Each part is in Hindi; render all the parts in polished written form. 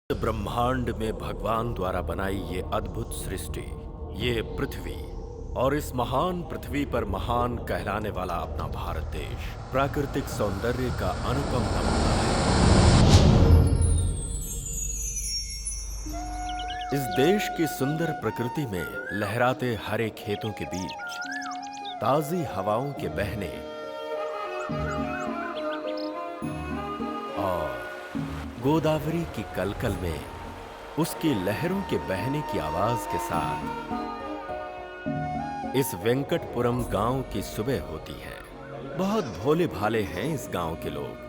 ब्रह्मांड में भगवान द्वारा बनाई ये अद्भुत सृष्टि, ये पृथ्वी और इस महान पृथ्वी पर महान कहलाने वाला अपना भारत देश प्राकृतिक सौंदर्य का अनुपम नमूना है। इस देश की सुंदर प्रकृति में लहराते हरे खेतों के बीच ताजी हवाओं के बहने और गोदावरी की कलकल में उसकी लहरों के बहने की आवाज के साथ इस वेंकटपुरम गांव की सुबह होती है। बहुत भोले भाले हैं इस गांव के लोग।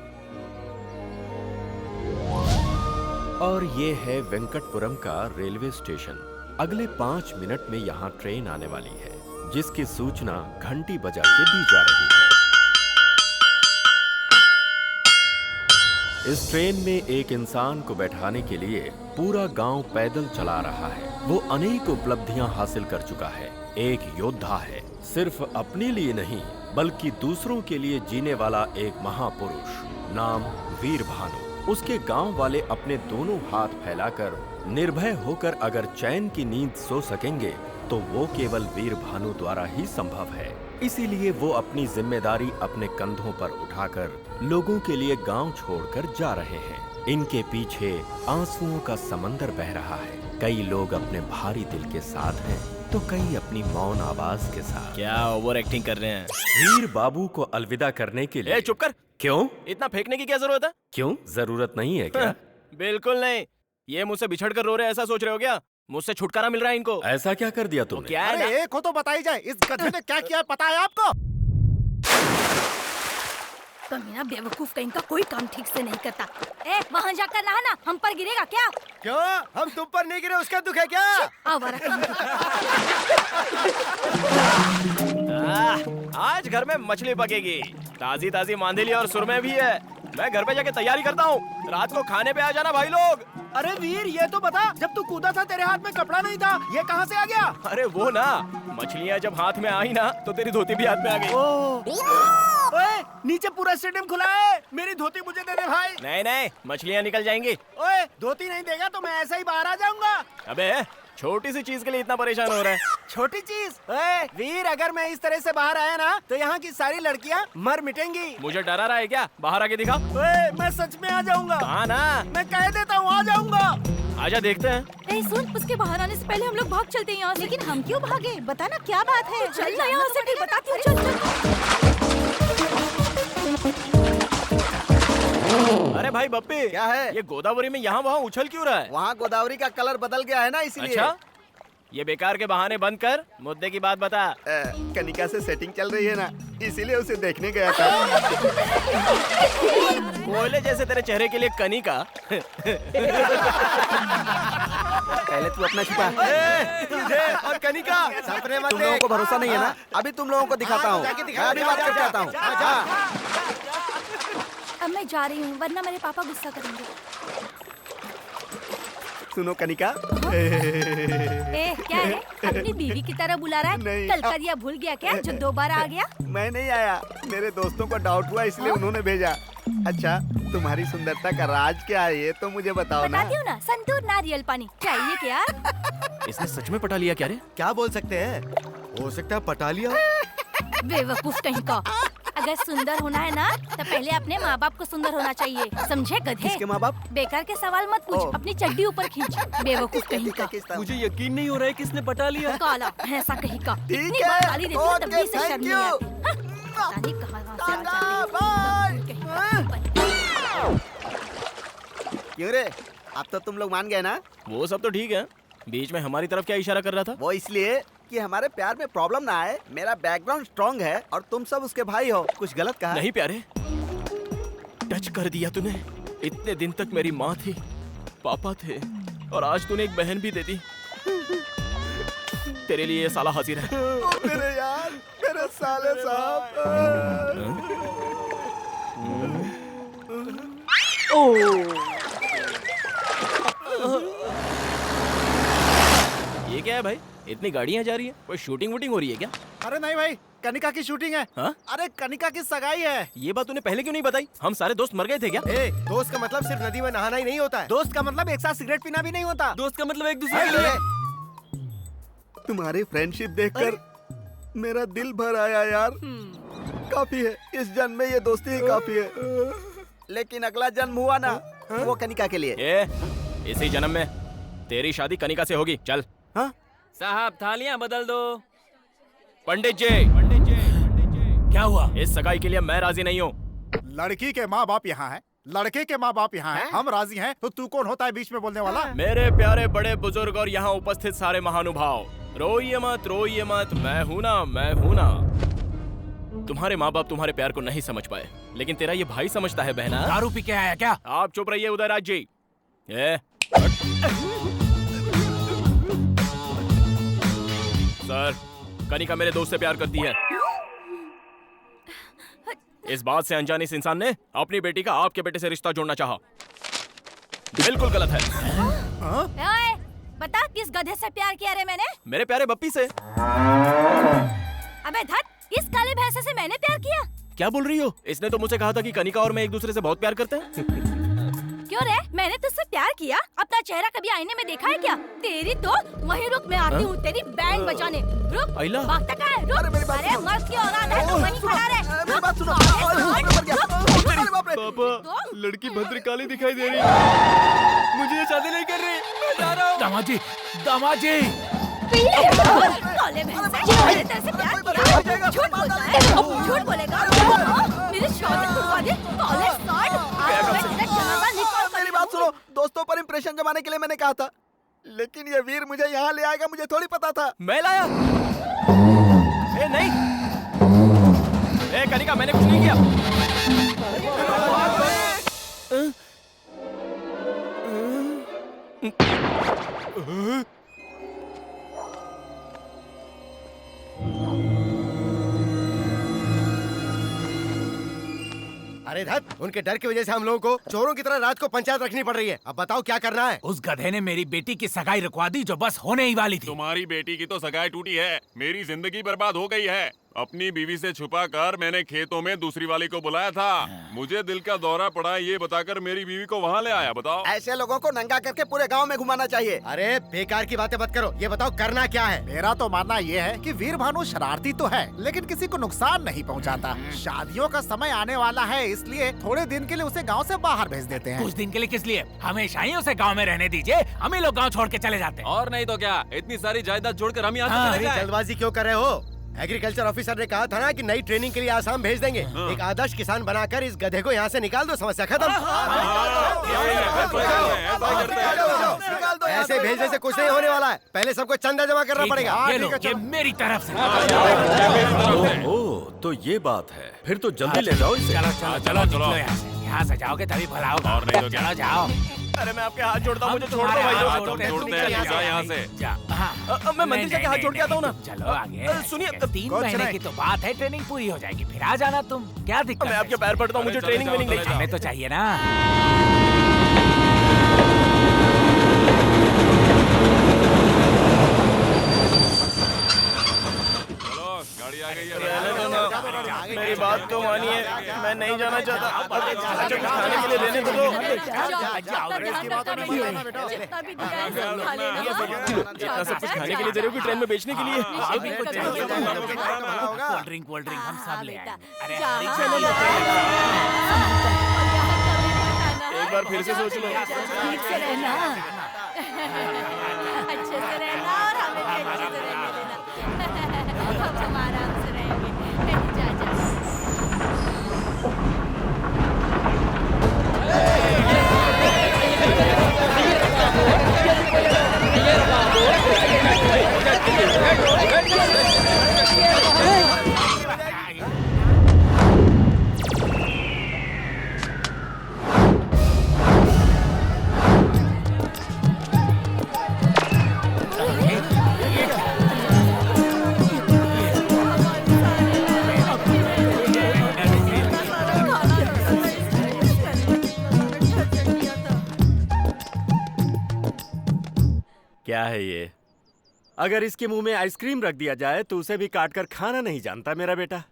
और ये है वेंकटपुरम का रेलवे स्टेशन। अगले 5 मिनट में यहां ट्रेन आने वाली है, जिसकी सूचना घंटी बजा के दी जा रही है। इस ट्रेन में एक इंसान को बैठाने के लिए पूरा गांव पैदल चला रहा है। वो अनेक उपलब्धियां हासिल कर चुका है। एक योद्धा है, सिर्फ अपने लिए नहीं बल्कि दूसरों के लिए जीने वाला एक महापुरुष, नाम वीर भानु। उसके गांव वाले अपने दोनों हाथ फैलाकर निर्भय होकर अगर चैन की नींद सो सकेंगे तो वो केवल वीर भानु द्वारा ही संभव है। इसीलिए वो अपनी जिम्मेदारी अपने कंधों पर उठाकर लोगों के लिए गांव छोड़कर जा रहे हैं। इनके पीछे आंसुओं का समंदर बह रहा है। कई लोग अपने भारी दिल के साथ हैं तो कई अपनी मौन आवाज के साथ। क्या ओवर एक्टिंग कर रहे हैं? वीर बाबू को अलविदा करने के लिए। चुप कर। क्यों? इतना फेंकने की क्या जरूरत है? क्यों जरूरत नहीं है क्या? बिल्कुल नहीं। ये मुझसे बिछड़ कर रो रहे हैं, ऐसा सोच रहे हो क्या? मुझसे छुटकारा मिल रहा है इनको। ऐसा क्या कर दिया तुमने? क्या है? अरे एक हो तो बताई जाए, इस गधे ने क्या किया पता है आपको? कमीना बेवकूफ कहीं का कोई काम ठीक से नहीं करता। वहाँ जाकर नहाना, हम पर गिरेगा क्या? क्यों? हम तुम पर नहीं गिरे उसका दुख है क्या? आवारा कहीं आज घर में मछली पकेगी, ताजी ताजी मांदेली और सुरमे भी है। मैं घर पे जाके तैयारी करता हूँ। रात को खाने पे आ जाना भाई लोग। अरे वीर ये तो बता, जब तू कूदा था तेरे हाथ में कपड़ा नहीं था, ये कहाँ से आ गया? अरे वो ना, मछलियाँ जब हाथ में आई ना तो तेरी धोती भी हाथ में आ गई। ओए नीचे पूरा स्टेडियम खुला है, मेरी धोती मुझे दे दे भाई। नहीं नहीं, मछलियाँ निकल जाएंगी। ओए धोती नहीं देगा तो मैं ऐसे ही बाहर आ जाऊंगा। अबे छोटी सी चीज के लिए इतना परेशान हो रहा है? छोटी चीज? ओए वीर अगर मैं इस तरह से बाहर आया ना तो यहाँ की सारी लड़कियाँ मर मिटेंगी। मुझे डरा रहा है क्या? बाहर आके दिखा। ओए मैं सच में आ जाऊंगा। हाँ ना, मैं कह देता हूँ आ जाऊंगा। आजा देखते हैं। सुन, उसके बाहर आने से पहले हम लोग भाग चलते हैं यहाँ से। लेकिन हम क्यों भागे? बता ना क्या बात है? चल ना यहाँ से, फिर बताती हूँ। चल। अरे भाई बप्पी, क्या है? ये गोदावरी में यहाँ वहाँ उछल क्यों रहा है? वहाँ गोदावरी का कलर बदल गया है ना, इसलिए। अच्छा, ये बेकार के बहाने बंद कर, मुद्दे की बात बता। कनिका से सेटिंग चल रही है ना, इसीलिए उसे देखने गया था। कोयले जैसे तेरे चेहरे के लिए कनिका। पहले तू अपना छुपा। तुझे और कनिका सपने मत। तुम लोगों को भरोसा नहीं है ना? अभी तुम लोगों को दिखाता हूँ। मैं अभी बात करके आता हूँ। अब मैं जा रही हूँ, वरना मेरे पापा गुस्सा करेंगे। सुनो कनिका। क्या है? अपनी बीवी की तरह बुला रहा है? नहीं। कल का दिया भूल गया क्या, जो दोबारा आ गया? मैं नहीं आया, मेरे दोस्तों को डाउट हुआ इसलिए उन्होंने भेजा। अच्छा तुम्हारी सुंदरता का राज क्या है ये तो मुझे बताओ ना। बताती हूँ ना, संतूर नारियल पानी चाहिए क्या? इसने सच में पटा लिया क्या रे? क्या बोल सकते हैं? हो सकता है पटा लिया। बेवकूफ कहीं का। अगर सुंदर होना है ना तो पहले अपने माँ बाप को सुंदर होना चाहिए, समझे गधे? किसके माँ बाप? बेकार के सवाल मत पूछ, अपनी चड्डी ऊपर खींच। बेवकूफ कहीं का। मुझे यकीन नहीं हो रहा है किसने पटा लिया। काला भैंसा कहीं का। ठीक इतनी है, बार गाली देती हूँ तब भी इसे ओके, शर्म नहीं thank आती। हाँ, पता नहीं कहाँ से आ जाते हैं। क्यों रे? अब तो तुम लोग मान गए ना? वो सब तो ठीक है, बीच में हमारी तरफ क्या इशारा कर रहा था? वो इसलिए कि हमारे प्यार में प्रॉब्लम ना आए। मेरा बैकग्राउंड स्ट्रॉन्ग है और तुम सब उसके भाई हो। कुछ गलत कहा? नहीं प्यारे, टच कर दिया तूने। इतने दिन तक मेरी माँ थी, पापा थे, और आज तूने एक बहन भी दे दी। तेरे लिए ये साला हाजिर है। मेरे यार, मेरे साले साहब। ये क्या है भाई? इतनी गाड़ियाँ जा रही है, कोई शूटिंग वूटिंग हो रही है क्या? अरे नहीं भाई, कनिका की शूटिंग है। हाँ? अरे कनिका की सगाई है। ये बात तूने पहले क्यों नहीं बताई? हम सारे दोस्त मर गए थे क्या? दोस्त का मतलब सिर्फ नदी में नहाना ही नहीं होता है। दोस्त का मतलब एक साथ सिगरेट पीना भी नहीं होता। दोस्त का मतलब एक दूसरे के लिए। तुम्हारी फ्रेंडशिप देखकर मेरा दिल भर आया यार। काफी है, इस जन्म में ये दोस्ती ही काफी है। लेकिन अगला जन्म हुआ ना, वो कनिका के लिए। इसी जन्म में तेरी शादी कनिका से होगी। चल। हाँ? साहब थालियां बदल दो। पंडित जी, क्या हुआ? इस सगाई के लिए मैं राजी नहीं हूँ। लड़की के माँ बाप यहाँ है, लड़के के माँ बाप यहाँ हैं। हम राजी हैं, तो तू कौन होता है बीच में बोलने वाला? मेरे प्यारे बड़े बुजुर्ग और यहाँ उपस्थित सारे महानुभाव, रोइए मत, मैं हूँ ना। तुम्हारे माँ बाप तुम्हारे प्यार को नहीं समझ पाए, लेकिन तेरा ये भाई समझता है बहना। दारू पी के आया क्या? आप चुप रहिए उदयराज जी। सर, कनिका मेरे दोस्त से प्यार करती है। इस बात से अनजाने इस इंसान ने अपनी बेटी का आपके बेटे से रिश्ता जोड़ना चाहा। बिल्कुल गलत है। ओए, बता किस गधे से प्यार किया रे मैंने? मेरे प्यारे बप्पी से। अबे धत, इस काले भैंसे से मैंने प्यार किया? क्या बोल रही हो? इसने तो मुझसे कहा था कि कनिका और मैं एक दूसरे से बहुत प्यार करते हैं। क्यों रे, मैंने तुझसे प्यार किया? अपना चेहरा कभी आईने में देखा है क्या? तेरी तो वहीं रुक, मैं आती हूँ तेरी बैंड बजाने। रुक, आइला। भागता कहाँ है? रुक। अरे मर्द की औलाद है तो वहीं खड़ा रहे। मेरी बात सुनो। पापा, लड़की भद्रकाली दिखाई दे रही है। मुझे ये शादी नहीं कर रही। मैं जा रहा हूँ। दामाद जी। काले भैंसे, मैंने तेरे से प्यार किया? झूठ बोलता है? झूठ बोलेगा? मेरी शादी करवा दे, काले साठ। आज मैं तेरा जनाजा निकाल कर मेरी बात सुनो, दोस्तों पर इंप्रेशन जमाने के लिए मैंने कहा था, लेकिन ये वीर मुझे यहाँ ले आएगा मुझे थोड़ी पता था। मैं लाया? नहीं। कनिका, मैंने कुछ नहीं किया। अरे धत, उनके डर की वजह से हम लोगों को चोरों की तरह रात को पंचायत रखनी पड़ रही है। अब बताओ क्या करना है? उस गधे ने मेरी बेटी की सगाई रुकवा दी जो बस होने ही वाली थी। तुम्हारी बेटी की तो सगाई टूटी है, मेरी जिंदगी बर्बाद हो गई है। अपनी बीवी से छुपाकर मैंने खेतों में दूसरी वाली को बुलाया था। मुझे दिल का दौरा पड़ा ये बताकर मेरी बीवी को वहाँ ले आया। बताओ, ऐसे लोगों को नंगा करके पूरे गांव में घुमाना चाहिए। अरे बेकार की बातें मत करो, ये बताओ करना क्या है? मेरा तो मानना ये है कि वीर भानु शरारती तो है, लेकिन किसी को नुकसान नहीं पहुंचाता। शादियों का समय आने वाला है, इसलिए थोड़े दिन के लिए उसे गांव से बाहर भेज देते हैं। कुछ दिन के लिए किस लिए? हमेशा ही उसे गांव में रहने दीजिए, हम ही लोग गांव छोड़ के चले जाते हैं। और नहीं तो क्या, इतनी सारी जायदाद जोड़कर हम यहाँ से चले जाएं। जल्दबाजी क्यों कर रहे हो? एग्रीकल्चर ऑफिसर ने कहा था ना कि नई ट्रेनिंग के लिए आसाम भेज देंगे। एक आदर्श किसान बनाकर इस गधे को यहाँ से निकाल दो, समस्या खत्म। ऐसे भेजने से कुछ नहीं होने वाला है, पहले सबको चंदा जमा करना पड़ेगा। ये लो, ये मेरी तरफ से। ओह, तो ये बात है। फिर तो जल्दी ले जाओ इसे। चलो निकलो यहाँ से जाओगे तभी भला होगा। और नहीं तो क्या? चलो जाओ। अरे मैं आपके हाथ जोड़ता हूँ, मुझे छोड़ दो तुम्हारे भाई। हाथ हाथ जोड़ते हम हैं, जोड़ते हैं, तुम जा यहाँ से। मैं मंदिर जाके हाथ जोड़ के आता हूँ ना। चलो आगे। सुनिए, 3 महीने की तो बात है, ट्रेनिंग पूरी हो जाएगी, फिर आ जाना तुम। क्या दिक्कत मैं है? आपके पैर पड़ता हूँ, मुझे चले ट्रेनिंग जाओ, वेनिंग नहीं चले चाहिए। हमें तो चाहिए ना। चलो, गाड़ी आ गई है। मेरी बात तो मानिए, मैं नहीं जाना चाहता। अच्छा, कुछ खाने के लिए देने तो दो। इतना सब कुछ खाने के लिए दे रहे हो कि ट्रेन में बेचने के लिए? कोल्ड ड्रिंक हम सब ले आएंगे। अरे एक बार फिर से सोच लो। ठीक से रहना, अच्छे से रहना और हमें भी अच्छे से रहने देना। हम आराम से रहेंगे। जा जा। क्या है ये? अगर इसके मुंह में आइसक्रीम रख दिया जाए तो उसे भी काट कर खाना नहीं जानता मेरा बेटा।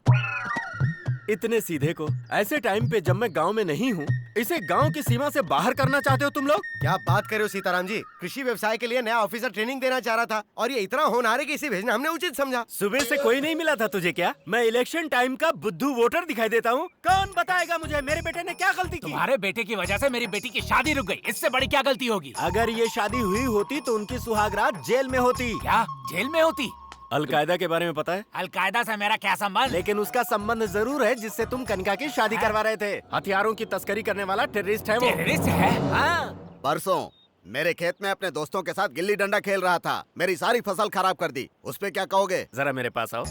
इतने सीधे को ऐसे टाइम पे जब मैं गांव में नहीं हूँ, इसे गांव की सीमा से बाहर करना चाहते हो तुम लोग? क्या बात कर रहे हो सीताराम जी, कृषि व्यवसाय के लिए नया ऑफिसर ट्रेनिंग देना चाह रहा था और ये इतना होनहार है कि इसे भेजना हमने उचित समझा। सुबह से कोई नहीं मिला था तुझे क्या? मैं इलेक्शन टाइम का बुद्धू वोटर दिखाई देता हूँ? कौन बताएगा मुझे मेरे बेटे ने क्या गलती की? तुम्हारे बेटे की वजह से मेरी बेटी की शादी रुक गई, इससे बड़ी क्या गलती होगी? अगर ये शादी हुई होती तो उनकी सुहागरात जेल में होती। क्या जेल में होती? अलकायदा के बारे में पता है? अलकायदा से मेरा क्या संबंध? लेकिन उसका संबंध जरूर है जिससे तुम कनिका की शादी करवा रहे थे। हथियारों की तस्करी करने वाला टेररिस्ट है वो। टेररिस्ट है? हाँ। परसों मेरे खेत में अपने दोस्तों के साथ गिल्ली डंडा खेल रहा था, मेरी सारी फसल खराब कर दी। उस पे क्या कहोगे? जरा मेरे पास आओ।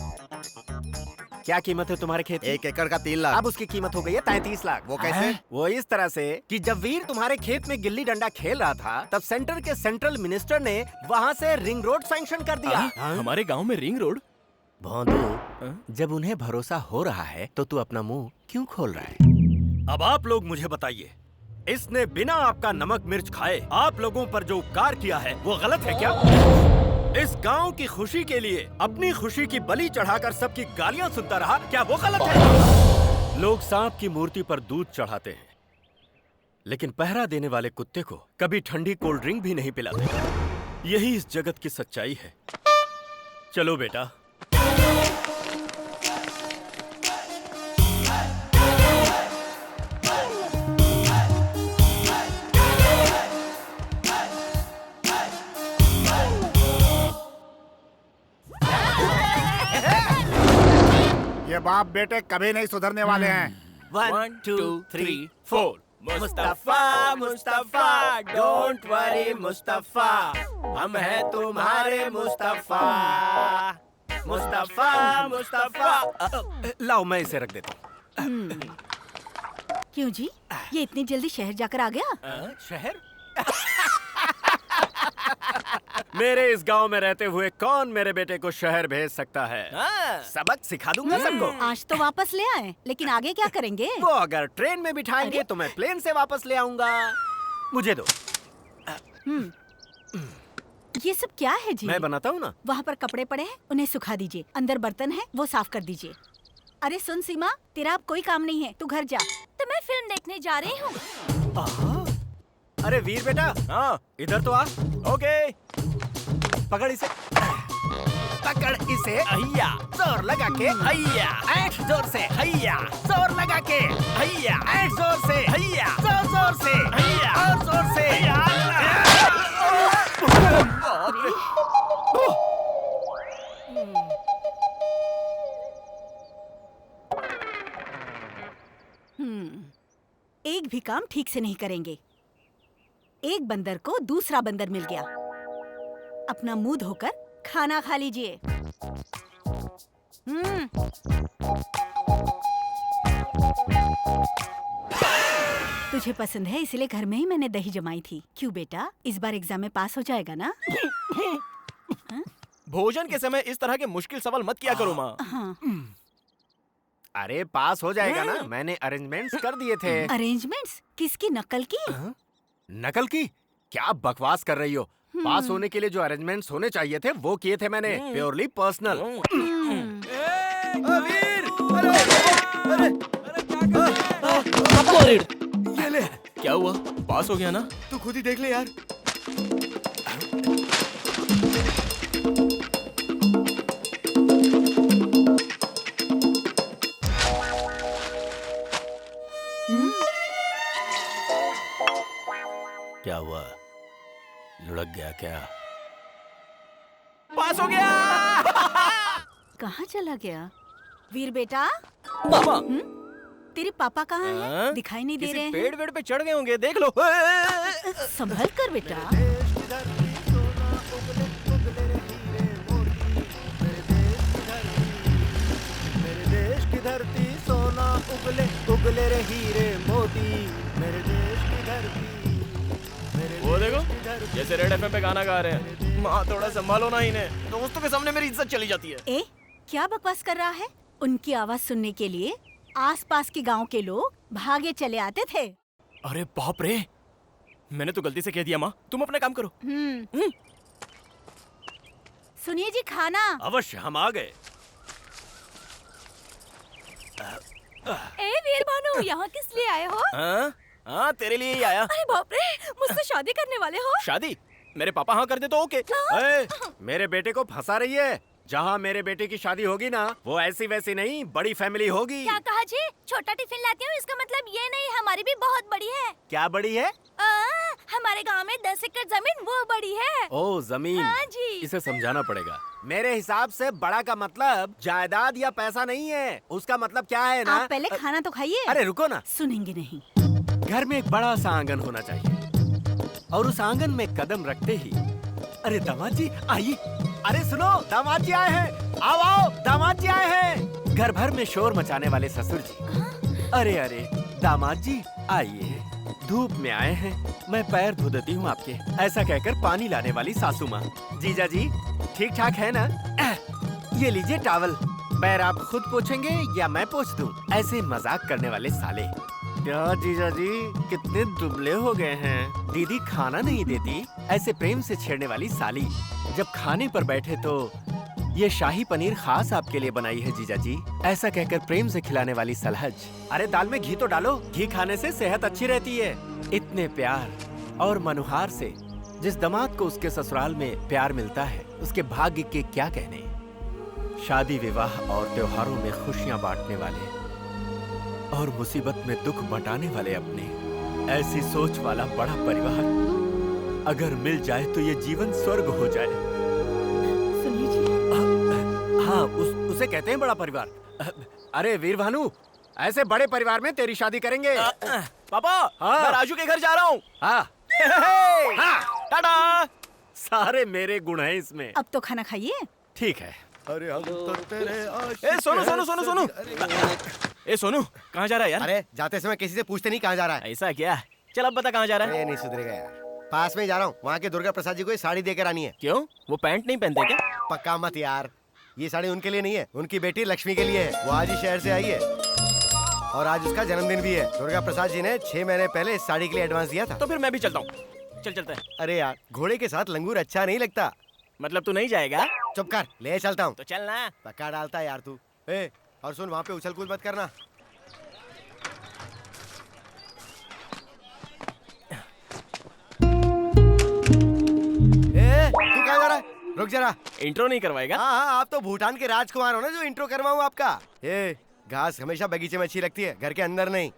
क्या कीमत है तुम्हारे खेत की? 1 एकड़ का 3 लाख। अब उसकी कीमत हो गई है 33 लाख। वो कैसे? वो इस तरह से कि जब वीर तुम्हारे खेत में गिल्ली डंडा खेल रहा था तब सेंटर के सेंट्रल मिनिस्टर ने वहाँ से रिंग रोड सैंक्शन कर दिया। हमारे गांव में रिंग रोड? भोंदू, जब उन्हें भरोसा हो रहा है तो तू अपना मुंह क्यों खोल रहा है? अब आप लोग मुझे बताइए, इसने बिना आपका नमक मिर्च खाए आप लोगों पर जो उपकार किया है वो गलत है क्या? इस गांव की खुशी के लिए अपनी खुशी की बलि चढ़ाकर सबकी गालियां सुनता रहा, क्या वो गलत है? लोग सांप की मूर्ति पर दूध चढ़ाते हैं, लेकिन पहरा देने वाले कुत्ते को कभी ठंडी कोल्ड ड्रिंक भी नहीं पिलाते। यही इस जगत की सच्चाई है। चलो बेटा। ये बाप बेटे कभी नहीं सुधरने वाले हैं। 1 2 3 4 मुस्तफा मुस्तफा डोंट वरी मुस्तफा, हम हैं तुम्हारे मुस्तफा। मुस्तफा मुस्तफा। लाओ मैं इसे रख देता हूँ। क्यों जी, ये इतनी जल्दी शहर जाकर आ गया? शहर? मेरे इस गांव में रहते हुए कौन मेरे बेटे को शहर भेज सकता है? सबक सिखा दूंगा सबको। आज तो वापस ले आए, लेकिन आगे क्या करेंगे? वो अगर ट्रेन में बिठाएंगे तो मैं प्लेन से वापस ले आऊंगा। मुझे दो। ये सब क्या है जी? मैं बनाता हूँ ना। वहाँ पर कपड़े पड़े हैं, उन्हें सुखा दीजिए। अंदर बर्तन है, वो साफ कर दीजिए। अरे सुन सीमा, तेरा अब कोई काम नहीं है, तू घर जा। तो मैं फिल्म देखने जा रही हूँ। अरे वीर बेटा, हाँ इधर तो आ। ओके, पकड़ इसे। पकड़ इसे। हैया, जोर लगा के। हैया, ऐठ जोर से। हैया, जोर लगा के। हैया, ऐठ जोर से। हैया, जोर जोर से। हैया, और जोर से। एक भी काम ठीक से नहीं करेंगे। एक बंदर को दूसरा बंदर मिल गया। अपना मुंह धोकर खाना खा लीजिए। तुझे पसंद है इसलिए घर में ही मैंने दही जमाई थी। क्यों बेटा, इस बार एग्जाम में पास हो जाएगा ना? भोजन के समय इस तरह के मुश्किल सवाल मत किया करो माँ। हाँ। अरे पास हो जाएगा ना, मैंने अरेंजमेंट्स कर दिए थे। अरेंजमेंट्स? किसकी नकल की? नकल की? क्या बकवास कर रही हो? पास होने के लिए जो अरेंजमेंट्स होने चाहिए थे वो किए थे मैंने, प्योरली पर्सनल। ये ले। क्या हुआ? पास हो गया ना? तू खुद ही देख ले यार। क्या हुआ? लुढ़क गया क्या? पास हो गया। कहाँ चला गया? वीर बेटा, मामा, तेरे पापा कहाँ हैं? हाँ? दिखाई नहीं दे किसी रहे हैं। पेड़ वेड़ पे चढ़ गए होंगे, देख लो। संभल कर बेटा। मेरे देश की धरती सोना उगले उगले रे हीरे मोती। मेरे देश की धरती। वो देखो, जैसे रेड एफएम पे गाना गा रहे हैं। माँ थोड़ा संभालो ना इन्हें, दोस्तों के सामने मेरी इज्जत चली जाती है। ए, क्या बकवास कर रहा है? उनकी आवाज सुनने के लिए आसपास के गांव के लोग भागे चले आते थे। अरे बाप रे, मैंने तो गलती से कह दिया माँ, तुम अपना काम करो। सुनिए जी, खाना। अवश्य, हम आ गए। ए वीर भानु, यहाँ किस लिए आए हो? हाँ हाँ, तेरे लिए ही आया। अरे बाप रे, मुझसे शादी करने वाले हो? शादी? मेरे पापा हाँ कर दे तो ओके। ए, मेरे बेटे को फंसा रही है। जहाँ मेरे बेटे की शादी होगी ना, वो ऐसी वैसी नहीं, बड़ी फैमिली होगी। क्या कहा जी? छोटा टिफिन लाती हूँ, इसका मतलब ये नहीं, हमारी भी बहुत बड़ी है। क्या बड़ी है? हमारे गांव में 10 एकड़ जमीन वो बड़ी है। ओ जमीन। हाँ जी। इसे समझाना पड़ेगा। मेरे हिसाब से बड़ा का मतलब जायदाद या पैसा नहीं है। उसका मतलब क्या है ना? आप पहले खाना तो खाइए। अरे रुको ना। सुनेंगे नहीं। घर में एक बड़ा सा आंगन होना चाहिए और उस आंगन में कदम रखते ही, अरे दामाद जी आइए। अरे सुनो, दामाद जी आए हैं। आओ आओ, दामाद जी आए हैं। घर भर में शोर मचाने वाले ससुर जी। अरे अरे दामाद जी आइए, धूप में आए हैं, मैं पैर धो देती हूँ आपके। ऐसा कहकर पानी लाने वाली सासू माँ। जीजा जी ठीक ठाक है ना? ये लीजिए टॉवल। पैर आप खुद पोछेंगे या मैं पोछ दूं? ऐसे मजाक करने वाले साले। क्या जीजा जी कितने दुबले हो गए हैं। दीदी खाना नहीं देती, ऐसे प्रेम से छेड़ने वाली साली। जब खाने पर बैठे तो ये शाही पनीर खास आपके लिए बनाई है जीजा जी, ऐसा कहकर प्रेम से खिलाने वाली सलहज। अरे दाल में घी तो डालो, घी खाने से सेहत अच्छी रहती है। इतने प्यार और मनुहार से जिस दामाद को उसके ससुराल में प्यार मिलता है, उसके भाग्य के क्या कहने। शादी विवाह और त्योहारों में खुशियां बांटने वाले और मुसीबत में दुख बंटाने वाले अपने, ऐसी सोच वाला बड़ा परिवार अगर मिल जाए तो ये जीवन स्वर्ग हो जाए। सुनिए जी। हाँ, उसे कहते हैं बड़ा परिवार। अरे वीर भानु, ऐसे बड़े परिवार में तेरी शादी करेंगे। पापा हाँ। मैं राजू के घर जा रहा हूँ। हाँ, हाँ, टाटा। सारे मेरे गुण हैं इसमें। अब तो खाना खाइए। ठीक है। अरे हम तो तेरे ए सोनू सोनू सोनू सोनू। ए सोनू, कहाँ जा रहा है यार? अरे जाते समय किसी से पूछते नहीं कहाँ जा रहा है। ऐसा क्या? चल अब बता कहाँ जा रहा है? ये नहीं सुधरेगा यार। पास में ही जा रहा हूँ, वहाँ के दुर्गा प्रसाद जी को ये साड़ी देकर आनी है। क्यों, वो पैंट नहीं पहनते क्या? पक्का मत यार, ये साड़ी उनके लिए नहीं है, उनकी बेटी लक्ष्मी के लिए है। वो आज ही शहर से आई है और आज उसका जन्मदिन भी है। दुर्गा प्रसाद जी ने 6 महीने पहले इस साड़ी के लिए एडवांस दिया था। तो फिर मैं भी चलता हूँ। चल चलते हैं। अरे यार, घोड़े के साथ लंगूर अच्छा नहीं लगता। मतलब तू नहीं जाएगा? चुप कर, ले चलता हूँ। तो चल ना। पक्का डालता है यार तू। ए, और सुन, वहाँ पे उछल कूद मत करना। तू कहाँ जा रहा है? रुक जरा। इंट्रो नहीं करवाएगा? हाँ हाँ, आप तो भूटान के राजकुमार हो ना, जो इंट्रो करवाऊँ आपका। ए, घास हमेशा बगीचे में अच्छी लगती है, घर के अंदर नहीं।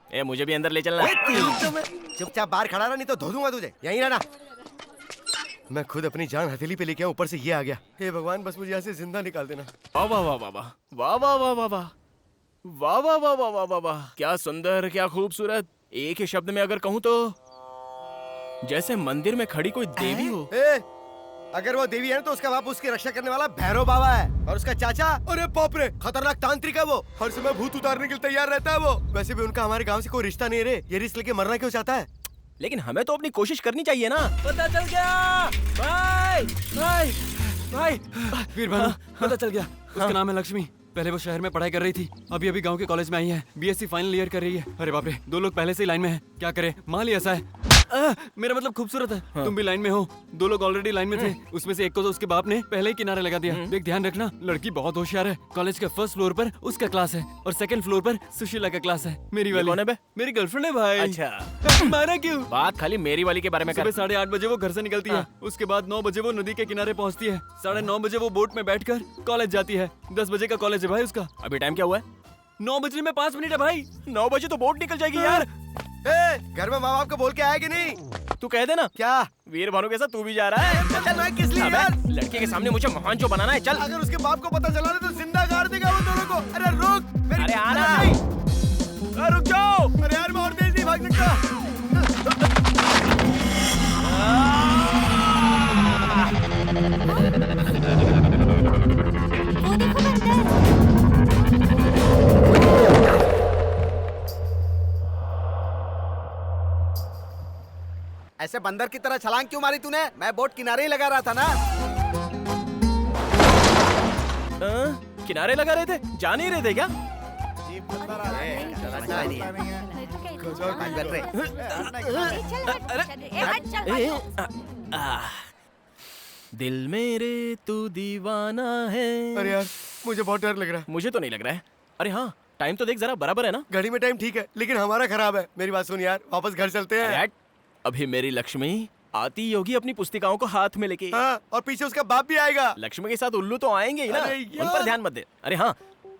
ए, मुझे भी अंदर ले चलना। चुपचाप बाहर खड़ा रहा, नहीं तो धो दूंगा तुझे। यहीं रहना। मैं खुद अपनी जान हथेली पे लेके आऊं, ऊपर से ये आ गया। हे भगवान, बस मुझे यहाँ से जिंदा निकाल देना। वाह वाह वाह वाह वाह वाह वाह वाह वाह वाह वाह वाह वाह वाह वाह वाह, क्या सुंदर, क्या खूबसूरत। एक ही शब्द में अगर कहूँ तो जैसे मंदिर में खड़ी कोई देवी हो। अगर वो देवी है तो उसका बाप उसकी रक्षा करने वाला भैरव बाबा है, और उसका चाचा, अरे बाप रे, खतरनाक तांत्रिक है। वो हर समय भूत उतारने के लिए तैयार रहता है। वो वैसे भी उनका हमारे गांव से कोई रिश्ता नहीं रे। ये रिस्क लेके मरना क्यों चाहता है? लेकिन हमें तो अपनी कोशिश करनी चाहिए ना। पता चल गया भाई, भाई भाई। वीर भानु, पता चल गया। उसका नाम है लक्ष्मी। पहले वो शहर में पढ़ाई कर रही थी, अभी अभी गांव के कॉलेज में आई है। बीएससी फाइनल ईयर कर रही है। अरे बाप रे, 2 लोग पहले से ही लाइन में हैं। क्या करे, माल ही ऐसा है। मेरा मतलब खूबसूरत है। तुम भी लाइन में हो, 2 लोग ऑलरेडी लाइन में थे। उसमें से एक को तो उसके बाप ने पहले ही किनारे लगा दिया। देख, ध्यान रखना, लड़की बहुत होशियार है। कॉलेज के फर्स्ट फ्लोर पर उसका क्लास है और सेकंड फ्लोर पर सुशीला का क्लास है। मेरी वाली कौन है बे? मेरी गर्लफ्रेंड है भाई। अच्छा, मारा क्यों? बात खाली मेरी वाली के बारे में कर। सुबह 8:30 बजे वो घर से निकलती है। उसके बाद 9 बजे वो नदी के किनारे पहुंचती है। 9:30 बजे वो बोट में बैठकर कॉलेज जाती है। 10 बजे का कॉलेज है भाई उसका। अभी टाइम क्या हुआ है? 9 बजने में 5 मिनट है भाई। 9 बजे तो बोट निकल जाएगी यार। घर में माँ बाप को बोल के आया कि नहीं? तू कह देना। क्या वीर भानु के साथ तू भी जा रहा है? चल, मैं किस लिए अबे, यार? लड़के के सामने मुझे महान जो बनाना है। चल। अगर उसके बाप को पता चला तो जिंदा गाड़ देगा वो दोनों को। अरे रुक, मेरी अरे आना। नहीं। अरे रुक जाओ। अरे यार, मैं और तेज नहीं भाग सकता। वो देखो बंदर। ऐसे बंदर की तरह छलांग क्यों मारी तूने? मैं बोट किनारे ही लगा रहा था ना। किनारे लगा रहे थे, जा नहीं रहे थे क्या? दिल मेरे तू दीवाना है। अरे यार मुझे बहुत डर लग रहा है। मुझे तो नहीं लग रहा है। अरे हाँ, टाइम तो देख जरा, बराबर है ना? घड़ी में टाइम ठीक है लेकिन हमारा खराब है। मेरी बात सुन यार, वापस घर चलते अरे हैं। हट, अभी मेरी लक्ष्मी आती होगी अपनी पुस्तिकाओं को हाथ में लेके। हाँ, और पीछे उसका बाप भी आएगा। लक्ष्मी के साथ उल्लू तो आएंगे ही ना, अरे उन यार। पर ध्यान मत दे। अरे हाँ,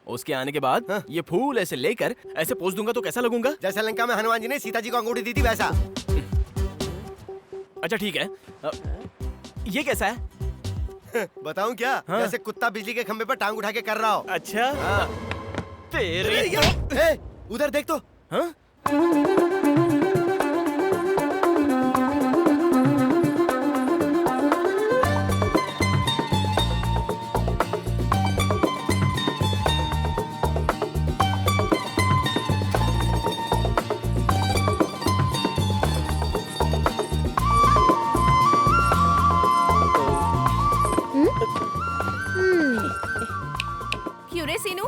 उसके आने के बाद ये फूल ऐसे लेकर ऐसे पोज दूंगा तो कैसा लगूंगा? जैसा लंका में हनुमान जी ने सीता जी को अंगूठी दी थी वैसा। अच्छा ठीक है। ये कैसा है? बताऊं क्या? हाँ। जैसे कुत्ता बिजली के खंबे पर टांग उठा के कर रहा हो। अच्छा तेरे ए, उधर देख तो। हाँ? क्यों रे सीनू,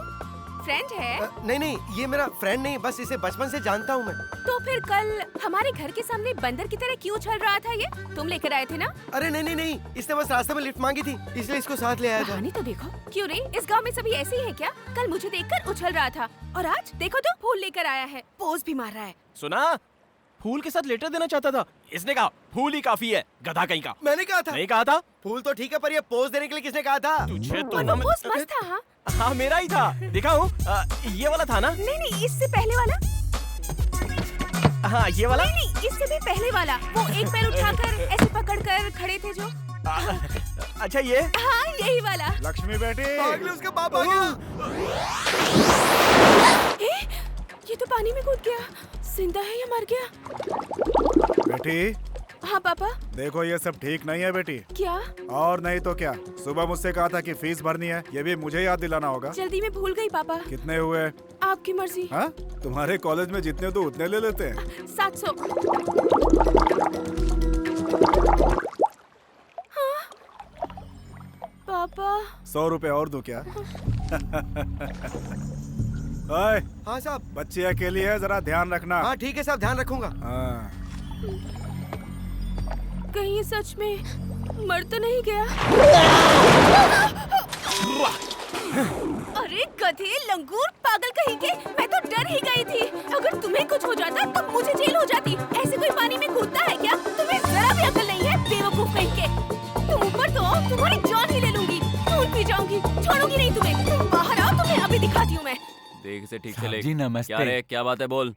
फ्रेंड है? नहीं नहीं, ये मेरा फ्रेंड नहीं, बस इसे बचपन से जानता हूँ मैं। तो फिर कल हमारे घर के सामने बंदर की तरह क्यों चल रहा था? ये तुम लेकर आए थे ना? अरे नहीं नहीं नहीं, इसने बस रास्ते में लिफ्ट मांगी थी इसलिए इसको साथ ले आया था। कहानी तो देखो। क्यों रे, इस गांव में सभी ऐसे ही है क्या? कल मुझे देखकर उछल रहा था और आज देखो तो फूल लेकर आया है, पोज भी मार रहा है। सुना, फूल के साथ लेटर देना चाहता था। इसने कहा फूल ही काफी है, गधा कहीं का। मैंने कहा था। नहीं कहा था? फूल तो ठीक है पर ये पोज देने के लिए किसने कहा था? तुझे तो और ना वो पोज मस्त था। हाँ हाँ, मेरा ही था, दिखाऊं? ये वाला था ना? नहीं नहीं, इससे पहले वाला। हाँ ये वाला। नहीं नहीं, इससे भी पहले वाला। वो एक पैर उठाकर ऐसे पकड़कर खड़े थे जो। अच्छा ये? हाँ यही वाला। लक्ष्मी बेटी, भाग ले, उसका बाप आ गया। ये तो पानी में कूद गया। जिंदा है या मर गया? बेटी हाँ पापा। देखो ये सब ठीक नहीं है बेटी। क्या? और नहीं तो क्या, सुबह मुझसे कहा था कि फीस भरनी है, ये भी मुझे याद दिलाना होगा। जल्दी में भूल गई पापा। कितने हुए? आपकी मर्जी। हाँ, तुम्हारे कॉलेज में जितने तो उतने ले लेते हैं। 700। हाँ? पापा 100 रुपए और दूं क्या? ओए, हाँ साहब। बच्ची अकेली है, जरा ध्यान रखना। हाँ ठीक है साहब, ध्यान रखूंगा। हाँ। कहीं ये सच में मर तो नहीं गया? अरे गधे, लंगूर, पागल कहीं के, मैं तो डर ही गई थी। अगर तुम्हें कुछ हो जाता तो मुझे जेल हो जाती। ऐसे कोई पानी में कूदता है क्या? तुम्हें जरा भी अकल नहीं है, बेवकूफ कहीं के। तुम ऊपर तो आओ, तुम्हारी जान ही ले लूंगी, खून पी जाऊंगी, छोड़ूंगी नहीं तुम्हें। तुम बाहर आओ, तुम्हें अभी दिखाती हूँ मैं। देख से ठीक से साहब ले। जी, नमस्ते। क्या रे, क्या बात है, बोल।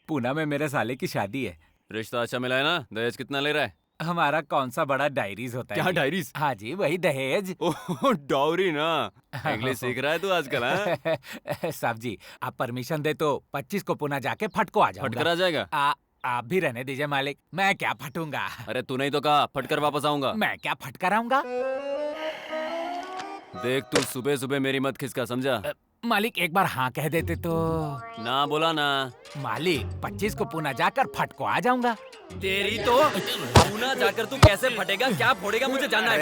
पूना में मेरे साले की शादी है। रिश्ता अच्छा मिला है ना? दहेज कितना ले रहा है? हमारा कौन सा बड़ा डायरीज होता है? क्या जी? डायरीज? हाँ जी, वही दहेज। ओह डाउरी ना। इंग्लिश सीख रहा है तू आजकल? हाँ? साहब जी, आप परमिशन दे तो 25 को पुणे जाके फटको आ फटकर जाऊंगा। आ जाएगा? आप भी रहने दीजिए मालिक, मैं क्या फटूंगा। अरे तू नहीं तो कहा फटकर वापस आऊंगा। मैं क्या फटकर आऊंगा? देख तू सुबह सुबह मेरी मत खिसका, समझा? मालिक एक बार हाँ कह देते तो। ना बोला ना। मालिक 25 को पुणे जाकर फटको आ जाऊंगा। तेरी तो पूना जाकर तू कैसे फटेगा, क्या फोड़ेगा, मुझे जानना है।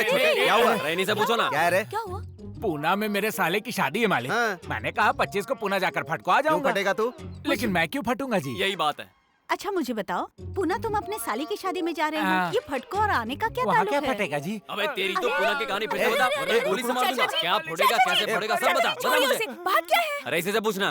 क्या हुआ? रहनी से पूछो ना। क्या है रे? क्या हुआ? पूना में मेरे साले की शादी है मालिक। हाँ। मैंने कहा 25 को पुणे जाकर फटको आ क्यों जाऊंगा। फटेगा तू? लेकिन मैं क्यों फटूंगा जी? यही बात है। अच्छा मुझे बताओ, पुना तुम अपने साली की शादी में जा रहे हाँ। हो, ये फटको और आने का क्या वहाँ ताल्लुक क्या है? फटेगा जी? अबे तेरी तो पूना की कहानी फिर से बता, वरना गोली से मार दूंगा। क्या फोड़ेगा, कैसे फोड़ेगा, सब बता छोड़िए मुझे। उसे। बात क्या है? अरे इसी से पूछना।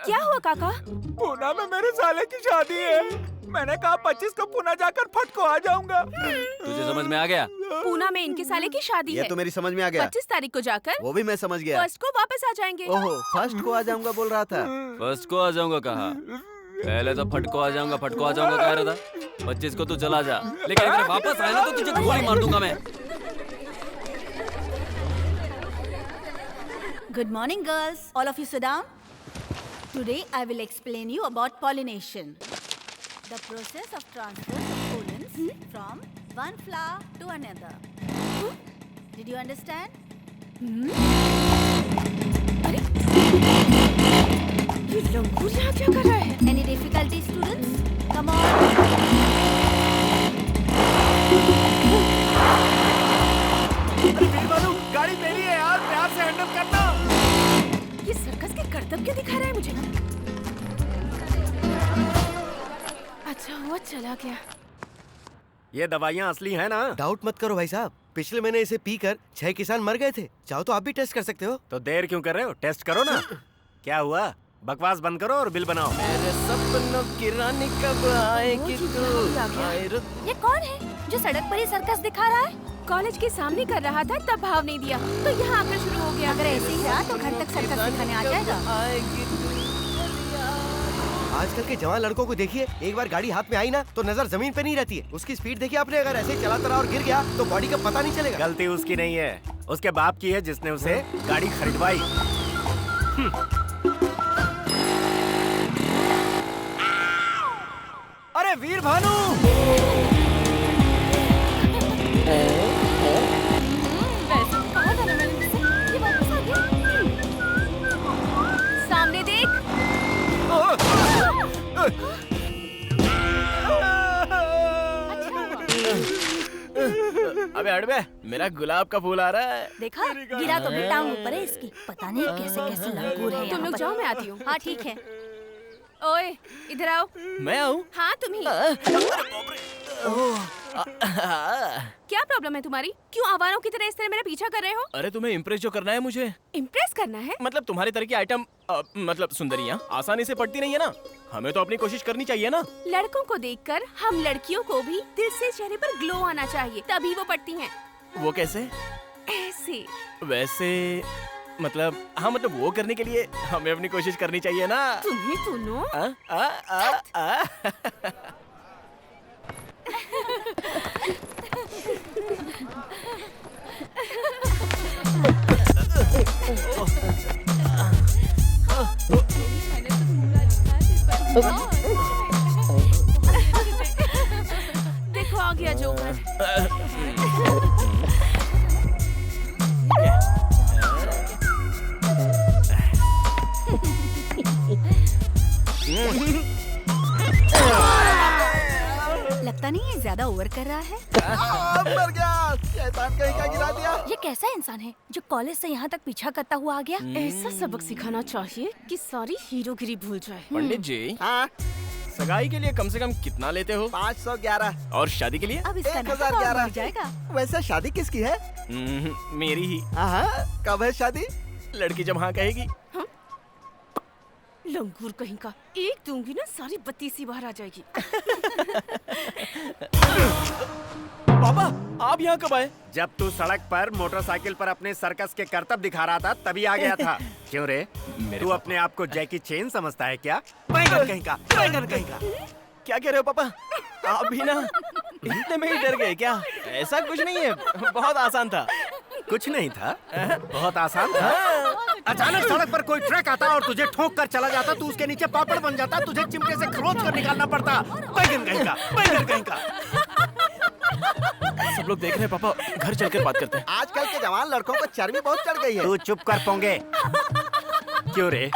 क्या हुआ काका? पूना में मेरे साले की शादी है। मैंने कहा 25 को पुणे जाकर फटको आ जाऊंगा। तुझे समझ में आ गया? पूना में इनके साले की शादी ये है। तो मेरी समझ में आ गया। 25 तारीख को जाकर वो भी मैं समझ गया। फर्स्ट को वापस आ जाएंगे। ओहो, फर्स्ट को आ जाऊंगा बोल रहा था। फर्स्ट को आ जाऊंगा कहा? पहले तो फटको आ जाऊंगा कह रहा था। 25 को तू चला जा, लेकिन अगर वापस आए ना तो तुझे गोली मार दूंगा मैं। Good morning girls, all of you sit down. Today I will explain you about pollination. The process of transfer of pollens from one flower to another. Did you understand? अरे ये लंगूर यहाँ क्या कर रहा है? Any difficulty students? Come on. गाड़ी मेरी है यार, प्यार से हैंडल करना। ये सर्कस के करतब क्या दिखा रहा है मुझे? अच्छा हुआ चला गया। ये दवाइयाँ असली हैं ना? डाउट मत करो भाई साहब, पिछले महीने इसे पीकर 6 किसान मर गए थे। चाहो तो आप भी टेस्ट कर सकते हो। तो देर क्यों कर रहे हो? टेस्ट करो ना। क्या हुआ? बकवास बंद करो और बिल बनाओ। मेरे सपनों की रानी कब आएगी तू? ये कौन है जो सड़क पर ही सर्कस दिखा रहा है? कॉलेज के सामने कर रहा था तब भाव नहीं दिया तो यहाँ आकर शुरू हो गया। अगर ऐसे ही रहा तो घर तक सर्कस दिखाने आ जाएगा। आजकल के जवान लड़कों को देखिए, एक बार गाड़ी हाथ में आई ना तो नजर जमीन पे नहीं रहती है। उसकी स्पीड देखिए आपने, अगर ऐसे ही चलाता रहा और गिर गया तो बॉडी का पता नहीं चलेगा। गलती उसकी नहीं है, उसके बाप की है जिसने उसे गाड़ी खरीदवाई। अरे वीर भानु, कहा था ना मैंने तुझसे, ये वापस आ गया। सामने देख। अबे हट बे, मेरा गुलाब का फूल आ रहा है। देखा, गिरा तो भी टांग ऊपर है इसकी। पता नहीं कैसे कैसे लंगूर है तुम यहाँ लोग पर। जाओ, मैं आती हूँ। हाँ ठीक है। ओए इधर आओ। मैं आऊँ? हाँ तुम ही। क्या प्रॉब्लम है तुम्हारी? क्यों आवारों की तरह इस तरह मेरा पीछा कर रहे हो? अरे तुम्हें इम्प्रेस जो करना है मुझे। इम्प्रेस करना है? मतलब तुम्हारे तरह की आइटम मतलब सुंदरियाँ आसानी से पड़ती नहीं है ना। हमें तो अपनी कोशिश करनी चाहिए ना। लड़कों को देखकर हम लड़कियों को भी दिल से चेहरे पर ग्लो आना चाहिए, तभी वो पड़ती हैं। वो कैसे? ऐसे। वैसे मतलब हाँ, मतलब वो करने के लिए हमें अपनी कोशिश करनी चाहिए ना। तुम्हें सुनो। देखो आ गया जोकर। लगता नहीं ये ज्यादा ओवर कर रहा है। मर गया, शैतान कहीं का गिरा दिया। ये कैसा इंसान है जो कॉलेज से यहाँ तक पीछा करता हुआ आ गया? ऐसा सबक सिखाना चाहिए कि सारी हीरोगिरी भूल जाए। पंडित जी, हाँ, सगाई के लिए कम से कम कितना लेते हो? 511। और शादी के लिए? अब इसका नाम 1011। और बढ़ जाएगा। वैसे शादी किसकी है? मेरी ही। हाँ, कब है शादी? लड़की जब हाँ कहेगी। लंगूर कहीं का, एक दूंगी ना सारी बत्ती सी बाहर आ जाएगी। पापा, आप यहाँ कब आए? जब तू सड़क पर मोटरसाइकिल पर अपने सर्कस के करतब दिखा रहा था तभी आ गया था। क्यों रे, तू अपने आप को जैकी चेन समझता है क्या? बैंगन कहीं का, बैंगन कहीं का। क्या कह रहे हो पापा? आप भी ना इतने में ही डर गए क्या? ऐसा कुछ नहीं है, बहुत आसान था। कुछ नहीं था, बहुत आसान था। अचानक सड़क पर कोई ट्रक आता और तुझे ठोक कर चला जाता, तू उसके नीचे पापड़ बन जाता, तुझे चिमटे से खरोच कर निकालना पड़ता। बैंगन कहीं का, बैंगन कहीं का। सब लोग देख रहे हैं पापा, घर चलकर बात करते हैं। आजकल के जवान लड़कों को चर्बी बहुत चढ़ गई है। तू चुप कर पोंगे। क्यों रे,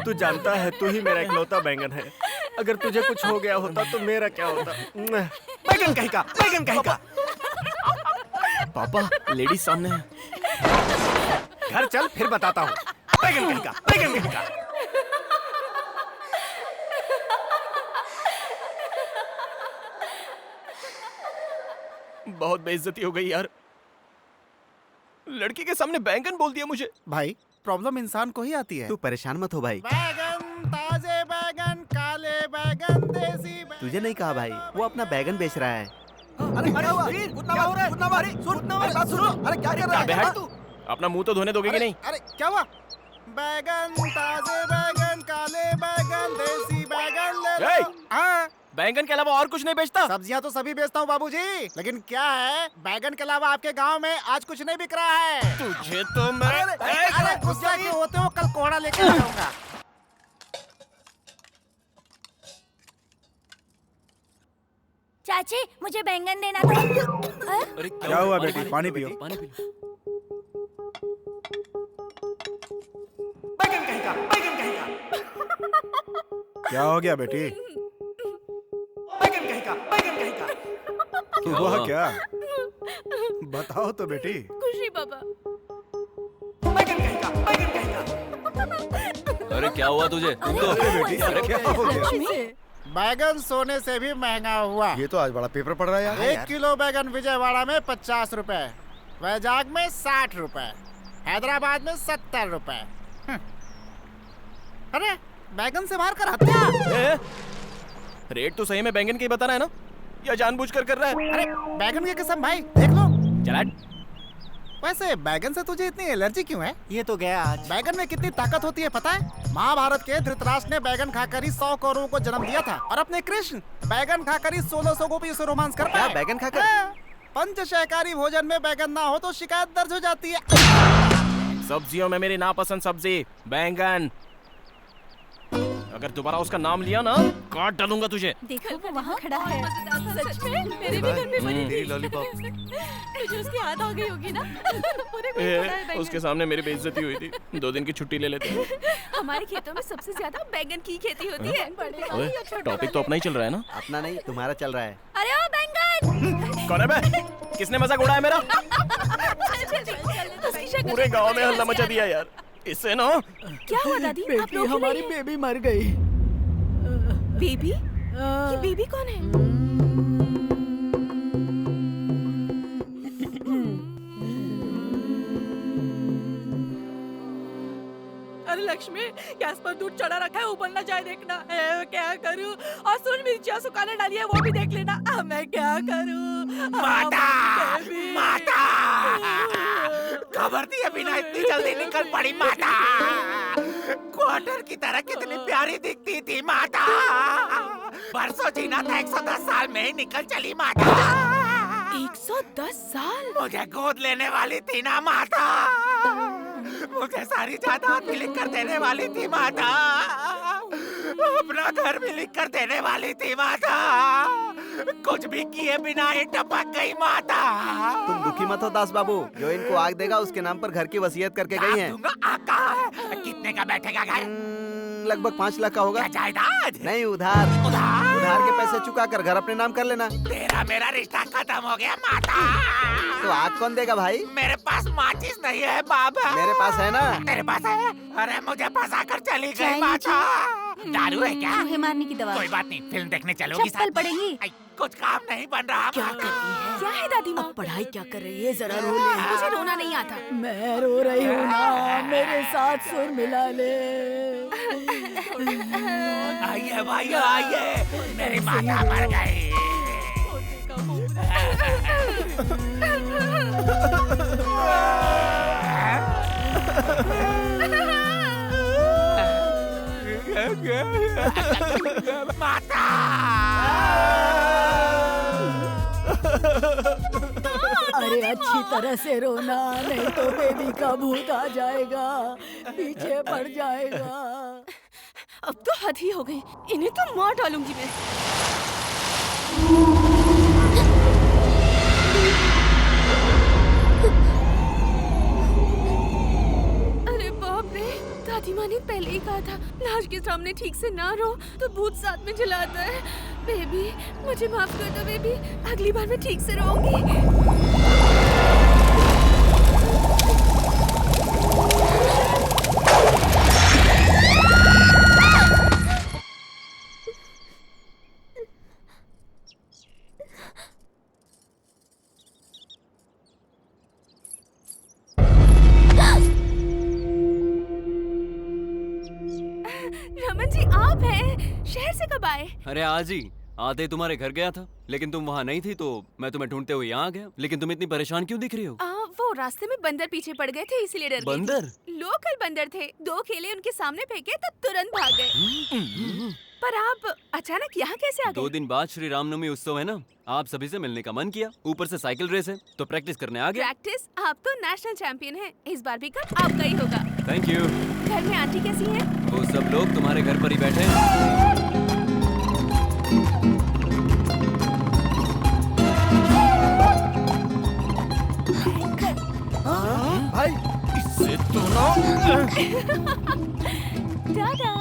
तू जानता है तू ही मेरा इकलौता बैंगन है। अगर तुझे कुछ हो गया होता तो मेरा क्या होता? बैंगन कहीं का, बैंगन कहीं का। पापा, लेडीज सामने है। घर चल फिर बताता हूँ। बैंगन कहीं का, बैंगन कहीं का। बहुत बेइज्जती हो गई यार। लड़की के सामने बैंगन बोल दिया मुझे। भाई, प्रॉब्लम इंसान को ही आती है। तू परेशान मत हो भाई। बैगन, ताजे बैगन, काले बैगन, देसी बैगन। तुझे नहीं कहा भाई, वो अपना बैगन बेच रहा है। अरे क्या हुआ? क्या हो रहा है? अरे बात सुनो। अरे क्या कर रहा अबे है? हट तू, अपना मुंह तो धोने दोगे कि नहीं? अरे क्या हुआ? बैगन, ताजे बैगन, काले बैगन, देसी बैगन ले ए! लो। हाँ, बैंगन के अलावा और कुछ नहीं बेचता? सब्जियां तो सभी बेचता हूँ बाबूजी, लेकिन क्या है, बैगन के अलावा आपके गांव में आज कुछ नहीं बिक रहा है। तुझे तो मैं अरे गुस्सा क्यों होते हो? कल कोहड़ा लेके आऊंगा। चाची, मुझे बैंगन देना था। अरे क्या हुआ बेटी? पानी पियो। पानी पी लो। बैंगन कहीं का, बैंगन कहीं का। क्या हो गया बेटी? बैंगन कहीं का, बैंगन कहीं का। हुआ क्या? बताओ तो बेटी। खुशी पापा। बैंगन कहीं का, बैंगन कहीं का। अरे क्या हुआ तुझे? तुमको बेटी, क्या हो गया? बैगन सोने से भी महंगा हुआ। ये तो आज बड़ा पेपर पड़ रहा है यार। 1 किलो बैगन विजयवाड़ा में 50 रुपए, वैजाग में 60 रुपए, हैदराबाद में 70 रुपए। अरे बैगन से मार कर हत्या। रेट तो सही में बैंगन की बता रहा है ना, या जानबूझकर कर रहा है? अरे बैगन की कसम भाई, देख लो। चला। वैसे बैगन से तुझे इतनी एलर्जी क्यों है? ये तो गया आज। बैगन में कितनी ताकत होती है पता है? महाभारत के धृतराष्ट्र ने बैगन खाकर ही 100 कौरवों को जन्म दिया था, और अपने कृष्ण बैगन खाकर ही 1600 गोपियों से रोमांस कर पाए। बैगन खाकर? हाँ, पंचशाकाहारी भोजन में बैगन ना हो तो शिकायत दर्ज हो जाती है। सब्जियों में मेरी नापसंद सब्जी बैंगन। अगर दोबारा उसका नाम लिया ना, काट डालूंगा तुझे। देखो वो वहाँ खड़ा है। सच में मेरे भी घर पे बनी थी। तेरी लॉलीपॉप। मुझे उसकी याद आ गई होगी ना। पूरे को पड़ा है बैंगन। उसके सामने मेरी बेइज्जती हुई थी। 2 दिन की छुट्टी ले लेते हैं। हमारे खेतों में सबसे ज्यादा बैंगन की खेती होती है। बड़े ओए, टॉपिक तो अपना ही चल रहा है ना। अपना नहीं, तुम्हारा चल रहा है। अरे ओ बैंगन। कौन है बे? किसने मजाक उड़ाया मेरा? उसकी शक्ल पूरे गांव में हल्ला मचा दिया यार। इससे ना। क्या हुआ दादी? आप लोग हमारी बेबी मर गई। बेबी? ये बेबी कौन है? अरे लक्ष्मी, गैस पर दूध चढ़ा रखा है, ऊपर ना जाए देखना। क्या करूं? और सुन, मिर्चियाँ सुखाने डाली है, वो भी देख लेना। मैं क्या करूं? माता! माता! खबर दिए बिना इतनी जल्दी निकल पड़ी माता। क्वार्टर की तरह कितनी प्यारी दिखती थी माता। बरसों जीना था, 110 साल में ही निकल चली माता। 110 साल? मुझे गोद लेने वाली थी ना माता। मुझे सारी जायदाद भी लिख कर देने वाली थी माता। अपना घर भी लिख कर देने वाली थी माता। कुछ भी किए बिना ही टपक गई माता। तुम दुखी मत हो दास बाबू, जो इनको आग देगा उसके नाम पर घर की वसीयत करके गई हैं। कितने का बैठेगा घर? लगभग 5 लाख का होगा। जायदाद नहीं, उधार। उधार के पैसे चुका कर घर अपने नाम कर लेना। तेरा मेरा रिश्ता खत्म हो गया माता। तो आग कौन देगा भाई? मेरे पास माचिस नहीं है बाबा। मेरे पास है ना। तेरे पास है? अरे मुझे फंसा कर चली गई चाहिए माता। दारू है क्या? तुम्हें मारने की दवा। कोई बात नहीं, फिल्म देखने चलोगी चप्पल पड़ेगी। कुछ काम नहीं बन रहा। क्या कर रही है? क्या है दादी माँ? अब पढ़ाई क्या कर रही है? जरा रो ले। मुझे रोना नहीं आता। मैं रो रही हूँ ना, मेरे साथ सुर मिला ले। आइए भाई आइए, मेरी माता मर गई। माता! अरे अच्छी तरह से रोना, नहीं तो बेबी का भूत आ जाएगा, पीछे पड़ जाएगा। अब तो हद ही हो गई, इन्हें तो मार डालूंगी मैं। अरे बाप रे, दादी माँ ने पहले ही कहा था लाश के सामने ठीक से ना रो तो भूत साथ में जलाता है। बेबी मुझे माफ कर दो बेबी, अगली बार मैं ठीक से रोऊंगी। रमन जी आप हैं? शहर से कब आए? अरे आज ही आते तुम्हारे घर गया था, लेकिन तुम वहाँ नहीं थी तो मैं तुम्हें ढूंढते हुए यहाँ आ गया। लेकिन तुम इतनी परेशान क्यों दिख रही हो? वो रास्ते में बंदर पीछे पड़ गए थे इसीलिए डर गई थी। बंदर? लोकल बंदर थे, 2 केले उनके सामने फेंके तो तुरंत भाग गए। पर आप अचानक यहाँ कैसे आ गए? 2 दिन बाद श्री रामनवमी उत्सव है ना, आप सभी से मिलने का मन किया। ऊपर से साइकिल रेस है तो प्रैक्टिस करने आ गया। प्रैक्टिस? आप तो नेशनल चैंपियन हैं, इस बार भी कप आपका ही होगा। Thank you. घर में आंटी कैसी हैं? वो सब लोग तुम्हारे घर पर ही बैठे हैं। भाई इससे तो ना। दादा।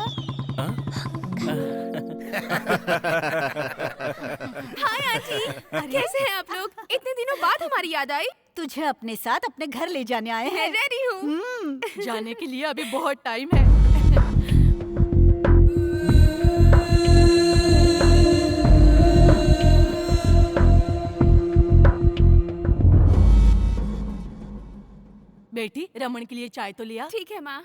हाय आंटी, कैसे हैं आप लोग? इतने दिनों बाद हमारी याद आई। तुझे अपने साथ अपने घर ले जाने आए मैं हैं। रेडी हूँ। जाने के लिए अभी बहुत टाइम है। बेटी रमन के लिए चाय तो लिया। ठीक है माँ।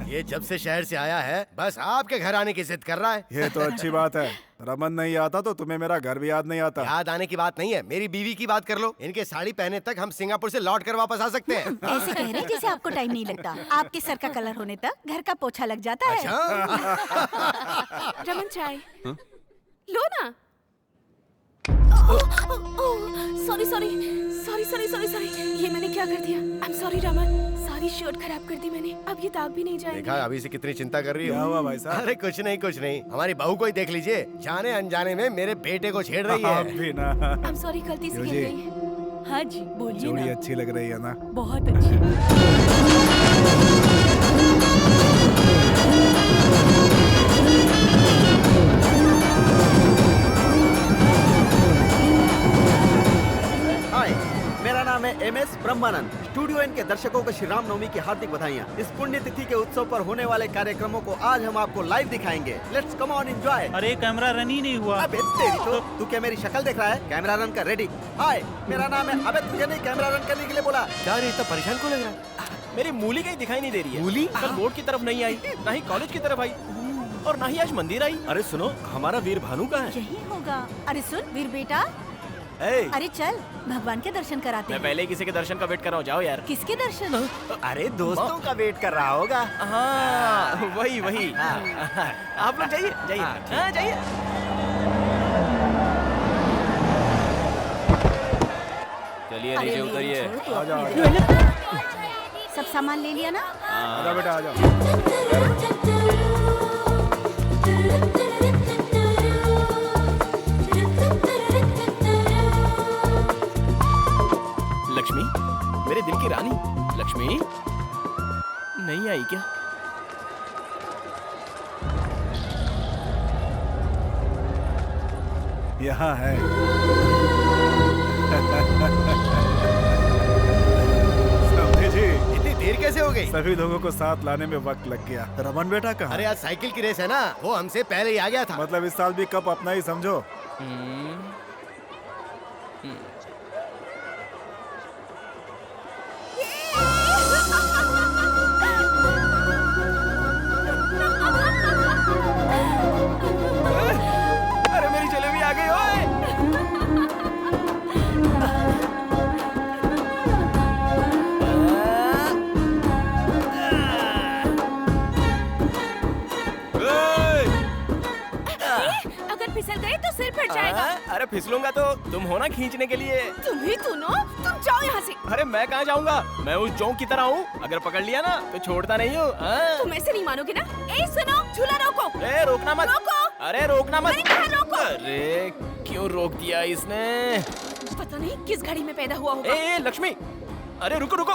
ये जब से शहर से आया है बस आपके घर आने की जिद कर रहा है। ये तो अच्छी बात है। रमन नहीं आता तो तुम्हें मेरा घर भी याद नहीं आता। याद आने की बात नहीं है, मेरी बीवी की बात कर लो। इनके साड़ी पहने तक हम सिंगापुर से लौट कर वापस आ सकते हैं। ऐसे कह रहे हैं जैसे आपको टाइम नहीं लगता। आपके सर का कलर होने तक घर का पोछा लग जाता है। रमन चाय लो ना। Sorry sorry sorry sorry sorry sorry, ये मैंने क्या कर दिया? आई एम सॉरी रमन, सारी शर्ट खराब कर दी मैंने। अब ये दाग भी नहीं जाएंगे। देखा अभी से कितनी चिंता कर रही हो। क्या हुआ भाई साहब? अरे कुछ नहीं कुछ नहीं, हमारी बहू को ही देख लीजिए, जाने अनजाने में मेरे बेटे को छेड़ रही आप है। भी ना। आई एम सॉरी, गलती से गिर जी। गई। हाँ जी बोलिए जोड़ी ना। अच्छी लग रही है ना? बहुत अच्छी। हाय, मेरा नाम है MS ब्रह्मानंद। स्टूडियो एन के दर्शकों को श्री राम नवमी की हार्दिक बधाइयाँ। इस पुण्य तिथि के उत्सव पर होने वाले कार्यक्रमों को आज हम आपको लाइव दिखाएंगे। Let's come on enjoy. अरे कैमरा रन ही नहीं हुआ। अबे तेरी तो, तू क्या मेरी शक्ल देख रहा है? कैमरा रन कर, रेडी। हाय, मेरा नाम है। अबे तुझे नहीं कैमरा रन करने के लिए बोला? क्या रे इतना परेशान क्यों लग रहा है? मेरी मूली कहीं दिखाई नहीं दे रही है। मूली? कल बोर्ड की तरफ नहीं आई, ना ही कॉलेज की तरफ आई, और ना ही आज मंदिर आई। अरे सुनो, हमारा वीर भानु कहाँ है? यही होगा। अरे सुन वीर बेटा, ए, अरे चल भगवान के दर्शन कराते मैं हैं। पहले किसी के दर्शन का वेट कर रहा हूँ, जाओ यार। किसके दर्शन? अरे दोस्तों का वेट कर रहा होगा। हाँ वही वही। आप लोग जाइए जाइए। हाँ जाइए। चलिए अरे नीचे नहीं, उतरिए। छोड़ तू आजा, अपनी आजा। दर्शन। सब सामान ले लिया ना? आजा बेटा आजा। लक्ष्मी, मेरे दिल की रानी लक्ष्मी नहीं आई क्या? यहाँ है। समझे जी? इतनी देर कैसे हो गई? सभी लोगों को साथ लाने में वक्त लग गया। रमन बेटा कहाँ? अरे आज साइकिल की रेस है ना, वो हमसे पहले ही आ गया था। मतलब इस साल भी कप अपना ही समझो। अरे मेरी जलेबी आ गई ओए। अगर फिसल गए तो सिर फट जाएगा। अरे फिसलूंगा तो तुम हो ना खींचने के लिए। तुम ही सुनो, तुम जाओ यहाँ से। अरे मैं कहाँ जाऊंगा? मैं उस जोंक की तरह हूँ, अगर पकड़ लिया ना तो छोड़ता नहीं हूँ। तुम ऐसे नहीं मानोगे ना। ए सुनो, झूला रोको। ए रोकना मत। रोको। अरे रोकना मत। मैंने कहा रोको। अरे क्यों रोक दिया इसने? पता नहीं किस घड़ी में पैदा हुआ होगा। ए लक्ष्मी, अरे रुको रुको।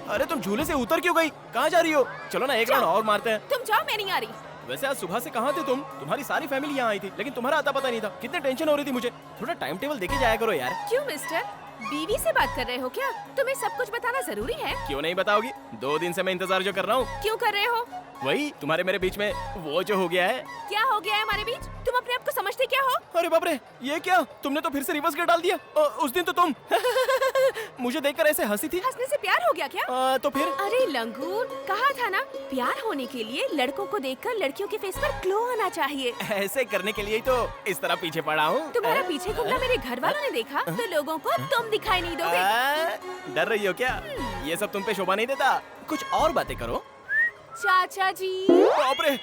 अरे तुम झूले से उतर क्यों गई? कहाँ जा रही हो? चलो ना एक राउंड और मारते हैं। तुम जाओ, मैं नहीं आ रही। वैसे आज सुबह से कहाँ थे तुम? तुम्हारी सारी फैमिली यहाँ आई थी, लेकिन तुम्हारा आता पता नहीं था। कितने टेंशन हो रही थी मुझे। थोड़ा टाइम टेबल देके जाया करो यार। क्यों मिस्टर, बीवी से बात कर रहे हो क्या? तुम्हें सब कुछ बताना जरूरी है। क्यों नहीं बताओगी? 2 दिन से मैं इंतजार जो कर रहा हूँ। क्यों कर रहे हो? वही तुम्हारे मेरे बीच में वो जो हो गया है। क्या हो गया है हमारे बीच? तुम अपने आप को समझते क्या हो? अरे बाप रे, ये क्या? तुमने तो फिर से रिवर्स गियर डाल दिया। उस दिन तो तुम मुझे देखकर ऐसे हंसी थी। हंसने से प्यार हो गया क्या? तो फिर? अरे लंगूर, कहा था ना, प्यार होने के लिए लड़कों को देखकर लड़कियों के फेस पर ग्लो आना चाहिए। ऐसे करने के लिए ही तो इस तरह पीछे पड़ा हूँ। तुम्हारा पीछे घूमना मेरे घर वालों ने देखा तो लोगों को तुम दिखाई नहीं दोगे। डर रही हो क्या? ये सब तुम पे शोभा नहीं देता। कुछ और बातें करो। चाचा जी। बाप रे।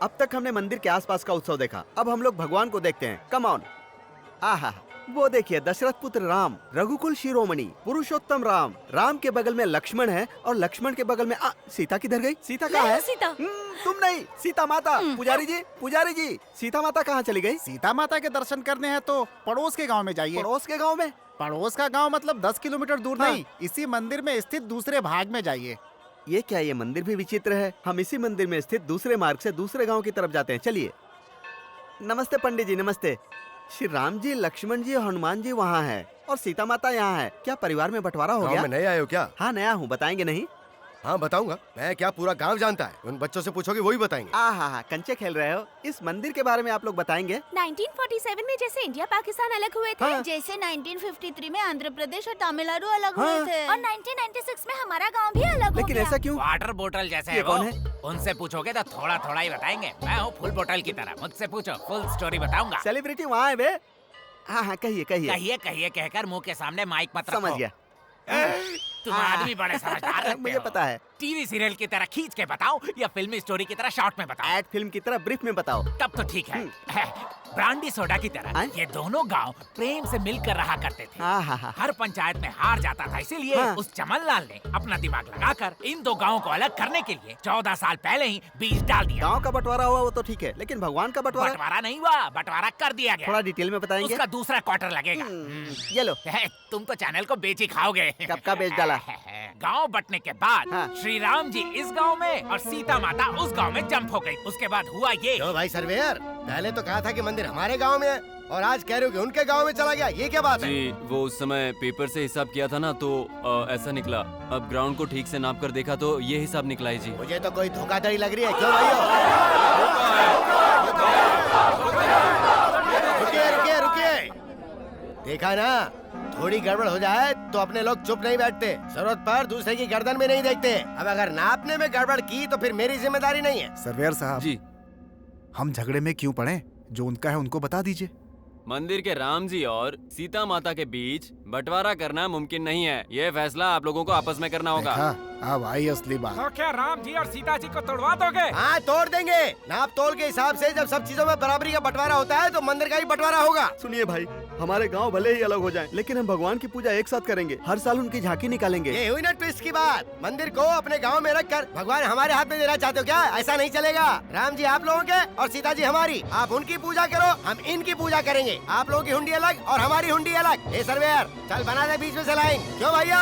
अब तक हमने मंदिर के आसपास का उत्सव देखा, अब हम लोग भगवान को देखते हैं। Come on. आहा, वो देखिए दशरथ पुत्र राम, रघुकुल शिरोमणि, पुरुषोत्तम राम। राम के बगल में लक्ष्मण है और लक्ष्मण के बगल में सीता किधर गई? सीता कहाँ है? सीता। तुम नहीं, सीता माता। पुजारी जी, सीता माता कहाँ चली गई? सीता माता के दर्शन करने हैं तो पड़ोस के गांव में जाइए। पड़ोस के गाँव में? पड़ोस का गांव मतलब 10 किलोमीटर दूर हाँ। नहीं, इसी मंदिर में स्थित दूसरे भाग में जाइए। ये क्या, ये मंदिर भी विचित्र है। हम इसी मंदिर में स्थित दूसरे मार्ग से दूसरे गांव की तरफ जाते हैं। चलिए। नमस्ते पंडित जी, नमस्ते। श्री राम जी, लक्ष्मण जी और हनुमान जी वहाँ है और सीता माता यहाँ है। क्या परिवार में बंटवारा हो गया? में नए आए हो क्या? हाँ नया हूँ, बताएंगे नहीं? हाँ बताऊंगा। मैं क्या पूरा गांव जानता है? उन बच्चों से पूछोगे वही बताएंगे। हाँ, कंचे खेल रहे हो। इस मंदिर के बारे में आप लोग बताएंगे? 1947 में जैसे इंडिया पाकिस्तान अलग हुए थे, हाँ। जैसे 1953 में आंध्र प्रदेश और तमिलनाडु अलग हुए हाँ। थे। और 1996 में हमारा गांव भी अलग हो लेकिन गया। ऐसा क्यों? वाटर बोतल जैसे ये है वो। कौन है? उनसे पूछोगे तो थोड़ा थोड़ा ही बताएंगे। मैं हूँ फुल बोतल की तरह, मुझसे पूछो, फुल स्टोरी बताऊंगा। सेलिब्रिटी वहाँ है बे। हाँ, कहिए कहिए। कहिए कहिए कहकर मुंह के सामने माइक मत रखो। समझ गया। तुम आदमी बड़े समझदार लगते मुझे हो। पता है। टीवी सीरियल की तरह खींच के बताओ या फिल्मी स्टोरी की तरह शॉर्ट में बताओ। एड फिल्म की तरह ब्रीफ में बताओ। तब तो ठीक है। ब्रांडी सोडा की तरह ये दोनों गांव प्रेम से मिलकर रहा करते थे। हर पंचायत में हार जाता था, इसीलिए उस चमन लाल ने अपना दिमाग लगाकर इन दो गांवों को अलग करने के लिए 14 साल पहले ही बीज डाल दिया। गांव का बंटवारा हुआ वो तो ठीक है, लेकिन भगवान का बंटवारा? बंटवारा नहीं हुआ, बंटवारा कर दिया गया। थोड़ा डिटेल में बताएंगे? उसका दूसरा क्वार्टर लगेगा। ये लो। तुम तो चैनल को बेच ही खाओगे। कब का बेच डाला? गांव बंटने के बाद श्री राम जी इस गांव में और सीता माता उस गांव में जंप हो गई। उसके बाद हुआ ये। क्यों भाई सर्वेयर, पहले तो कहा था कि मंदिर हमारे गांव में है और आज कह रहे हो कि उनके गांव में चला गया, ये क्या बात है? जी वो उस समय पेपर से हिसाब किया था ना, तो ऐसा निकला। अब ग्राउंड को ठीक से नाप कर देखा तो ये हिसाब निकला है जी। मुझे तो कोई धोखाधड़ी लग रही है। क्यों भाइयों? रुकिए रुकिए। देखा ना, थोड़ी गड़बड़ हो जाए तो अपने लोग चुप नहीं बैठते, जरूरत पर दूसरे की गर्दन में नहीं देखते। अब अगर नापने में गड़बड़ की तो फिर मेरी जिम्मेदारी नहीं है। सर्वेयर साहब जी, हम झगड़े में क्यों पड़े? जो उनका है उनको बता दीजिए। मंदिर के राम जी और सीता माता के बीच बंटवारा करना मुमकिन नहीं है। ये फैसला आप लोगों को आपस में करना होगा। देखा, अब आई असली बात। तो क्या राम जी और सीता जी को तोड़वा दोगे? हाँ तोड़ देंगे। नाप तोल के हिसाब से जब सब चीजों में बराबरी का बंटवारा होता है तो मंदिर का ही बंटवारा होगा। सुनिए भाई, हमारे गांव भले ही अलग हो जाएं, लेकिन हम भगवान की पूजा एक साथ करेंगे। हर साल उनकी झांकी निकालेंगे। ये हुई ना ट्विस्ट की बात। मंदिर को अपने गांव में रखकर भगवान हमारे हाथ में देना चाहते हो क्या? ऐसा नहीं चलेगा। राम जी आप लोगों के और सीता जी हमारी। आप उनकी पूजा करो, हम इनकी पूजा करेंगे। आप लोगों की हुंडी अलग और हमारी हुंडी अलग। ए सर्वेयर, चल बना दे बीच में से लाइन। क्यों भैया?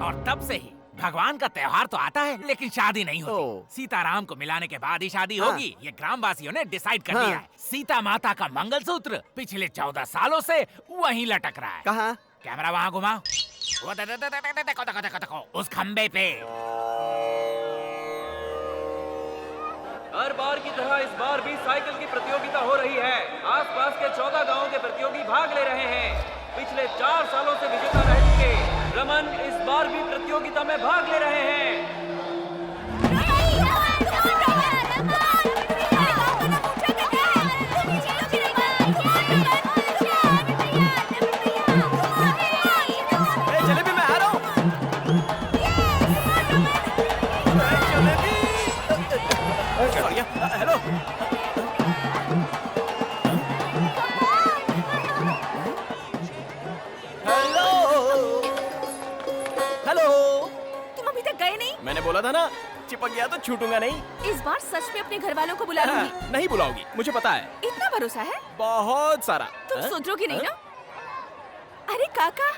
और तब से ही भगवान का त्योहार तो आता है लेकिन शादी नहीं होती। सीताराम को मिलाने के बाद ही शादी होगी, ये ग्रामवासियों ने डिसाइड कर लिया है। सीता माता का मंगलसूत्र पिछले 14 सालों से वहीं लटक रहा है। कहाँ? कैमरा वहाँ घुमाओ। वो देखो, उस खम्बे पे। हर बार की तरह इस बार भी साइकिल की प्रतियोगिता हो रही है। आसपास के 14 गांवों के प्रतियोगी भाग ले रहे हैं। पिछले 4 सालों से विजेता रह चुके रमन इस बार भी प्रतियोगिता में भाग ले रहे हैं। जलेबी मैं आ रहा हूँ। हेलो। हेलो। तुम अभी तक गए नहीं? मैंने बोला था ना, चिपक गया तो छूटूंगा नहीं। इस बार सच में अपने घर वालों को बुला लूंगी। नहीं बुलाओगी, मुझे पता है। इतना भरोसा है? बहुत सारा। तुम सुधरोगी नहीं ना? अरे काका,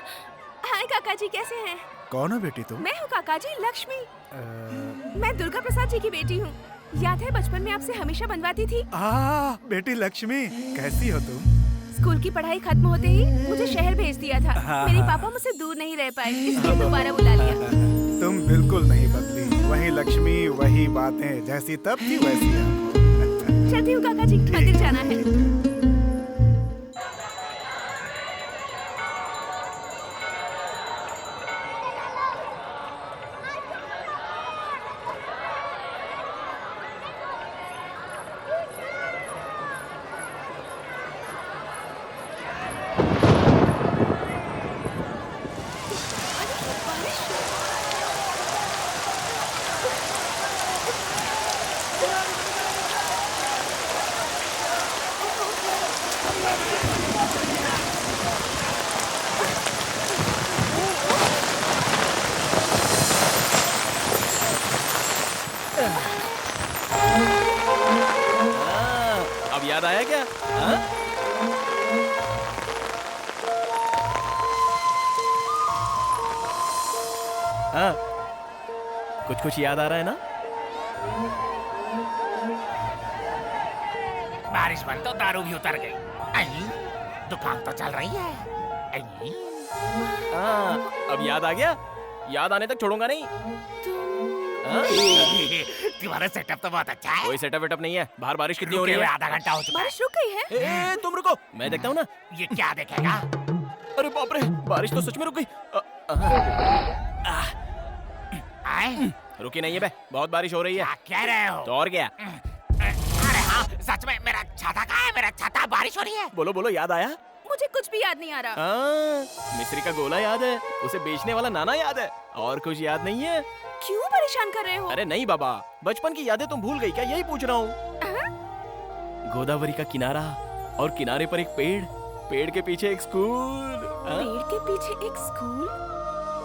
हाय काका जी, कैसे हैं? कौन हो बेटी तुम? मैं हूँ काका जी, लक्ष्मी। मैं दुर्गा प्रसाद जी की बेटी हूँ। याद है बचपन में आपसे हमेशा बनवाती थी? बेटी लक्ष्मी, कैसी हो तुम? स्कूल की पढ़ाई खत्म होते ही मुझे शहर भेज दिया था। मेरे पापा मुझसे दूर नहीं रह पाए, इसलिए दोबारा बुला लिया। तुम बिल्कुल नहीं बदली, वही लक्ष्मी, वही बातें, जैसी तब थी वैसी अब। चलती हूँ काका जी, मंदिर जाना है। अब याद आया क्या? हाँ? हाँ। कुछ कुछ याद आ रहा है ना? बारिश बंद तो दारू भी उतर गई। दुकान तो चल रही है। अब याद आ गया? याद आने तक छोड़ूंगा नहीं। तुम्हारा सेटअप तो बहुत अच्छा है। कोई सेटअप वेटअप नहीं है। बाहर बारिश कितनी हो रही है? आधा घंटा हो चुका है। बारिश रुक गई है। तुम रुको, मैं देखता हूँ ना। ये क्या देखेगा? अरे बाप रे, बारिश तो सच में रुक गई। रुकी नहीं है बे, बहुत बारिश हो रही है। क्या कह रहे हो? तो और क्या? अरे हाँ, सच में मेरा छाता कहाँ है? मेरा छाता, बारिश हो रही है। बोलो बोलो, याद आया? मुझे कुछ भी याद नहीं आ रहा। मिस्री का गोला याद है, उसे बेचने वाला नाना याद है, और कुछ याद नहीं है? क्यों परेशान कर रहे हो? अरे नहीं बाबा, बचपन की यादें तुम भूल गई क्या? यही पूछ रहा हूँ। गोदावरी का किनारा, और किनारे पर एक पेड़, पेड़ के पीछे एक स्कूल। पेड़ के पीछे एक स्कूल?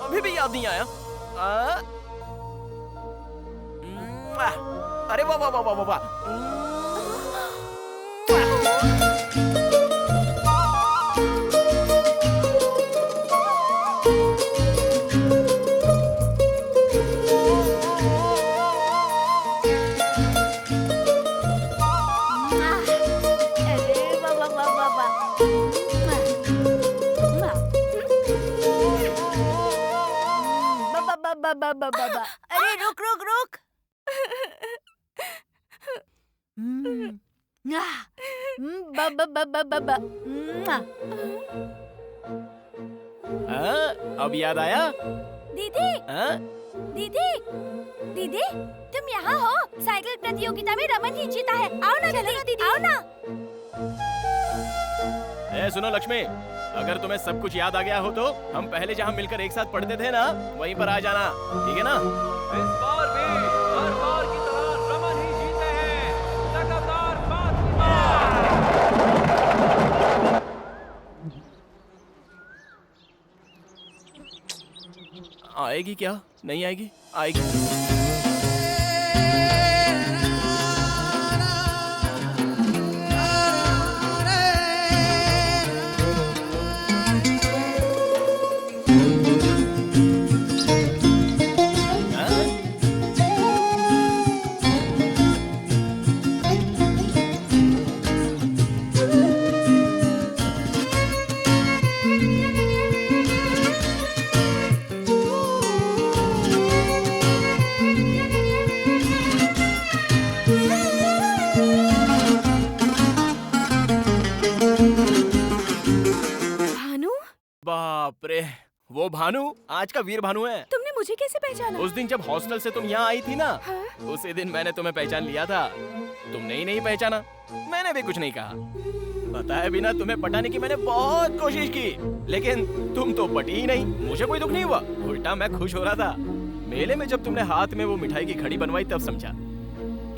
अभी भी याद नहीं आया? अरे वाह वाह वाह वाह वाह। अरे रुक रुक रुक। अब याद आया? दीदी, दीदी, दीदी, तुम यहाँ हो? साइकिल प्रतियोगिता में रमन ही जीता है। आओ ना दीदी, आओ ना। सुनो लक्ष्मी, अगर तुम्हें सब कुछ याद आ गया हो तो हम पहले जहाँ मिलकर एक साथ पढ़ते थे ना, वहीं पर आ जाना, ठीक है ना? इस बार भी हर बार की तरह रमन ही जीते हैं, लगातार 5 बार। आएगी क्या? नहीं आएगी? आएगी। बाप रे, वो भानु आज का वीर भानु है। तुमने मुझे कैसे पहचाना? उस दिन जब हॉस्टल से तुम यहाँ आई थी ना, हाँ? उसी दिन मैंने तुम्हें पहचान लिया था। तुमने ही नहीं पहचाना, मैंने भी कुछ नहीं कहा। बताए बिना तुम्हें पटाने की मैंने बहुत कोशिश की, लेकिन तुम तो पटी ही नहीं। मुझे कोई दुख नहीं हुआ, उल्टा मैं खुश हो रहा था। मेले में जब तुमने हाथ में वो मिठाई की घड़ी बनवाई तब समझा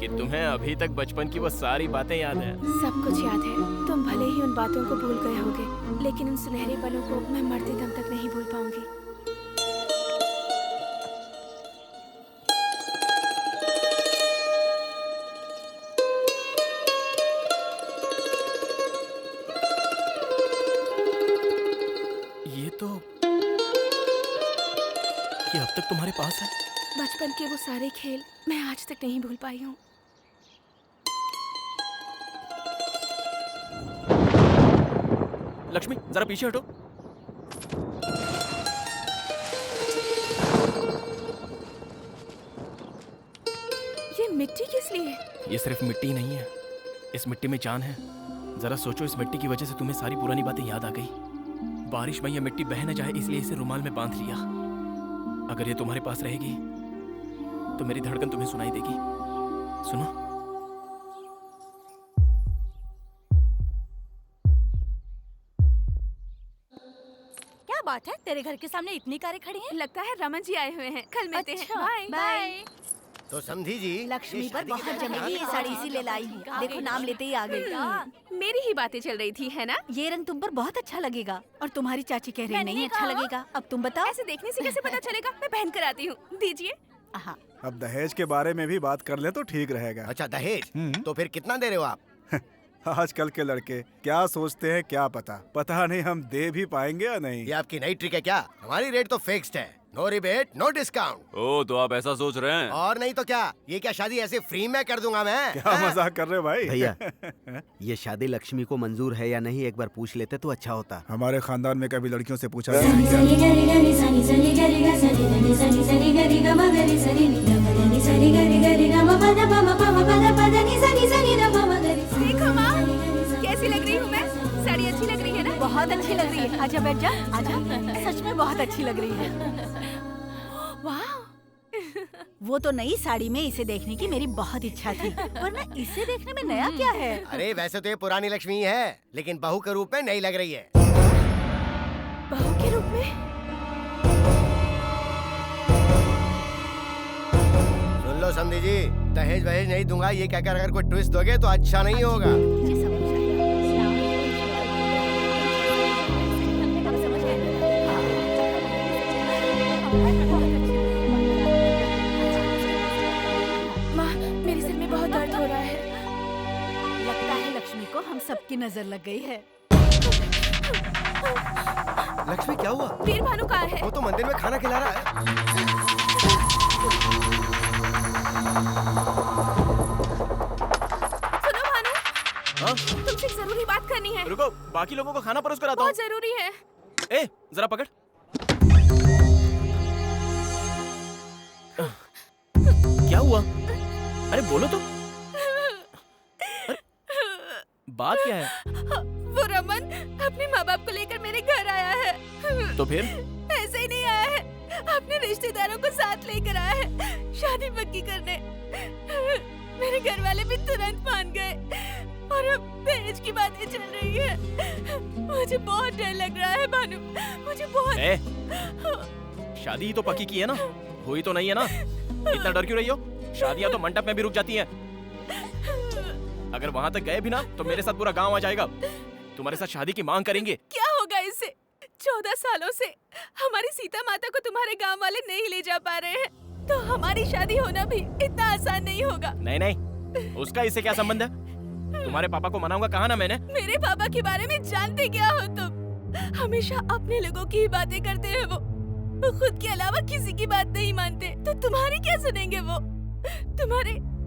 कि तुम्हें अभी तक बचपन की वो सारी बातें याद है। सब कुछ याद है। तुम भले ही उन बातों को भूल गए होगे, लेकिन उन सुनहरे पलों को मैं मरते दम तक नहीं भूल पाऊंगी। ये अब तक तुम्हारे पास है? बचपन के वो सारे खेल मैं आज तक नहीं भूल पाई हूँ। लक्ष्मी जरा पीछे हटो। ये मिट्टी किस लिए? ये सिर्फ मिट्टी नहीं है, इस मिट्टी में जान है। जरा सोचो, इस मिट्टी की वजह से तुम्हें सारी पुरानी बातें याद आ गई। बारिश में ये मिट्टी बह न जाए इसलिए इसे रुमाल में बांध लिया। अगर ये तुम्हारे पास रहेगी तो मेरी धड़कन तुम्हें सुनाई देगी। सुनो। क्या बात है, तेरे घर के सामने इतनी कारें खड़ी हैं? लगता है रमन जी आए हुए हैं। कल मिलते हैं। Bye bye. तो समझी जी, लक्ष्मी पर बहुत जमेगी ये साड़ी, इसीलिए लाई हूँ। देखो नाम लेते ही आ गई। मेरी ही बातें चल रही थी, है ना? ये रंग तुम पर बहुत अच्छा लगेगा। और तुम्हारी चाची कह रही नहीं अच्छा लगेगा। अब तुम बताओ। ऐसे देखने से कैसे पता चलेगा? मैं पहन कर आती हूँ, दीजिए। अब दहेज के बारे में भी बात कर ले तो ठीक रहेगा। अच्छा दहेज, तो फिर कितना दे रहे हो आप? आजकल के लड़के क्या सोचते हैं क्या पता नहीं हम दे भी पाएंगे या नहीं। ये आपकी नई ट्रिक है क्या? हमारी रेट तो फिक्स्ड है। No rebate, no discount. ओ तो आप ऐसा सोच रहे हैं? और नहीं तो क्या, ये क्या शादी ऐसे फ्री में कर दूंगा मैं? क्या मजाक कर रहे हो भाई? भैया ये शादी लक्ष्मी को मंजूर है या नहीं एक बार पूछ लेते तो अच्छा होता। हमारे खानदान में कभी लड़कियों से पूछा गया नहीं क्या? देखो माँ, कैसी लग रही हूँ मैं? साड़ी अच्छी लग रही है ना? बहुत अच्छी लग रही है। आजा बैठ जा, आजा। सच में बहुत अच्छी लग रही है। वाह। वो तो नई साड़ी में इसे देखने की मेरी बहुत इच्छा थी, वरना इसे देखने में नया क्या है? अरे वैसे तो ये पुरानी लक्ष्मी है, लेकिन बहू के रूप में नई लग रही है। बहू के रूप में? सुन लो समधी जी, दहेज वहेज नहीं दूंगा ये कहकर अगर कोई ट्विस्ट दोगे तो अच्छा नहीं होगा। मुझे सब कुछ अब समझ गए। माँ, मेरे सिर में बहुत दर्द हो रहा है। लगता है लक्ष्मी को हम सबकी नजर लग गई है। लक्ष्मी क्या हुआ? वीर भानु कहाँ है? वो तो मंदिर में खाना खिला रहा है। सुनो भानु, तुमसे एक जरूरी बात करनी है। रुको, बाकी लोगों को खाना परोस कर आता हूँ। बहुत जरूरी है। ए, जरा पकड़। क्या हुआ? अरे बोलो तो। अरे, बात क्या है? वो रमन अपने माँ बाप को लेकर मेरे घर आया है। तो फिर? ऐसे ही नहीं आया है, अपने रिश्तेदारों को साथ लेकर आया है शादी पक्की करने। मेरे घर वाले भी तुरंत मान गए और अब दहेज की बातें चल रही है। मुझे बहुत डर लग रहा है भानु, मुझे बहुत। शादी ही तो पक्की की है ना, हुई तो नहीं है ना? इतना डर क्यों रही हो? शादियां तो मंडप में भी रुक जाती हैं। अगर वहां तक गए भी ना तो मेरे साथ पूरा गांव आ जाएगा, तुम्हारे साथ शादी की मांग करेंगे। क्या होगा इससे? 14 सालों से हमारी सीता माता को तुम्हारे गांव वाले नहीं ले जा पा रहे हैं, तो हमारी शादी होना भी इतना आसान नहीं होगा। नहीं नहीं, उसका इससे क्या संबंध है? तुम्हारे पापा को मनाऊंगा कहा ना मैंने। मेरे पापा के बारे में जानते क्या हो तुम? हमेशा अपने लोगों की ही बातें करते हैं वो खुद के अलावा किसी की बात नहीं मानते। तो तुम्हारी क्या सुनेंगे वो?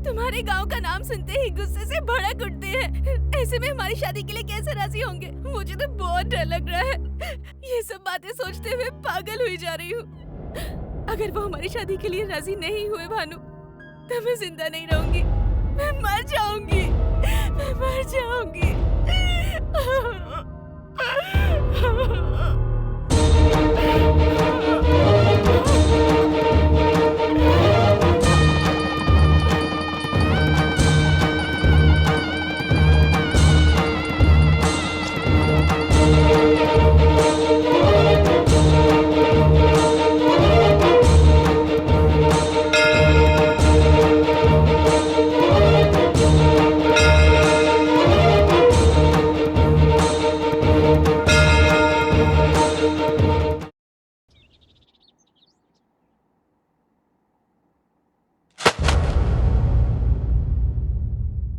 तुम्हारे गांव का नाम सुनते ही गुस्से से भड़क उठते हैं। ऐसे में हमारी शादी के लिए कैसे राजी होंगे? मुझे तो बहुत डर लग रहा है। ये सब बातें सोचते हुए पागल हुई जा रही हूँ। अगर वो हमारी शादी के लिए राजी नहीं हुए भानु, तो मैं जिंदा नहीं रहूंगी, मैं मर जाऊंगी, मैं मर जाऊंगी।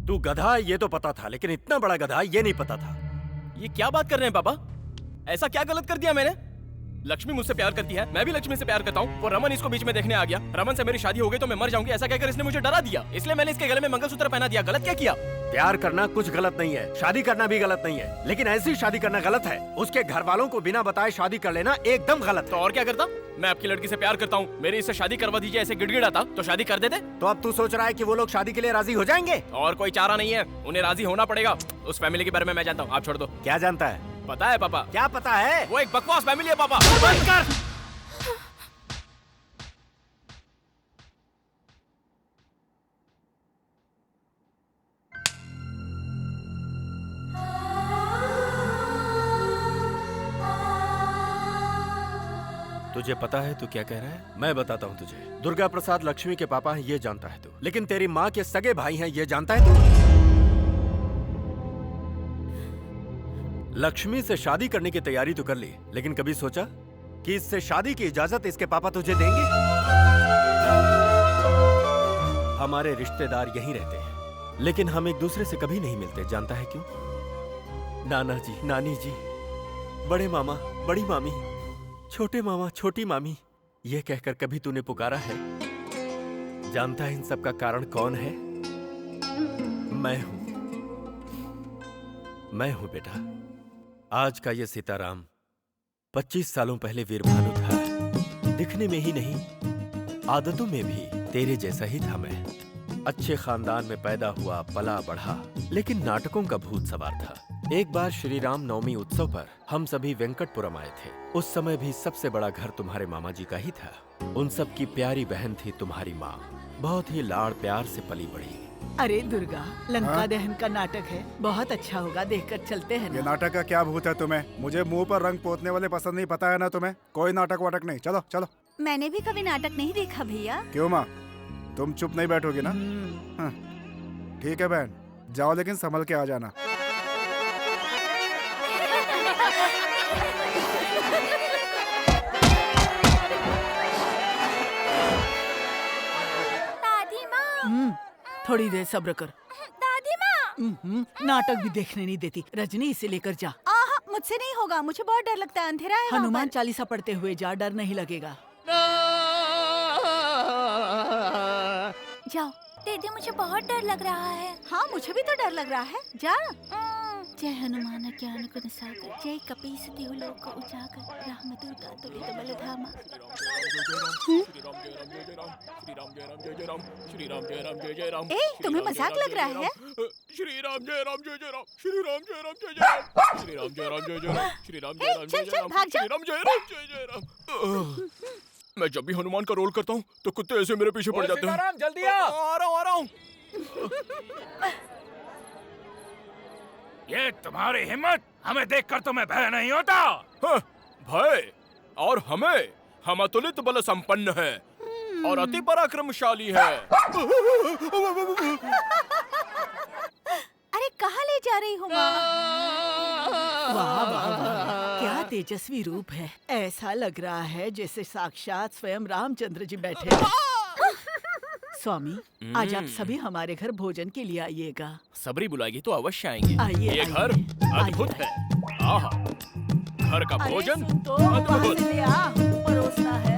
तू गधा ये तो पता था, लेकिन इतना बड़ा गधा ये नहीं पता था। ये क्या बात कर रहे हैं पापा? ऐसा क्या गलत कर दिया मैंने? लक्ष्मी मुझसे प्यार करती है, मैं भी लक्ष्मी से प्यार करता हूँ। वो रमन इसको बीच में देखने आ गया। रमन से मेरी शादी हो गई तो मैं मर जाऊंगी ऐसा कहकर इसने मुझे डरा दिया, इसलिए मैंने इसके गले में मंगलसूत्र पहना दिया। गलत क्या किया? प्यार करना कुछ गलत नहीं है, शादी करना भी गलत नहीं है, लेकिन ऐसी शादी करना गलत है। उसके घर वालों को बिना बताए शादी कर लेना एकदम गलत। तो और क्या करता? मैं आपकी लड़की से प्यार करता हूँ, मेरी इससे शादी करवा दीजिए ऐसे गिड़गिड़ाता तो शादी कर देते। तो अब तू सोच रहा है कि वो लोग शादी के लिए राजी हो जाएंगे? और कोई चारा नहीं है, उन्हें राजी होना पड़ेगा। उस फैमिली के बारे में मैं जानता हूँ, आप छोड़ दो। क्या जानता है? पता है पापा। क्या पता है? वो एक बकवास फैमिली है पापा। बंद कर। तुझे पता है तू क्या कह रहा है? मैं बताता हूँ तुझे। दुर्गा प्रसाद लक्ष्मी के पापा हैं ये जानता है तू, लेकिन तेरी माँ के सगे भाई हैं ये जानता है तू? लक्ष्मी से शादी करने की तैयारी तो कर ली, लेकिन कभी सोचा कि इससे शादी की इजाजत इसके पापा तुझे देंगे? हमारे रिश्तेदार यहीं रहते हैं, लेकिन हम एक दूसरे से कभी नहीं मिलते। जानता है क्यों? नाना जी, नानी जी, बड़े मामा, बड़ी मामी, छोटे मामा, छोटी मामी, ये कहकर कभी तूने पुकारा है? जानता है इन सब का कारण कौन है? मैं हूं बेटा। आज का ये सीताराम 25 सालों पहले वीरभानु था। दिखने में ही नहीं, आदतों में भी तेरे जैसा ही था मैं। अच्छे खानदान में पैदा हुआ, पला बढ़ा, लेकिन नाटकों का भूत सवार था। एक बार श्री राम नवमी उत्सव पर हम सभी वेंकटपुरम आए थे। उस समय भी सबसे बड़ा घर तुम्हारे मामा जी का ही था। उन सब की प्यारी बहन थी तुम्हारी माँ। बहुत ही लाड़ प्यार से पली बड़ी। अरे दुर्गा, लंका दहन का नाटक है, बहुत अच्छा होगा, देखकर चलते हैं ये ना। नाटक का क्या भूत है तुम्हें? मुझे मुंह पर रंग पोतने वाले पसंद नहीं, पता है ना तुम्हें? कोई नाटक वाटक नहीं, चलो चलो। मैंने भी कभी नाटक नहीं देखा भैया। क्यों माँ, तुम चुप नहीं बैठोगी ना? हाँ, ठीक है बहन, जाओ लेकिन संभल के आ जाना। दादी माँ, थोड़ी देर सब्र कर। दादी माँ। नाटक भी देखने नहीं देती। रजनी, इसे लेकर जा। मुझसे नहीं होगा, मुझे बहुत डर लगता है, अंधेरा है। हनुमान चालीसा पढ़ते हुए जा, डर नहीं लगेगा। जाओ। दीदी, मुझे बहुत डर लग रहा है। हाँ, मुझे भी तो डर लग रहा है। जा। जय हनुमान ज्ञान गुण सागर, जय कपीस तिहु लोक उजागर, रामदूत अतुलित बल धामा। ए, तुम्हें मजाक लग रहा है? श्री राम जय राम जय जय राम, श्री राम जय राम जय जय राम, श्री राम जय राम जय जय राम, श्री राम जय राम जय जय राम, श्री राम जय राम जय जय राम। मैं जब भी हनुमान का रोल करता हूँ तो कुत्ते ऐसे मेरे पीछे पड़ जाते हैं। सीताराम, जल्दी आ रहा हूँ। ये तुम्हारी हिम्मत, हमें देखकर तुम्हें भय नहीं होता? हाँ, भय? और हमें? हम अतुलित बल संपन्न है और अति पराक्रमशाली है। अरे कहाँ ले जा रही हूँ माँ? वाह वाह वाह, क्या तेजस्वी रूप है। ऐसा लग रहा है जैसे साक्षात स्वयं रामचंद्र जी बैठे हैं। स्वामी, आज आप सभी हमारे घर भोजन के लिए आइएगा। सबरी बुलाएगी तो अवश्य आएंगे। आइए, ये आइए। घर अद्भुत है। आहा, घर का भोजन तो वहाँ अद्भुत। से ले आ, परोसना है।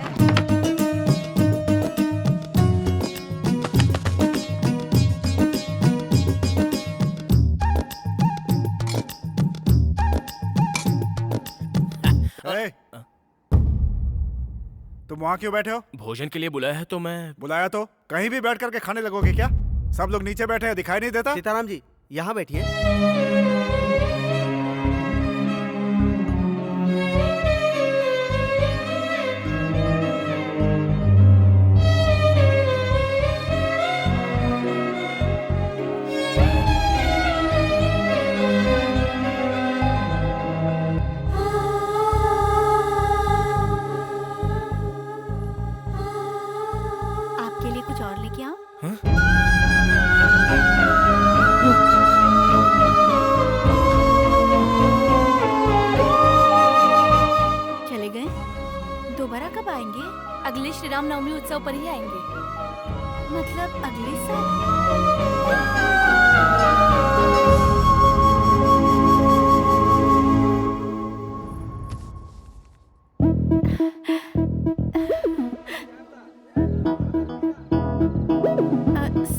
तुम वहाँ क्यों बैठे हो? भोजन के लिए बुलाया है तो मैं। बुलाया तो कहीं भी बैठ करके खाने लगोगे क्या? सब लोग नीचे बैठे हैं, दिखाई नहीं देता? सीताराम जी, यहाँ बैठिए। आपके लिए कुछ और लेके आऊं? चले गए? दोबारा कब आएंगे? अगले श्री राम नवमी उत्सव पर ही आएंगे। मतलब अगले साल?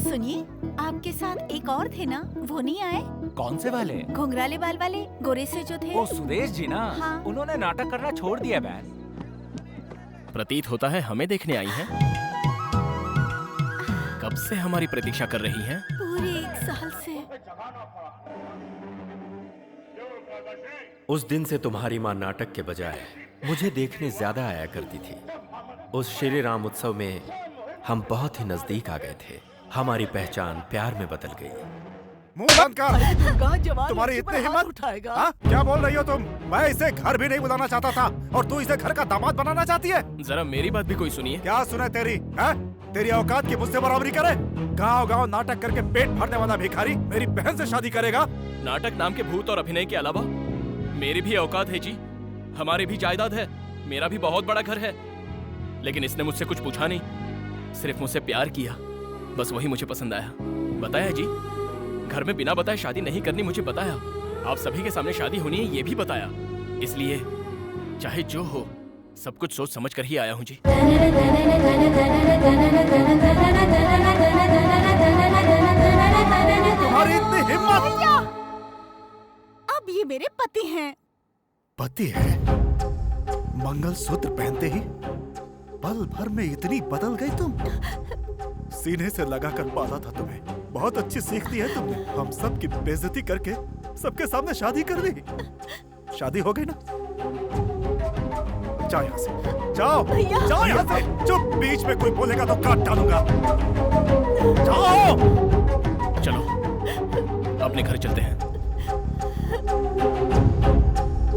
सुनिए, आपके साथ एक और थे ना, वो नहीं आए? कौन से वाले? घुंघराले बाल वाले, गोरे से जो थे। ओ सुरेश जी ना? हाँ। उन्होंने नाटक करना छोड़ दिया बहन। प्रतीत होता है हमें देखने आई हैं। कब से हमारी प्रतीक्षा कर रही हैं? पूरे 1 साल से। उस दिन से तुम्हारी माँ नाटक के बजाय मुझे देखने ज्यादा आया करती थी। उस श्री राम उत्सव में हम बहुत ही नजदीक आ गए थे। हमारी पहचान प्यार में बदल गई। मुंह बंद कर। दुर्गा, जवान तुम्हारी लड़की पर इतनी हाथ हिम्मत? उठाएगा। हाँ? क्या बोल रही हो तुम? मैं इसे घर भी नहीं बुलाना चाहता था और तू इसे घर का दामाद बनाना चाहती है? जरा मेरी बात भी कोई सुनिए। क्या सुने तेरी? है? तेरी औकात की मुझसे बराबरी करे? गांव-गांव नाटक करके पेट भरने वाला भिखारी मेरी बहन से शादी करेगा? नाटक नाम के भूत और अभिनय के अलावा मेरी भी औकात है जी। हमारी भी जायदाद है, मेरा भी बहुत बड़ा घर है। लेकिन इसने मुझसे कुछ पूछा नहीं, सिर्फ मुझसे प्यार किया। बस वही मुझे पसंद आया। बताया जी, घर में बिना बताए शादी नहीं करनी मुझे बताया। आप सभी के सामने शादी होनी है ये भी बताया। इसलिए चाहे जो हो, सब कुछ सोच समझ कर ही आया हूँ जी। तुम्हारी इतनी हिम्मत! अब ये मेरे पति हैं। पति है? मंगलसूत्र पहनते ही पल भर में इतनी बदल गई तुम। सीने से लगाकर पाला था तुम्हें। बहुत अच्छी सीख दी है तुमने। हम सब की बेइज्जती करके सबके सामने शादी कर दी। शादी हो गई ना? जाओ यहाँ से। जाओ, जाओ यहाँ से। चुप, बीच में कोई बोलेगा तो काट डालूंगा। जाओ। चलो अपने घर चलते हैं।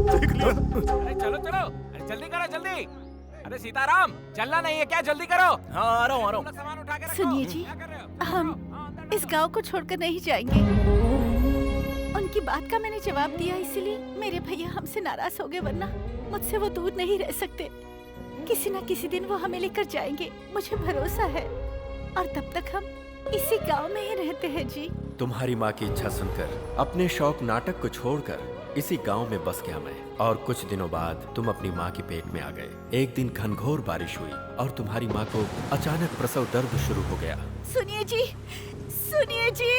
देख लिया। अरे चलो चलो, अरे जल्दी करो जल्दी। अरे सीताराम, चलना नहीं है क्या? जल्दी करो। हाँ आ रहा हूँ। सामान उठा के रखो। सुनिए जी, हम इस गांव को छोड़कर नहीं जाएंगे। उनकी बात का मैंने जवाब दिया, इसलिए मेरे भैया हमसे नाराज हो गए, वरना मुझसे वो दूर नहीं रह सकते। किसी न किसी दिन वो हमें लेकर जाएंगे, मुझे भरोसा है। और तब तक हम इसी गांव में ही रहते हैं जी। तुम्हारी माँ की इच्छा सुनकर अपने शौक नाटक को छोड़कर इसी गांव में बस गया मैं। और कुछ दिनों बाद तुम अपनी माँ के पेट में आ गए। एक दिन घनघोर बारिश हुई और तुम्हारी माँ को अचानक प्रसव दर्द शुरू हो गया। सुनिए जी, सुनिए जी।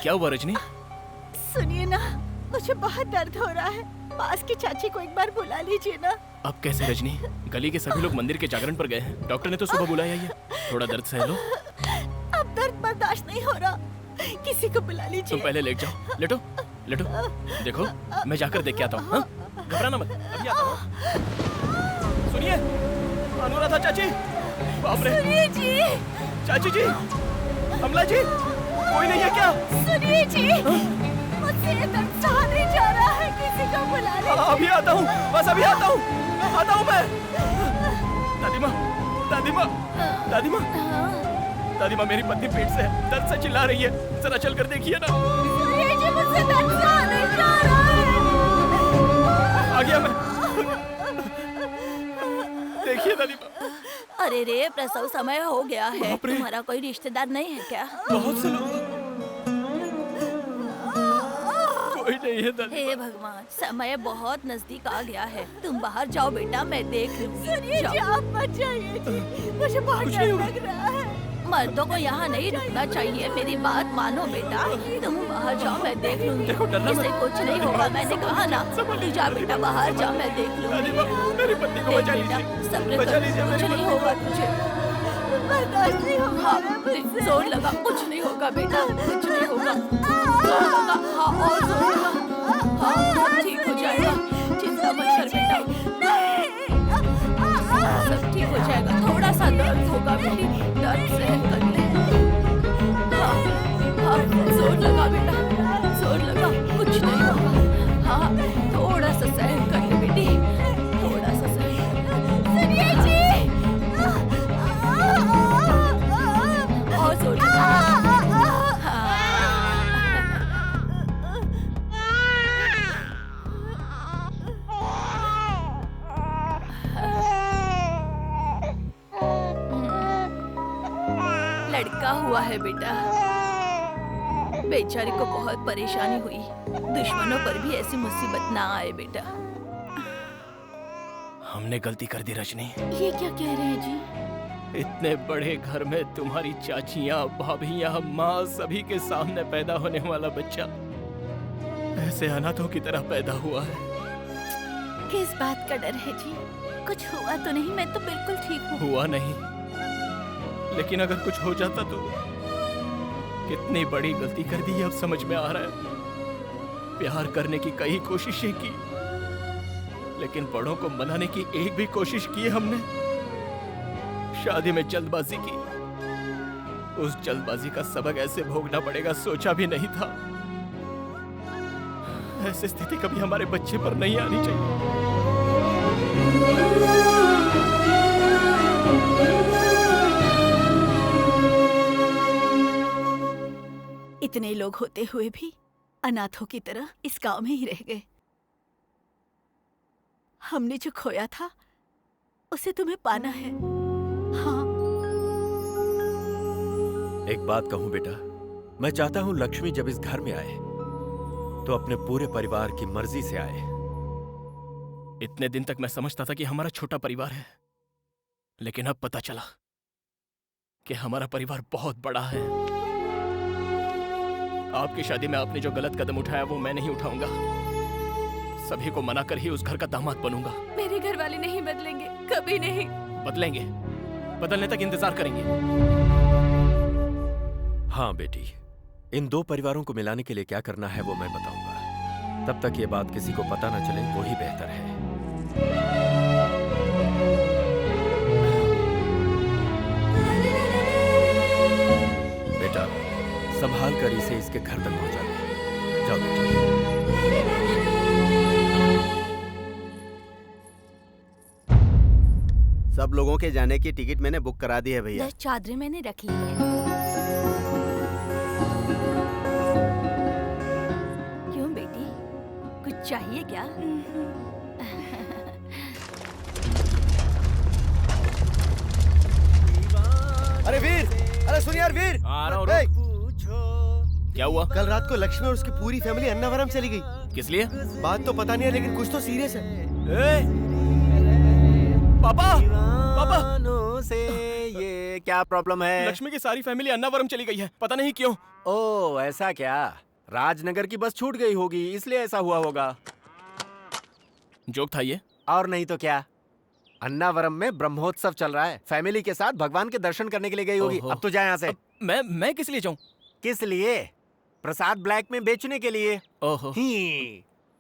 क्या हुआ रजनी? सुनिए ना, मुझे बहुत दर्द हो रहा है। पास की चाची को एक बार बुला लीजिए ना। अब कैसे रजनी? गली के सभी लोग मंदिर के जागरण पर गए हैं। डॉक्टर ने तो सुबह बुलाया ही है। थोड़ा दर्द सह लो। अब दर्द बर्दाश्त नहीं हो रहा, किसी को बुला लीजिए। तुम पहले लेट जाओ। लेटो लेटो। देखो मैं जाकर देख के आता हूँ। घबराना मत, अभी आता हूँ। सुनिए अनुराधा चाची। बाप रे। सुनिए जी। चाची जी, कमला जी, कोई नहीं है क्या? सुनिए जी, मुझसे ये दर्द सहा नहीं जा रहा है, किसी को बुला लीजिए। अभी आता हूँ, बस अभी आता हूँ। आता हूँ मैं। दादी माँ, दादी माँ, दादी माँ, दादी माँ, मेरी पत्नी पेट से है, दर्द से चिल्ला रही है। जरा चल कर देखिए ना। सुनिए जी, मुझसे दर्द सहा नहीं जा रहा है। आ गया मैं। देखिए दादी माँ। अरे रे, प्रसव समय हो गया है। तुम्हारा कोई रिश्तेदार नहीं है क्या? बहुत से लोग। कोई नहीं है दादी। हे भगवान, समय बहुत नजदीक आ गया है। तुम बाहर जाओ बेटा, मैं देख लूंगी। सुनिए जी, आप मत जाइए जी, मुझे बहुत डर लग रहा है। मर्दों को यहाँ नहीं रुकना चाहिए, मेरी बात मानो बेटा। तुम बाहर जाओ, मैं देख लूंगी। इसे कुछ नहीं होगा, मैंने कहा ना। तू जा बेटा, बाहर जा, मैं देख लूंगी। मेरी पत्नी को बचा लीजिए। सब्र कर, कुछ नहीं होगा तुझे। बर्दाश्त नहीं होगा मुझसे। जोर लगा, कुछ नहीं होगा बेटा, कुछ नहीं होगा। जोर लगा, हाँ और जोर लगा। हाँ सब ठीक हो जाएगा, चिंता मत कर बेटा। सब ठीक हो जाएगा। थोड़ा सा दर्द होगा बेटी, दर्द सहन कर ले। हाँ हाँ, जोर लगा बेटा, जोर लगा, कुछ नहीं होगा। हाँ थोड़ा सा सहन कर ले बेटी, थोड़ा सा सहन। सुनिए जी, और जोर लगा। लड़का हुआ है बेटा। बेचारी को बहुत परेशानी हुई। दुश्मनों पर भी ऐसी मुसीबत ना आए बेटा। हमने गलती कर दी रजनी। ये क्या कह रहे हैं जी? इतने बड़े घर में तुम्हारी चाचियाँ, भाभियाँ, माँ सभी के सामने पैदा होने वाला बच्चा ऐसे अनाथों की तरह पैदा हुआ है। किस बात का डर है जी? कुछ हुआ तो नहीं? मैं तो बिल्कुल ठीक हूँ। हुआ नहीं, लेकिन अगर कुछ हो जाता तो कितनी बड़ी गलती कर दी, अब समझ में आ रहा है। प्यार करने की कई कोशिशें की, लेकिन बड़ों को मनाने की एक भी कोशिश की हमने। शादी में जल्दबाजी की, उस जल्दबाजी का सबक ऐसे भोगना पड़ेगा सोचा भी नहीं था। ऐसी स्थिति कभी हमारे बच्चे पर नहीं आनी चाहिए। इतने लोग होते हुए भी अनाथों की तरह इस गांव में ही रह गए। हमने जो खोया था उसे तुम्हें पाना है। हाँ। एक बात कहूं बेटा, मैं चाहता हूं लक्ष्मी जब इस घर में आए तो अपने पूरे परिवार की मर्जी से आए। इतने दिन तक मैं समझता था कि हमारा छोटा परिवार है, लेकिन अब पता चला कि हमारा परिवार बहुत बड़ा है। आपकी शादी में आपने जो गलत कदम उठाया वो मैं नहीं उठाऊंगा। सभी को मना कर ही उस घर का दामाद बनूंगा। मेरे घर वाले नहीं बदलेंगे, कभी नहीं। बदलेंगे, बदलने तक इंतजार करेंगे। हाँ बेटी, इन दो परिवारों को मिलाने के लिए क्या करना है वो मैं बताऊंगा। तब तक ये बात किसी को पता न चले वो ही बेहतर है। बेटा, संभाल कर इसे इसके घर तक पहुंचा दे। जाओ बेटी। सब लोगों के जाने की टिकट मैंने बुक करा दी है भैया। 10 चादरें मैंने रख ली है। क्यों बेटी, कुछ चाहिए क्या? अरे वीर, अरे सुन यार वीर। आ रहा हूँ, ए, क्या हुआ? कल रात को लक्ष्मी और उसकी पूरी फैमिली अन्नावरम चली गई। किस लिए? बात तो पता नहीं है, लेकिन कुछ तो सीरियस है। पापा, पापा से ये क्या प्रॉब्लम है? लक्ष्मी की सारी फैमिली अन्नावरम चली गई है, पता नहीं क्यों। ओह ऐसा क्या? राजनगर की बस छूट गई होगी, इसलिए ऐसा हुआ होगा। जोक था ये? और नहीं तो क्या, अन्नावरम में ब्रह्मोत्सव चल रहा है, फैमिली के साथ भगवान के दर्शन करने के लिए गई होगी। अब तो जाए यहाँ से। मैं किस लिए जाऊँ? किस लिए? प्रसाद ब्लैक में बेचने के लिए। ओहो,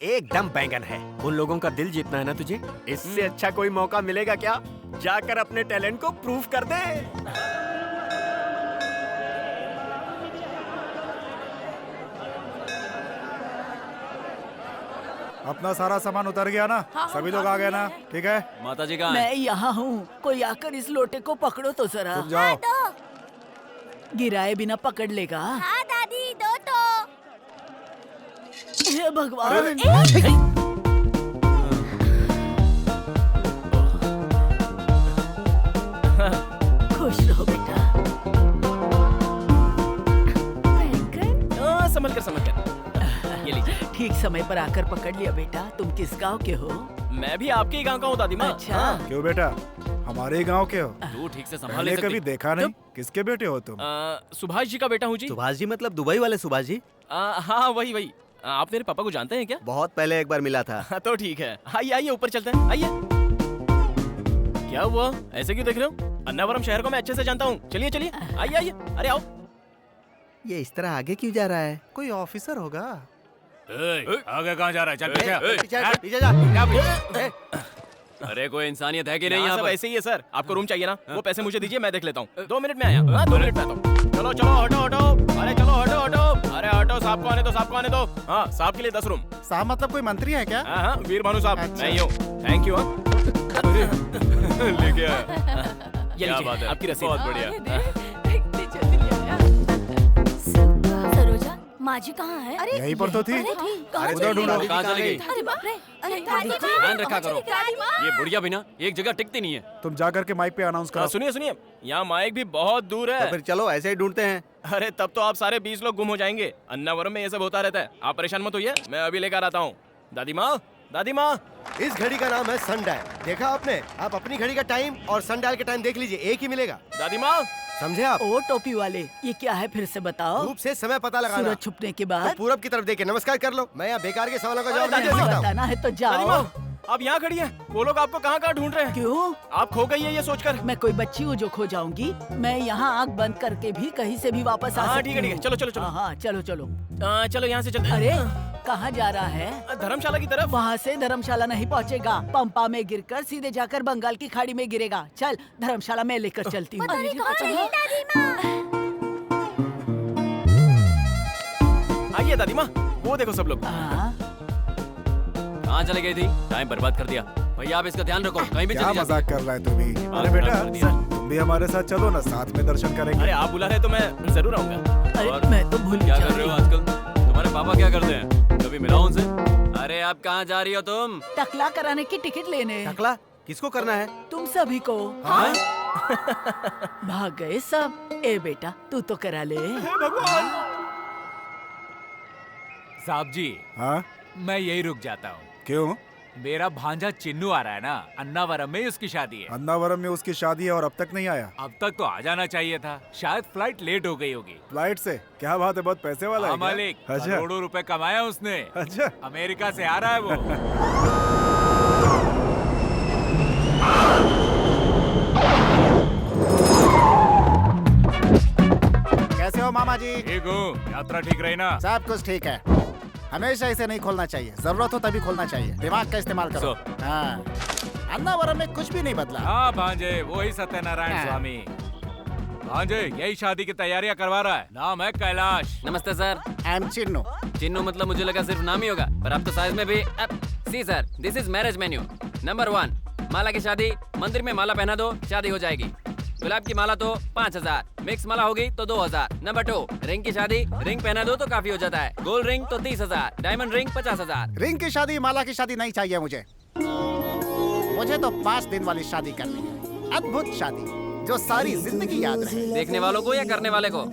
एकदम बैंगन है। उन लोगों का दिल जीतना है ना तुझे। इससे अच्छा कोई मौका मिलेगा क्या? जाकर अपने टैलेंट को प्रूव कर दे। अपना सारा सामान उतर गया ना? सभी लोग आ गए ना? ठीक है, माता जी कहाँ हैं? मैं यहाँ हूँ, कोई आकर इस लोटे को पकड़ो तो जरा। तुम जाओ। गिराए बिना पकड़ लेगा। हाँ दादी, दो तो। हे भगवान। खुश रहो बेटा। संभल कर। ये लीजिए। ठीक समय पर आकर पकड़ लिया बेटा। तुम किस गांव के हो? मैं भी आपके ही गांव का हूँ दादी माँ। अच्छा। क्यों बेटा, हमारे ही गांव के हो? तू ठीक से संभाल मैंने नहीं कभी सकती। देखा नहीं। किसके बेटे हो तुम? सुभाष जी का बेटा हूँ जी। सुभाष जी मतलब दुबई वाले सुभाष जी? हाँ वही। आप मेरे पापा को जानते हैं क्या? बहुत पहले एक बार मिला था। तो ठीक है, आइए ऊपर चलते हैं, आइए। क्या हुआ, ऐसे क्यों देख रहे हो? अन्नावरम शहर को मैं अच्छे से जानता हूँ। चलिए, आइए, अरे आओ। ये इस तरह आगे क्यों जा रहा है? कोई ऑफिसर होगा। आगे कहाँ जा रहा है? चल पीछे पीछे जा। अरे कोई इंसानियत है कि नहीं यहाँ यहाँ सब पर? ऐसे ही है सर। आपको रूम चाहिए ना? वो पैसे मुझे दीजिए, मैं देख लेता हूँ। 2 मिनट में आया। हाँ 2 मिनट में आता हूँ। चलो हटो। अरे चलो हटो। अरे हटो, साहब को आने दो। हाँ, साहब के लिए 10 रूम। साहब मतलब कोई मंत्री है क्या? हाँ, वीर भानु साहब। अच्छा। मैं ही हूँ। Thank you. लेके आया। ये क्या लीजिए, बात है, आपकी रसीद। बहुत बढ़िया। सरोजा, माँ जी कहाँ है? अरे यहीं पर तो थी। कहाँ उधर ढूंढो। कहाँ चली गई? अरे बाप रे, अरे दादी माँ, ध्यान रखा करो। दादी माँ। ये बुढ़िया भी ना एक जगह टिकती नहीं है। तुम जाकर के माइक पे अनाउंस करो। सुनिए, यहाँ माइक भी बहुत दूर तो है। फिर चलो ऐसे ही ढूंढते हैं। अरे तब तो आप सारे 20 लोग गुम हो जाएंगे। अन्नावरम में ये सब होता रहता है। आप परेशान मत होइए, मैं अभी लेकर आता हूँ। दादी माँ। इस घड़ी का नाम है सनडायल। देखा आपने? आप अपनी घड़ी का टाइम और सनडायल का टाइम देख लीजिए, एक ही मिलेगा। दादी माँ। समझे आप? ओ टोपी वाले, ये क्या है फिर से बताओ। धूप से समय पता लगाना। सूरज छुपने के तो बाद पूरब की तरफ देख के नमस्कार कर लो। मैं यहाँ बेकार के सवालों का जवाब नहीं दे नहीं सकता। बताना है तो दादी जाओ। माँ, आप यहाँ खड़ी हैं। वो लोग आपको कहाँ ढूंढ रहे हैं। क्यों? आप खो गई है ये सोचकर। मैं कोई बच्ची हूँ जो खो जाऊंगी? मैं यहाँ आँख बंद करके भी कहीं से भी वापस आ हाँ, सकती ठीक है। हूँ। चलो। हाँ, चलो। चलो यहाँ से चलते हैं। अरे कहाँ जा रहा है? धर्मशाला की तरफ। वहाँ से धर्मशाला नहीं पहुँचेगा। पंपा में गिरकर सीधे जाकर बंगाल की खाड़ी में गिरेगा। चल धर्मशाला में लेकर चलती हूँ। आइए दादी माँ, वो देखो सब लोग। हाँ, कहाँ चले गई थी? टाइम बर्बाद कर दिया। भैया आप इसका ध्यान रखो, कहीं भी क्या चली जाती। मजाक कर रहा है तू भी? अरे खराब बेटा, कर दिया। तुम भी हमारे साथ चलो ना, साथ में दर्शन करेंगे। अरे आप बुला रहे तो मैं जरूर आऊंगा। अरे मैं तो भूल क्या जा कर रहे रही हो हूँ। आजकल? तुम्हारे पापा क्या करते हैं? कभी मिला उनसे? अरे आप कहाँ जा रही हो तुम? टकला कराने की टिकट लेने। टकला किसको करना है? तुम सभी को। हाँ? भाग गए सब। ए बेटा तू तो करा ले। भगवान। साहब जी, हाँ, मैं यही रुक जाता हूँ। क्यों? मेरा भांजा चिन्नू आ रहा है ना, अन्नावरम में उसकी शादी है। अन्नावरम में उसकी शादी है और अब तक नहीं आया। अब तक तो आ जाना चाहिए था, शायद फ्लाइट लेट हो गई होगी। फ्लाइट से क्या बात है, बहुत पैसे वाला है क्या? मालिक, अच्छा। करोड़ों रुपए कमाया उसने। अच्छा, अमेरिका से आ रहा है वो। कैसे हो मामा जी? ठीक हूँ, यात्रा ठीक रही ना? सब कुछ ठीक है। हमेशा इसे नहीं खोलना चाहिए, जरूरत हो तभी खोलना चाहिए। दिमाग का इस्तेमाल करो। हाँ, अन्नावरम में कुछ भी नहीं बदला। हाँ भांजे, वही सत्यनारायण स्वामी। भांजे यही शादी की तैयारियां करवा रहा है। नाम है कैलाश। नमस्ते sir. I am Chinnu. Chinnu मतलब मुझे लगा सिर्फ नाम ही होगा, पर अब तो साइज में भी। See sir, this is marriage menu. Number 1, Mala की शादी। मंदिर में माला पहना दो, शादी हो जाएगी। गुलाब की माला तो 5000, मिक्स माला होगी तो 2000। नंबर 2, रिंग की शादी। रिंग पहना दो तो काफी हो जाता है। गोल्ड रिंग तो 30,000, डायमंड रिंग 50,000। रिंग की शादी, माला की शादी नहीं चाहिए मुझे। मुझे तो 5 दिन वाली शादी करनी है। अद्भुत शादी जो सारी जिंदगी याद रहे। देखने वालों को या करने वाले को?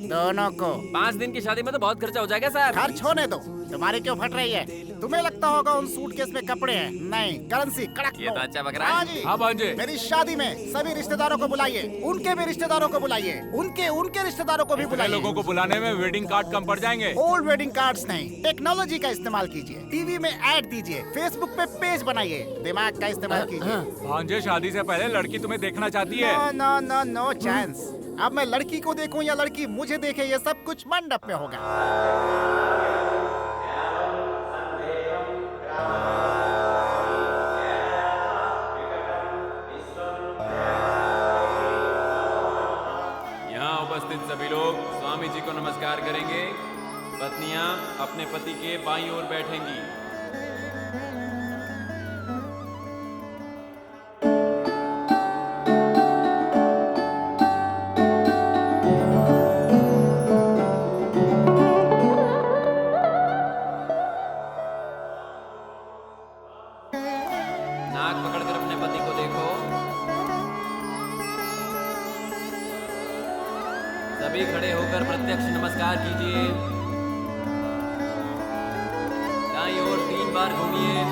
दोनों को। 5 दिन की शादी में तो बहुत खर्चा हो जाएगा सर। खर्च होने दो, तुम्हारी क्यों फट रही है? तुम्हें लगता होगा उन सूटकेस में कपड़े हैं, नहीं, करेंसी कड़क। ये तो अच्छा बकरा है। हाँ जी। हाँ भांजे। मेरी शादी में सभी रिश्तेदारों को बुलाइए, उनके भी रिश्तेदारों को बुलाइए, उनके रिश्तेदारों को भी इतने बुलाइए। लोगों को बुलाने में वेडिंग कार्ड कम पड़ जाएंगे। ओल्ड वेडिंग कार्ड्स नहीं, टेक्नोलॉजी का इस्तेमाल कीजिए। टीवी में ऐड दीजिए, फेसबुक पे पेज बनाइए। दिमाग का इस्तेमाल कीजिए। भांजे शादी से पहले लड़की तुम्हें देखना चाहती है। No no no no chance. अब मैं लड़की को देखूं या लड़की मुझे देखे, ये सब कुछ मंडप में होगा। यहाँ उपस्थित सभी लोग स्वामी जी को नमस्कार करेंगे। पत्नियां अपने पति के बाईं ओर बैठेंगी। नाक पकड़कर अपने पति को देखो। सभी खड़े होकर प्रत्यक्ष नमस्कार कीजिए। दाईं ओर 3 बार घूमिए।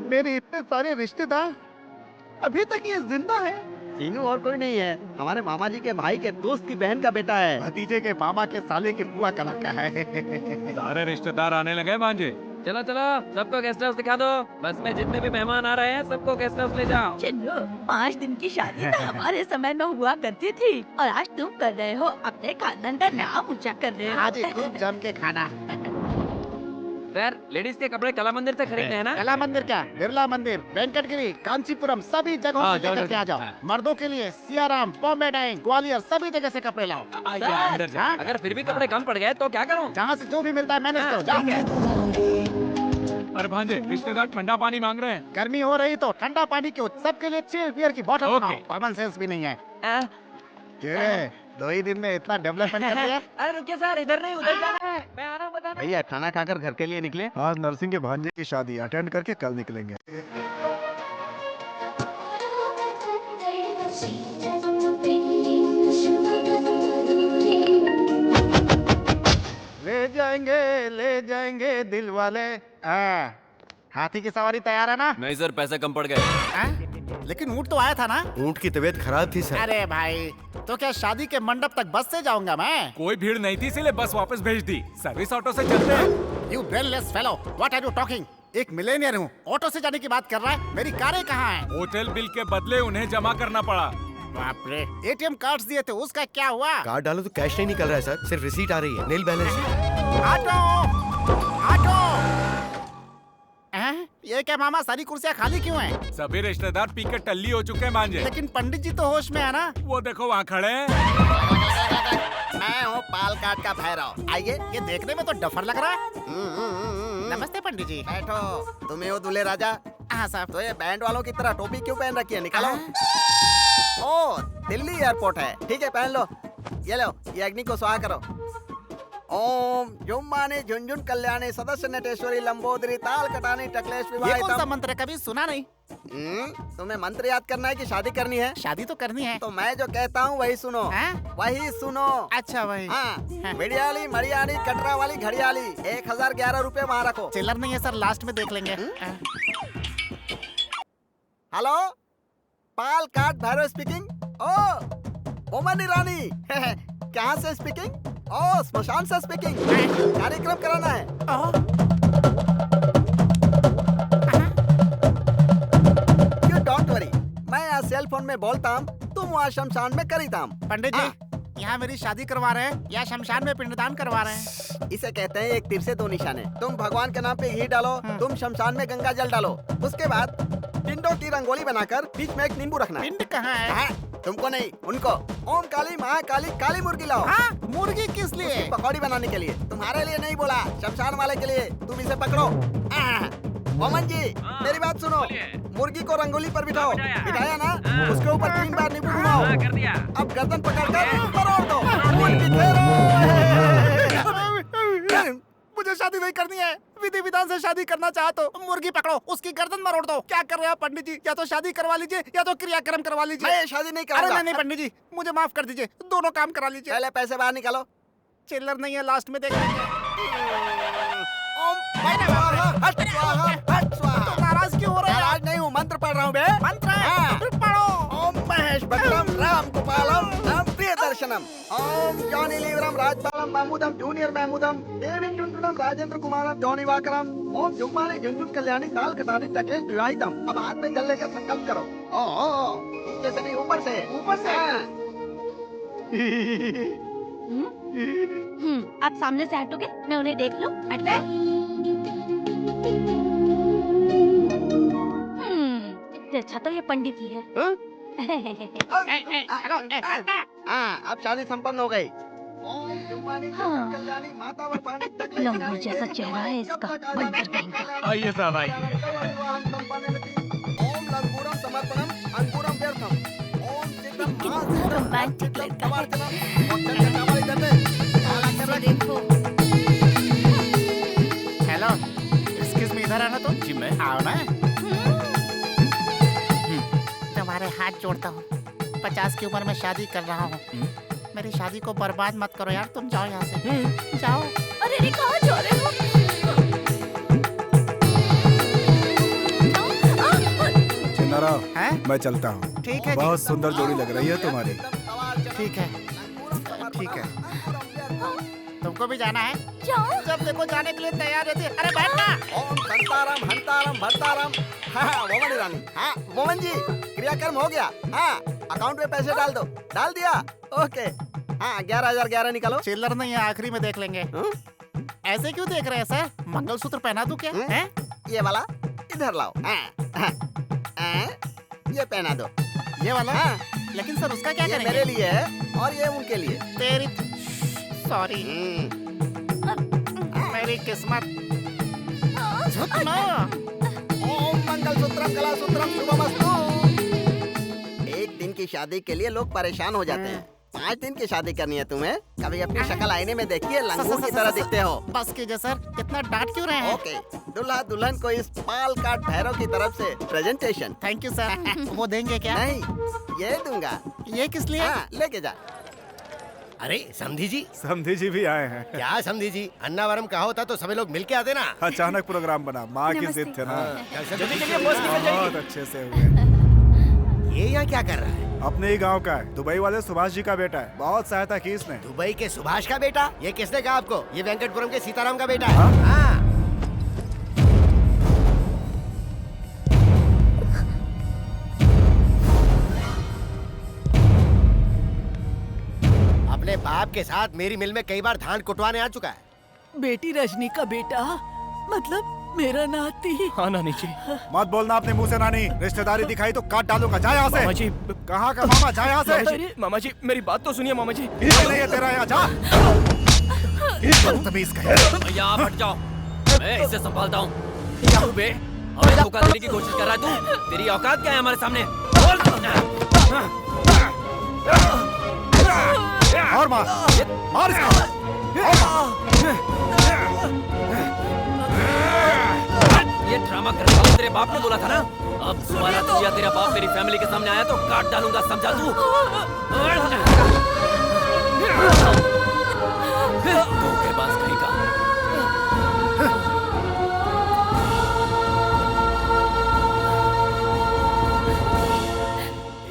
मेरे इतने सारे रिश्तेदार, अभी तक ये जिंदा है। तीनों और कोई नहीं है, हमारे मामा जी के भाई के दोस्त की बहन का बेटा है। भतीजे के मामा के साले के बुआ का लड़का है। सारे रिश्तेदार आने लगे भांजे। चलो चलो, सबको गेस्ट हाउस दिखा दो। बस में जितने भी मेहमान आ रहे हैं सबको गेस्ट हाउस ले जाओ। चिन्नू, 5 दिन की शादी तो हमारे समय में हुआ करती थी, और आज तुम कर रहे हो, अपने खानदान का नाम ऊंचा कर रहे हो। आज खूब जम के खाना। सर, लेडीज के कपड़े कला मंदिर से खरीदने हैं ना? कला मंदिर क्या, बिरला मंदिर, वेंकटगिरी, कांचीपुरम, सभी जगहों से जाओ, लेकर के आ जाओ। हाँ। मर्दों के लिए सियाराम, बॉम्बे डाइंग, ग्वालियर, सभी जगह से कपड़े लाओ। अंदर हाँ? अगर फिर भी कपड़े कम पड़ गए तो क्या करूं? जहाँ से जो भी मिलता है मैनेज करो, जाओ। अरे भांजे, रिश्तेदार ठंडा पानी मांग रहे हैं। गर्मी हो रही तो ठंडा पानी क्यों, सबके लिए चिल बियर की बोतल ओके। बनाओ। कॉमन सेंस भी नहीं है। ये 2 ही दिन में इतना डेवलपमेंट कर दिया। अरे रुकिए सर, इधर नहीं उधर जाना है। मैं आ रहा हूँ बताने। भैया खाना खाकर घर के लिए निकले। आज नरसिंह के भांजे की शादी अटेंड करके कल निकलेंगे। ले जाएंगे दिल वाले। हाथी की सवारी तैयार है ना? नहीं सर, पैसे कम पड़ गए। लेकिन ऊँट तो आया था ना? ऊँट की तबीयत खराब थी सर। अरे भाई, तो क्या शादी के मंडप तक बस से जाऊंगा मैं? कोई भीड़ नहीं थी इसलिए बस वापस भेज दी। सर्विस ऑटो से चलते हैं। You brainless fellow, what are you talking? एक मिलेनियर हूँ, ऑटो से जाने की बात कर रहा है। मेरी कारें कहाँ हैं? होटल बिल के बदले उन्हें जमा करना पड़ा। बाप रे, ATM कार्ड्स दिए थे, उसका क्या हुआ? कार्ड डालो तो कैश नहीं निकल रहा है सर, सिर्फ रिसीट आ रही है, नील बैलेंस। Auto, auto. ये क्या मामा, सारी कुर्सियाँ खाली क्यों हैं? सभी रिश्तेदार पी के टल्ली हो चुके हैं भांजे। लेकिन पंडित जी तो होश में है ना? वो देखो वहाँ खड़े हैं। मैं हूँ पालकाट का भैरव। आइए, ये देखने में तो डफर लग रहा है। नमस्ते पंडित जी। बैठो, तुम्हें हो दूल्हे राजा। हाँ साहब। तो ये बैंड वालों की तरह टोपी क्यों पहन रखी है, निकालो। ओ, दिल्ली एयरपोर्ट है, ठीक है पहन लो। ये लो, ये अग्नि को स्वाहा करो। ओम जुम्मानी झुंझुन कल्याणी सदस्य नटेश्वरी लंबोदरी ताल कटानी टकलेश ये कौन सा विवाहितम। मंत्र है? कभी सुना नहीं। तुम्हें मंत्र याद करना है कि शादी करनी है? शादी तो करनी है। तो मैं जो कहता हूँ वही सुनो। वही सुनो। अच्छा वही। हाँ, बिड़ियाली मड़ियाली कटरा वाली घड़ियाली 1011 रुपए वहाँ रखो। चिल्लर नहीं है सर, लास्ट में देख लेंगे। हेलो, पाल काट भैरव स्पीकिंग। ओ ओमनी रानी कहाँ से स्पीकिंग? ओ स्मशान से स्पीकिंग। कार्यक्रम कराना है। यू डोंट वरी, मैं यहाँ सेल फोन में बोलता हूँ, तुम वहाँ शमशान में करीता हूँ। पंडित जी, यहाँ मेरी शादी करवा रहे हैं या शमशान में पिंडदान करवा रहे हैं? इसे कहते हैं एक तीर से दो निशाने। तुम भगवान के नाम पे घी डालो, तुम शमशान में गंगा जल डालो। उसके बाद पिंडों की रंगोली बनाकर बीच में एक नींबू रखना। पिंड कहाँ है? तुमको नहीं, उनको। ओम काली महाकाली काली मुर्गी लाओ। मुर्गी किस लिए? पकौड़ी बनाने के लिए। तुम्हारे लिए नहीं बोला, शमशान वाले के लिए। तुम इसे पकड़ो। मोमन जी, मेरी बात सुनो। मुर्गी को रंगोली पर बिठाओ। बिठाया ना? उसके ऊपर 3 बार नींबू घुमाओ। अब गर्दन पकड़कर परोड़ दो। मुर्गी मुझे शादी नहीं करनी है। विधि विधान से शादी करना चाहते हो? मुर्गी पकड़ो, उसकी गर्दन मरोड़ दो। क्या कर रहे हो पंडित जी? या तो शादी करवा लीजिए या तो क्रियाक्रम करवा लीजिए। मैं शादी नहीं करूंगा। अरे नहीं पंडित जी, मुझे माफ कर दीजिए, दोनों काम करा लीजिए। पहले पैसे बाहर निकालो। चिल्लर नहीं है, लास्ट में देख लेंगे। तो नाराज क्यों हो रहे हैं? नाराज नहीं हूँ, मंत्र पढ़ रहा हूँ बे। मंत्र है? फिर पढ़ो। ओम महेश भक्तम राम गोपालम राम प्रिय दर्शनम। ओम जॉनी लीवरम राजपालम महमूदम जूनियर महमूदम देवी टुंटुनम राजेंद्र कुमारम जॉनी वाकरम। ओम जुम्मानी झुंझुन कल्याणी ताल कटानी टकेश विवाहितम। अब हाथ में जल लेकर संकल्प करो। ओ जैसे नहीं, ऊपर से। ऊपर से। आप सामने से हटोगे? मैं उन्हें देख लूं? हटना है? अच्छा तो ये पंडित ही है। अब शादी संपन्न हो गई। लंगूर जैसा चेहरा है इसका, बंदर कहेंगे। आइए साहब आइए। ओम लंगूरम समर्पणम अंगूरम व्यर्थम। ओम चित्रम रोमांटिक लड़का है। हेलो, एक्सक्यूज मी, इधर आना तो। जी मैं। आओ ना। तुम्हारे हाथ जोड़ता हूँ, 50 की उम्र में शादी कर रहा हूँ। मेरी शादी को बर्बाद मत करो यार, तुम जाओ यहाँ से। जाओ। अरे रे, कहाँ जा रहे हो? चिन्नारा, मैं चलता हूँ। ठीक है। बहुत सुंदर जोड़ी लग रही है तुम्हारी। ठीक है, ठीक है। तुमको भी जाना है? जाओ। जब देखो जाने के लिए तैयार रहती है। अरे बैठना। ओम संताराम हंताराम भरताराम। हाँ मोमन रानी। हाँ मोमन जी, क्रियाक्रम हो गया। हाँ अकाउंट में पैसे डाल दो। डाल दिया? ओके। हाँ 11,011 निकालो। चिल्लर नहीं है, आखिरी में देख लेंगे। ऐसे क्यों देख रहे हैं सर? मंगलसूत्र पहना दूं क्या? हैं? ये वाला इधर लाओ। ये पहना दो। ये वाला? हाँ। लेकिन सर उसका क्या ये करेंगे? मेरे लिए है और ये उनके लिए। तेरी सॉरी, मेरी किस्मत। झुक ना। ओम मंगलसूत्रम कलासूत्रम शुभमस्तु। एक दिन की शादी के लिए लोग परेशान हो जाते हैं। 5 दिन की शादी करनी है तुम्हें? कभी अपनी शक्ल आईने में देखिए, लंगूर की तरह दिखते हो। बस कीजिए सर, इतना डांट क्यों रहे हैं? ओके, दूल्हा दुल्हन को इस पाल काट भैरव की तरफ से प्रेजेंटेशन। Thank you sir. वो देंगे क्या? नहीं, ये दूंगा। ये किस लिए? हाँ, लेके जा। अरे समधी जी। समधी जी भी आए हैं। क्या समधी जी, अन्नावरम कहा होता तो सभी लोग मिलके आते ना। अचानक प्रोग्राम बना, माँ की जिद थे ना। बहुत अच्छे से हुए। ये यहाँ क्या कर रहा है? अपने ही गांव का है, दुबई वाले सुभाष जी का बेटा है। बहुत सहायता की इसने। दुबई के सुभाष का बेटा? ये किसने कहा आपको? ये वेंकटपुरम के सीताराम का बेटा है। हाँ। अपने बाप के साथ मेरी मिल में कई बार धान कुटवाने आ चुका है। बेटी रजनी का बेटा, मतलब मेरा नाती। हाँ नानी जी। मत बोलना अपने मुंह से नानी, रिश्तेदारी दिखाई तो काट डालूंगा। जा यहाँ से। मामा जी। कहाँ का मामा? जा यहाँ से। मामा जी मेरी बात तो सुनिए मामा जी। नहीं है तेरा, यहाँ जा। बदतमीज कहीं। भैया आप हट जाओ, मैं इसे संभालता हूँ। क्या हुआ बे? हमें धोखा देने की कोशिश कर रहा है तू? तेरी औकात क्या है हमारे सामने? बोल। और मार मार इसको। ये ड्रामा करने वाला तेरे बाप ने बोला था ना। अब दोबारा तू या तेरा बाप मेरी फैमिली के सामने आया तो काट डालूंगा, समझा तू? धोखेबाज कहीं का।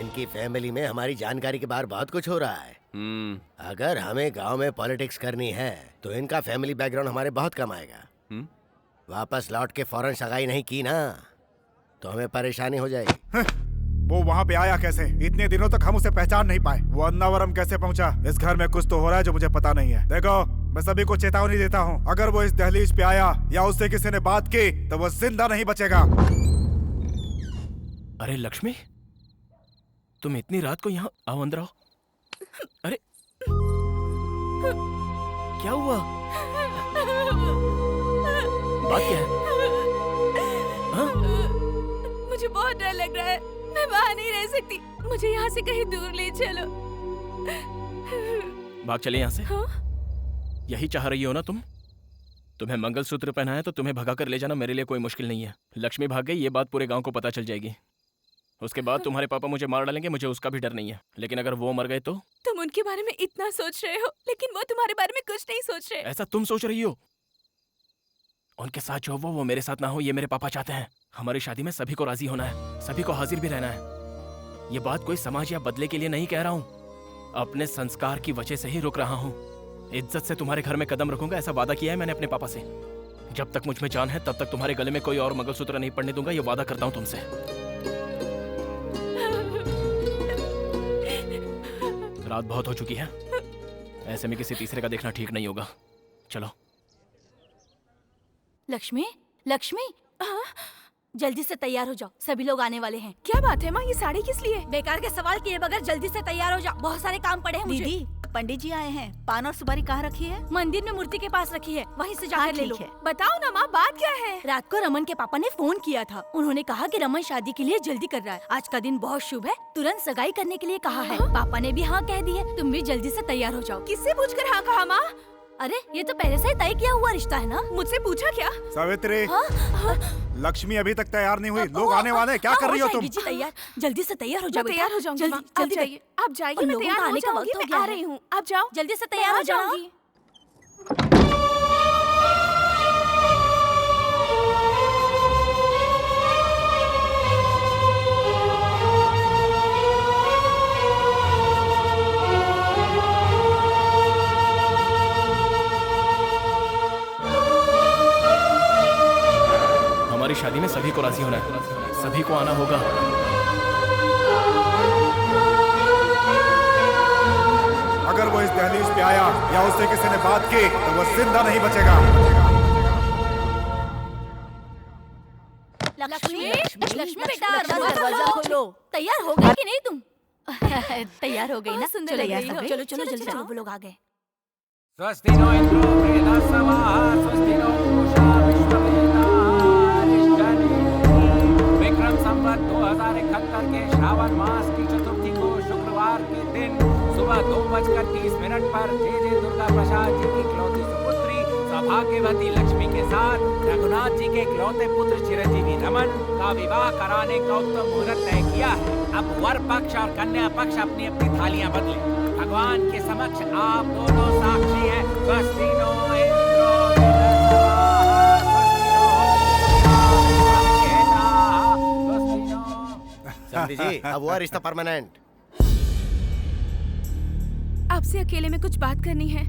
इनकी फैमिली में हमारी जानकारी के बाहर बहुत कुछ हो रहा है। अगर हमें गांव में पॉलिटिक्स करनी है तो इनका फैमिली बैकग्राउंड हमारे बहुत कम आएगा। वापस लौट के फौरन सगाई नहीं की ना तो हमें परेशानी हो जाएगी। वो वहाँ पे आया कैसे? इतने दिनों तक हम उसे पहचान नहीं पाए। वो अन्नावरम कैसे पहुँचा? इस घर में कुछ तो हो रहा है जो मुझे पता नहीं है। देखो, मैं सभी को चेतावनी देता हूँ, अगर वो इस दहलीज पे आया या उससे किसी ने बात की तो वो जिंदा नहीं बचेगा। अरे लक्ष्मी, तुम इतनी रात को यहाँ आओ, अंदर आओ। अरे क्या हुआ? बात क्या है? हाँ? मुझे बहुत डर लग रहा है, मैं वहाँ नहीं रह सकती, मुझे यहाँ से कहीं दूर ले चलो। भाग चले यहाँ से। हाँ? यही चाह रही हो ना तुम? तुम्हें मंगलसूत्र पहना है तो तुम्हें भगा कर ले जाना मेरे लिए कोई मुश्किल नहीं है। लक्ष्मी भाग गई, ये बात पूरे गांव को पता चल जाएगी। उसके बाद तुम्हारे पापा मुझे मार डालेंगे, मुझे उसका भी डर नहीं है। लेकिन अगर वो मर गए तो? तुम उनके बारे में इतना सोच रहे हो, लेकिन वो तुम्हारे बारे में कुछ नहीं सोच रहे। ऐसा तुम सोच रही हो? उनके साथ जो वो मेरे साथ ना हो, ये मेरे पापा चाहते हैं। हमारी शादी में सभी को राजी होना है, सभी को हाजिर भी रहना है। ये बात कोई समाज या बदले के लिए नहीं कह रहा हूँ, अपने संस्कार की वजह से ही रुक रहा हूँ। इज्जत से तुम्हारे घर में कदम रखूंगा, ऐसा वादा किया है मैंने अपने पापा से। जब तक मुझ में जान है तब तक तुम्हारे गले में कोई और मंगलसूत्र नहीं पड़ने दूंगा, ये वादा करता हूँ तुमसे। रात बहुत हो चुकी है, ऐसे में किसी तीसरे का देखना ठीक नहीं होगा। चलो। लक्ष्मी, लक्ष्मी, जल्दी से तैयार हो जाओ, सभी लोग आने वाले हैं। क्या बात है माँ, ये साड़ी किस लिए? बेकार के सवाल किए बगैर जल्दी से तैयार हो जाओ, बहुत सारे काम पड़े हैं मुझे। दीदी, पंडित जी आए हैं। पान और सुपारी कहाँ रखी है? मंदिर में मूर्ति के पास रखी है, वहीं से जाकर ले लो। बताओ ना माँ, बात क्या है? रात को रमन के पापा ने फोन किया था, उन्होंने कहा कि रमन शादी के लिए जल्दी कर रहा है। आज का दिन बहुत शुभ है, तुरंत सगाई करने के लिए कहा है। पापा ने भी हाँ कह दी है, तुम भी जल्दी से तैयार हो जाओ। किससे पूछकर हाँ कहा माँ? अरे ये तो पहले से ही तय किया हुआ रिश्ता है ना। मुझसे पूछा क्या? सावित्री, लक्ष्मी अभी तक तैयार नहीं हुई, लोग आने वाले हैं, क्या कर रही हो तुम? जी तैयार, जल्दी से तैयार हो जाओ। तैयार हो जाऊंगी, जल्दी जाइए, आप जाइए, मैं तैयार हो जाऊंगी, मैं आ रही हूँ, आप जाओ। जल्दी से तैयार हो जाऊंगी। हमारी शादी में सभी को राजी होना है, सभी को आना होगा। अगर वो इस दहलीज पे आया या उससे किसी ने बात की तो वो जिंदा नहीं बचेगा। लक्ष्मी, लक्ष्मी बेटा, दरवाजा खोलो। तैयार हो गई कि नहीं तुम? तैयार हो गई ना? सुंदर लग रही हो। चलो चलो जल्दी चलो, वो लोग आ गए। स्वस्ति नो इंद्रो बृहस्पतिः, स्वस्ति नो पूषा विश्ववेदारिष्टनेमिः। विक्रम संवत 2071 के श्रावण मास की चतुर्थी को शुक्रवार के दिन सुबह 2:30 पर जय दुर्गा प्रसाद जी की इकलौती सुपुत्री सौभाग्यवती लक्ष्मी के साथ रघुनाथ जी के इकलौते पुत्र चिरंजीवी रमन का विवाह कराने का उत्तम मुहूर्त तय किया है। अब वर पक्ष और कन्या पक्ष अपनी अपनी थालियां बदले। भगवान के समक्ष आप दोनों साक्षी हैं। स्वस्ति नो इंद्रो समधी जी, अब हुआ रिश्ता परमानेंट। आपसे अकेले में कुछ बात करनी है।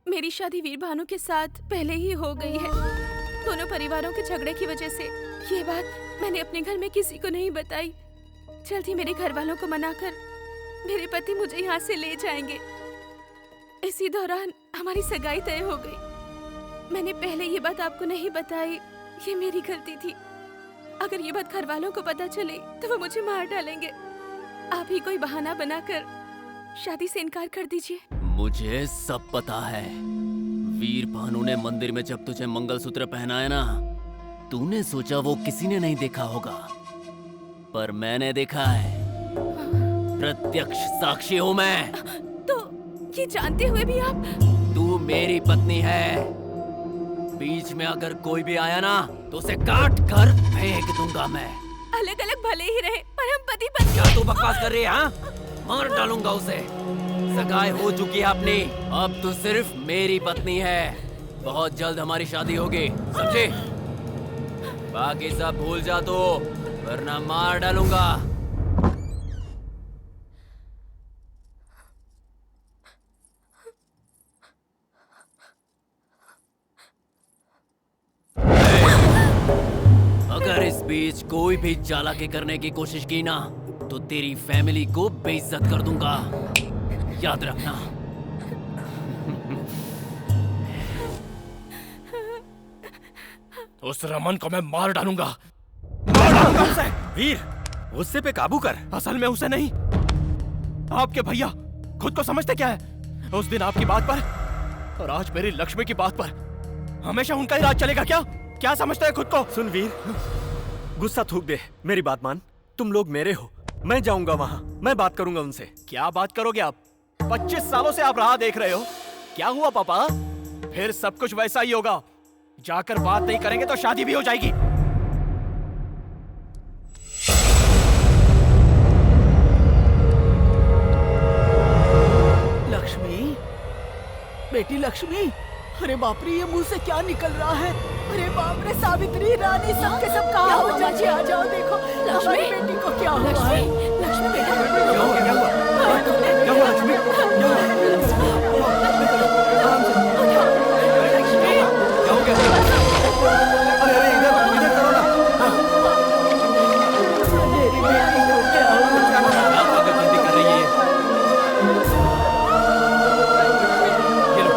मेरी शादी वीर भानु के साथ पहले ही हो गई है। दोनों परिवारों के झगड़े की वजह से ये बात मैंने अपने घर में किसी को नहीं बताई। जल्दी मेरे घर वालों को मनाकर मेरे पति मुझे यहाँ से ले जाएंगे। इसी दौरान हमारी सगाई तय हो गई। मैंने पहले ये बात आपको नहीं बताई, ये मेरी गलती थी। अगर ये बात घर वालों को पता चले तो वो मुझे मार डालेंगे। आप ही कोई बहाना बनाकर शादी से इनकार कर दीजिए। मुझे सब पता है। वीर भानु ने मंदिर में जब तुझे मंगलसूत्र पहनाया ना, तूने सोचा वो किसी ने नहीं देखा होगा, पर मैंने देखा है। प्रत्यक्ष साक्षी हूँ मैं। तो ये जानते हुए भी आप? तू मेरी पत्नी है। बीच में अगर कोई भी आया ना तो उसे काट कर फेंक दूंगा मैं। अलग अलग भले ही रहे पर हम पति पत्नी। क्या तू बकवास कर रही है? हाँ, मार डालूंगा उसे। सगाई हो चुकी है अपनी, अब तू सिर्फ मेरी पत्नी है। बहुत जल्द हमारी शादी होगी, समझे? बाकी सब भूल जा तो, वरना मार डालूंगा। अगर इस बीच कोई भी चालाकी करने की कोशिश की ना तो तेरी फैमिली को बेइज्जत कर दूंगा, याद रखना। उस रमन को मैं मार डालूंगा। उसे। वीर, गुस्से पे काबू कर। असल में उसे नहीं, आपके भैया खुद को समझते क्या है? उस दिन आपकी बात पर और आज मेरी लक्ष्मी की बात पर हमेशा उनका ही राज चलेगा क्या? क्या समझते हैं खुद को? सुन वीर, गुस्सा थूक दे, मेरी बात मान। तुम लोग मेरे हो, मैं जाऊंगा वहां, मैं बात करूंगा उनसे। क्या बात करोगे आप? 25 सालों से आप राह देख रहे हो। क्या हुआ पापा? फिर सब कुछ वैसा ही होगा। जाकर बात नहीं करेंगे तो शादी भी हो जाएगी। लक्ष्मी, बेटी लक्ष्मी, अरे बाप रे, ये मुंह से क्या निकल रहा है? अरे बाप रे, सावित्री, रानी, सब के सब कहाँ हो? चाची आ जाओ, देखो हमारी बेटी को क्या हुआ है? लक्ष्मी बेटा, क्या हुआ? क्या हुआ? क्या हुआ लक्ष्मी? क्या हुआ? अरे अरे, इधर इधर करो ना। मेरी बेटी को क्या हुआ? पागलपंती कर रही है। ये लो।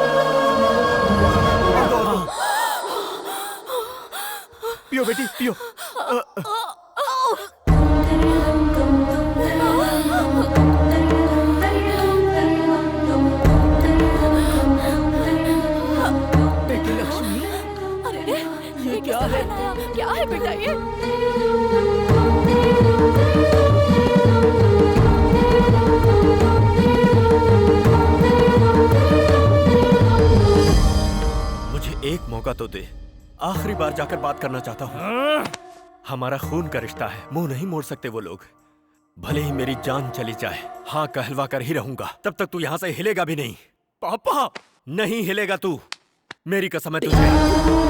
पियो बेटी, पियो। बेटी लक्ष्मी, अरे ये क्या है? क्या है बेटा ये? मुझे एक मौका तो दे, आखिरी बार जाकर बात करना चाहता हूँ। हमारा खून का रिश्ता है, मुंह नहीं मोड़ सकते वो लोग। भले ही मेरी जान चली जाए, हाँ कहलवा कर ही रहूंगा। तब तक तू यहाँ से हिलेगा भी नहीं। पापा, नहीं हिलेगा तू, मेरी कसम है तुझे।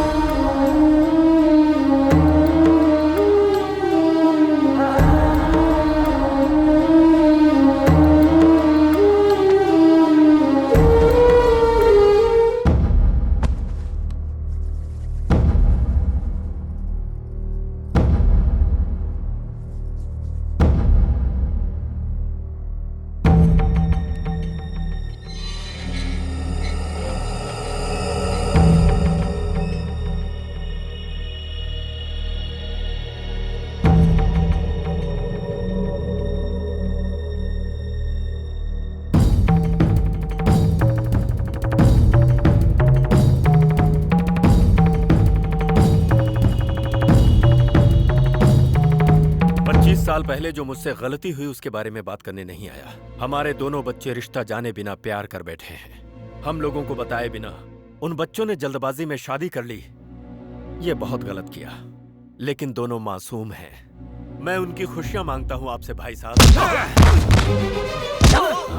साल पहले जो मुझसे गलती हुई उसके बारे में बात करने नहीं आया। हमारे दोनों बच्चे रिश्ता जाने बिना प्यार कर बैठे हैं। हम लोगों को बताए बिना उन बच्चों ने जल्दबाजी में शादी कर ली। ये बहुत गलत किया, लेकिन दोनों मासूम हैं। मैं उनकी खुशियां मांगता हूं आपसे भाई साहब।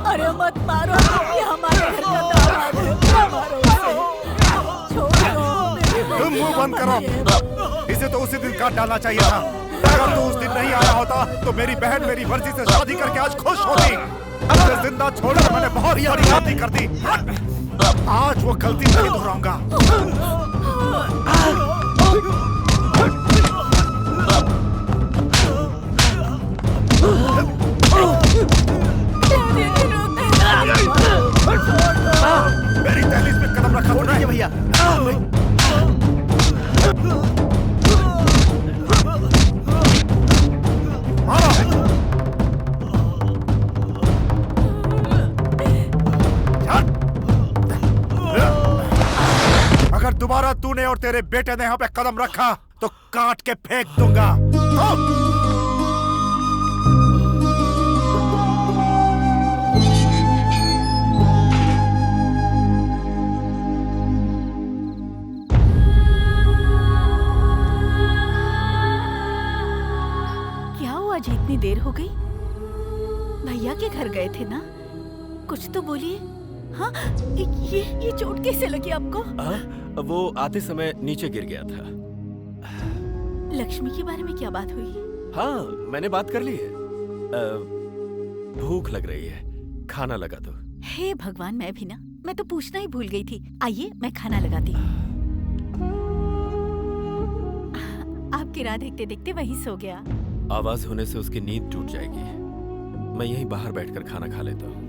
अरे मत मारो, ये हमारे घर का दामाद है, मारो उसे। छोड़ो, तुम मुंह बंद करो। इसे तो उसी दिन काट डालना चाहिए था। अगर तू उस दिन नहीं आया होता तो मेरी बहन मेरी मर्जी से शादी करके आज खुश होती। उसे जिंदा छोड़कर मैंने बहुत बड़ी गलती कर दी। आज वो गलती नहीं दोहराऊंगा। मेरी दहलीज पे कदम रखा तूने भैया। और तेरे बेटे ने यहाँ पे कदम रखा तो काट के फेंक दूंगा। क्या हुआ जी, इतनी देर हो गई? भैया के घर गए थे ना, कुछ तो बोलिए। हाँ, ये चोट कैसे लगी आपको? वो आते समय नीचे गिर गया था। लक्ष्मी के बारे में क्या बात हुई? हाँ, मैंने बात कर ली है। भूख लग रही है, खाना लगा दो। हे भगवान, मैं भी ना, मैं तो पूछना ही भूल गई थी। आइए, मैं खाना लगाती हूँ। आपकी राह देखते देखते वहीं सो गया। आवाज होने से उसकी नींद टूट जाएगी। मैं यहीं बाहर बैठकर खाना खा लेता हूँ।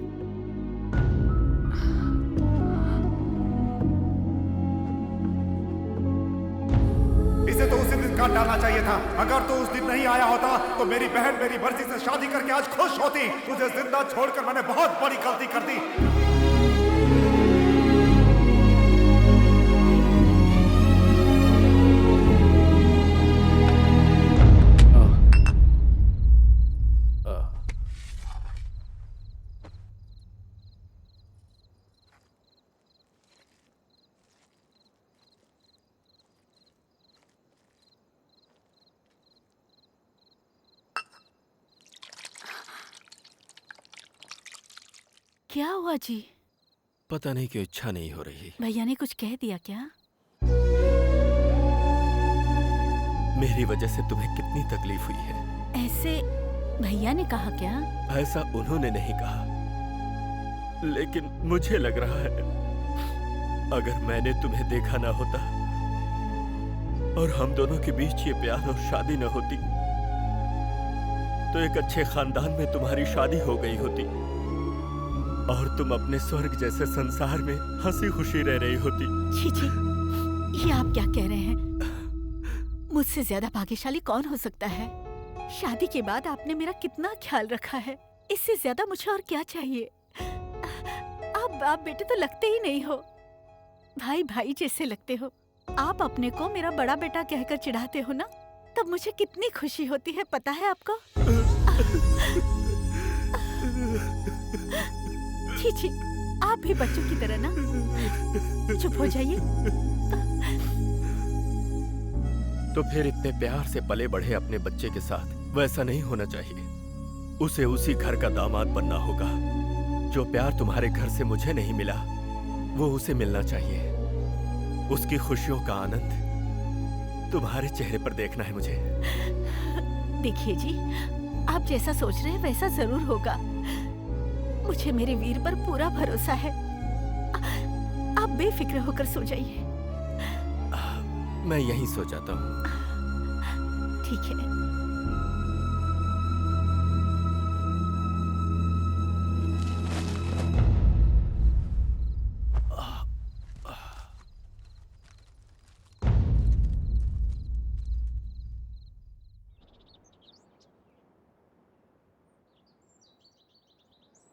इसे तो उसी दिन काट डालना चाहिए था। अगर तो उस दिन नहीं आया होता तो मेरी बहन मेरी मर्जी से शादी करके आज खुश होती। तुझे जिंदा छोड़कर मैंने बहुत बड़ी गलती कर दी। क्या हुआ जी? पता नहीं क्यों इच्छा नहीं हो रही। भैया ने कुछ कह दिया क्या? मेरी वजह से तुम्हें कितनी तकलीफ हुई है। ऐसे भैया ने कहा क्या? ऐसा उन्होंने नहीं कहा, लेकिन मुझे लग रहा है अगर मैंने तुम्हें देखा ना होता और हम दोनों के बीच ये प्यार और शादी न होती तो एक अच्छे खानदान में तुम्हारी शादी हो गई होती और तुम अपने स्वर्ग जैसे संसार में हंसी खुशी रह रही होती। छी छी, ये आप क्या कह रहे हैं? मुझसे ज्यादा भाग्यशाली कौन हो सकता है? शादी के बाद आपने मेरा कितना ख्याल रखा है। इससे ज्यादा मुझे और क्या चाहिए? आप बाप बेटे तो लगते ही नहीं हो, भाई भाई जैसे लगते हो। आप अपने को मेरा बड़ा बेटा कहकर चिढ़ाते हो ना, तब मुझे कितनी खुशी होती है, पता है आपको? छी छी, आप भी बच्चों की तरह ना। चुप हो जाइए। तो फिर इतने प्यार से पले बढ़े अपने बच्चे के साथ वैसा नहीं होना चाहिए। उसे उसी घर का दामाद बनना होगा। जो प्यार तुम्हारे घर से मुझे नहीं मिला वो उसे मिलना चाहिए। उसकी खुशियों का आनंद तुम्हारे चेहरे पर देखना है मुझे। देखिए जी, आप जैसा सोच रहे हैं वैसा जरूर होगा। मुझे मेरे वीर पर पूरा भरोसा है। आप बेफिक्र होकर सो जाइए। मैं यहीं सो जाता हूँ। ठीक है।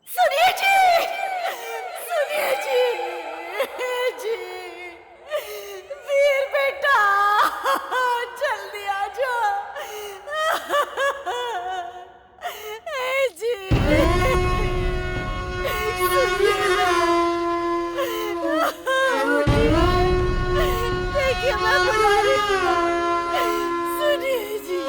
सुनिए जी, सुनिए जी, वीर बेटा, जल्दी आ जाओ। जी, देखिए मैं बुला रही हूँ। सुनिए जी।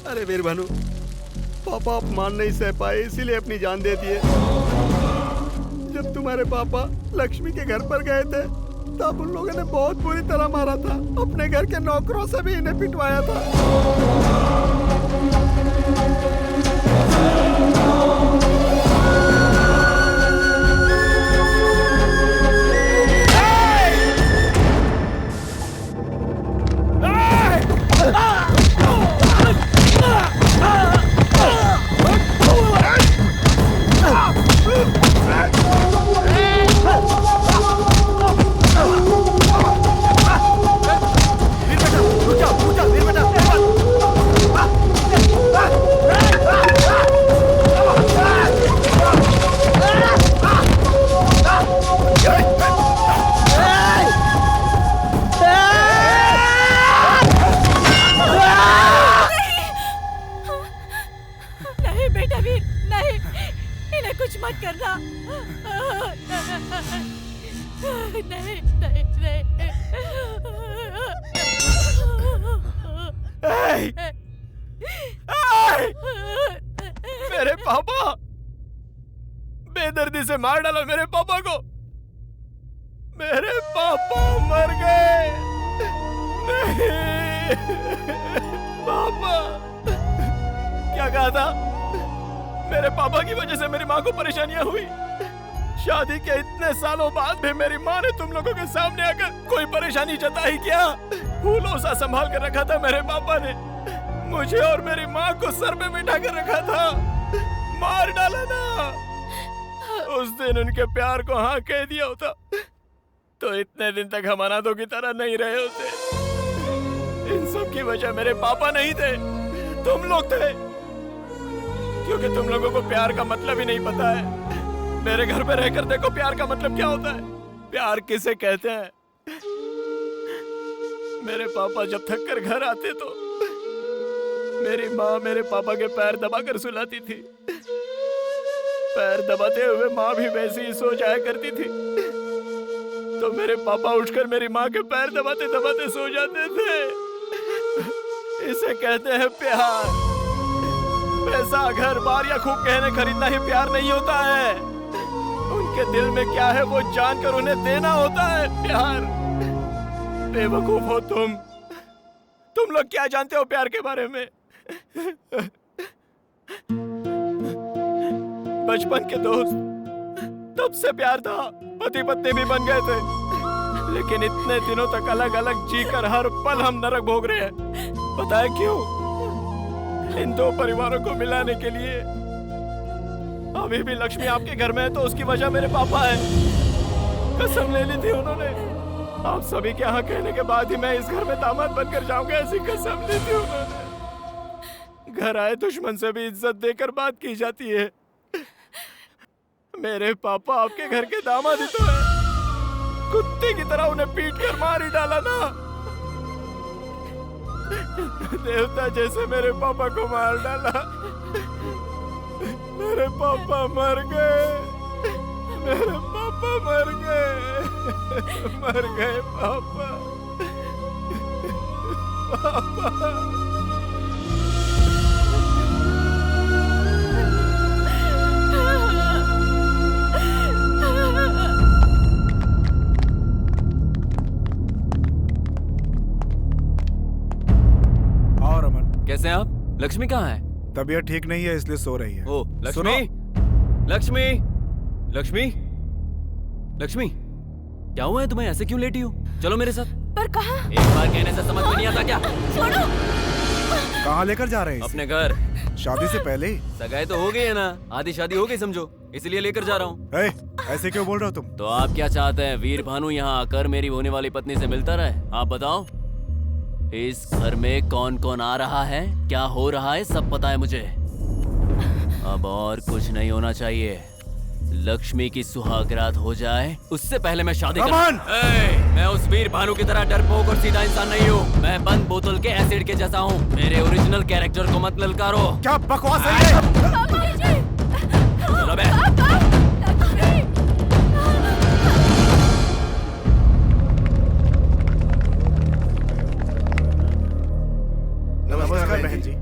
अरे वीर भानु, पापा अपमान नहीं सह पाए इसीलिए अपनी जान दे दिए। जब तुम्हारे पापा लक्ष्मी के घर पर गए थे तब उन लोगों ने बहुत बुरी तरह मारा था। अपने घर के नौकरों से भी इन्हें पिटवाया था। नहीं नहीं नहीं। मेरे पापा, बेदर्दी से मार डाला मेरे पापा को। मेरे पापा मर गए। नहीं पापा, क्या कहा था? मेरे पापा की वजह से मेरी माँ को परेशानियां हुई। शादी के इतने सालों बाद भी मेरी माँ ने तुम लोगों के सामने आकर कोई परेशानी जताई क्या? फूलों सा संभाल कर रखा था मेरे पापा ने। मुझे और मेरी माँ को सर पे बिठा कर रखा था। मार डाला ना। उस दिन उनके प्यार को हाँ कह दिया होता तो इतने दिन तक हम अनाथों की तरह नहीं रहे होते। इन सब की वजह मेरे पापा नहीं थे, तुम लोग थे। क्योंकि तुम लोगों को प्यार का मतलब ही नहीं पता है। मेरे घर पे रहकर देखो प्यार का मतलब क्या होता है। प्यार किसे कहते हैं? मेरे पापा जब थक कर घर आते तो मेरी माँ मेरे पापा के पैर दबाकर सुलाती थी। पैर दबाते हुए माँ भी वैसे ही सो जाया करती थी। तो मेरे पापा उठकर मेरी माँ के पैर दबाते दबाते सो जाते थे। इसे कहते हैं प्यार। पैसा, घर बार या खूब गहने खरीदना ही प्यार नहीं होता है। उनके दिल में क्या है वो जानकर उन्हें देना होता है प्यार। बेवकूफ हो तुम लोग क्या जानते हो प्यार के बारे में? बचपन के दोस्त, तब से प्यार था, पति पत्नी भी बन गए थे। लेकिन इतने दिनों तक अलग अलग जीकर हर पल हम नरक भोग रहे हैं। पता है क्यों? इन दो परिवारों को मिलाने के लिए। अभी भी लक्ष्मी आपके घर में है तो उसकी वजह मेरे पापा है। कसम ले ली थी उन्होंने। आप सभी के यहाँ कहने के बाद ही मैं इस घर में दामाद बनकर जाऊंगा, ऐसी कसम ली थी उन्होंने। घर आए दुश्मन से भी इज्जत देकर बात की जाती है। मेरे पापा आपके घर के दामाद ही तो है। कुत्ते की तरह उन्हें पीट कर मार ही डाला ना। देवता जैसे मेरे पापा को मार डाला। मेरे पापा मर गए। मेरे पापा मर गए। मर गए पापा। पापा। कैसे हैं आप? लक्ष्मी कहाँ है? तबीयत ठीक नहीं है इसलिए सो रही है। ओ लक्ष्मी, लक्ष्मी, लक्ष्मी, लक्ष्मी, क्या हुआ है तुम्हें? ऐसे क्यों लेटी हो? चलो मेरे साथ। पर कहाँ? एक बार कहने से समझ में नहीं आता क्या? छोड़ो। कहाँ लेकर जा रहे हैं? अपने घर। शादी से पहले ही? सगाई तो हो गई है ना, आधी शादी हो गई समझो, इसलिए लेकर जा रहा हूँ। ऐसे क्यों बोल रहे हो तुम? तो आप क्या चाहते हैं? वीर भानु यहाँ आकर मेरी होने वाली पत्नी से मिलता रहे? आप बताओ। इस घर में कौन कौन आ रहा है, क्या हो रहा है, सब पता है मुझे। अब और कुछ नहीं होना चाहिए। लक्ष्मी की सुहागरात हो जाए उससे पहले मैं शादी मैं उस वीर भानु की तरह डरपोक और सीधा इंसान नहीं हूँ। मैं बंद बोतल के एसिड के जैसा हूँ। मेरे ओरिजिनल कैरेक्टर को मत ललकारो। क्या बकवास है ये? चलो बे। नमस्कार बहन जी।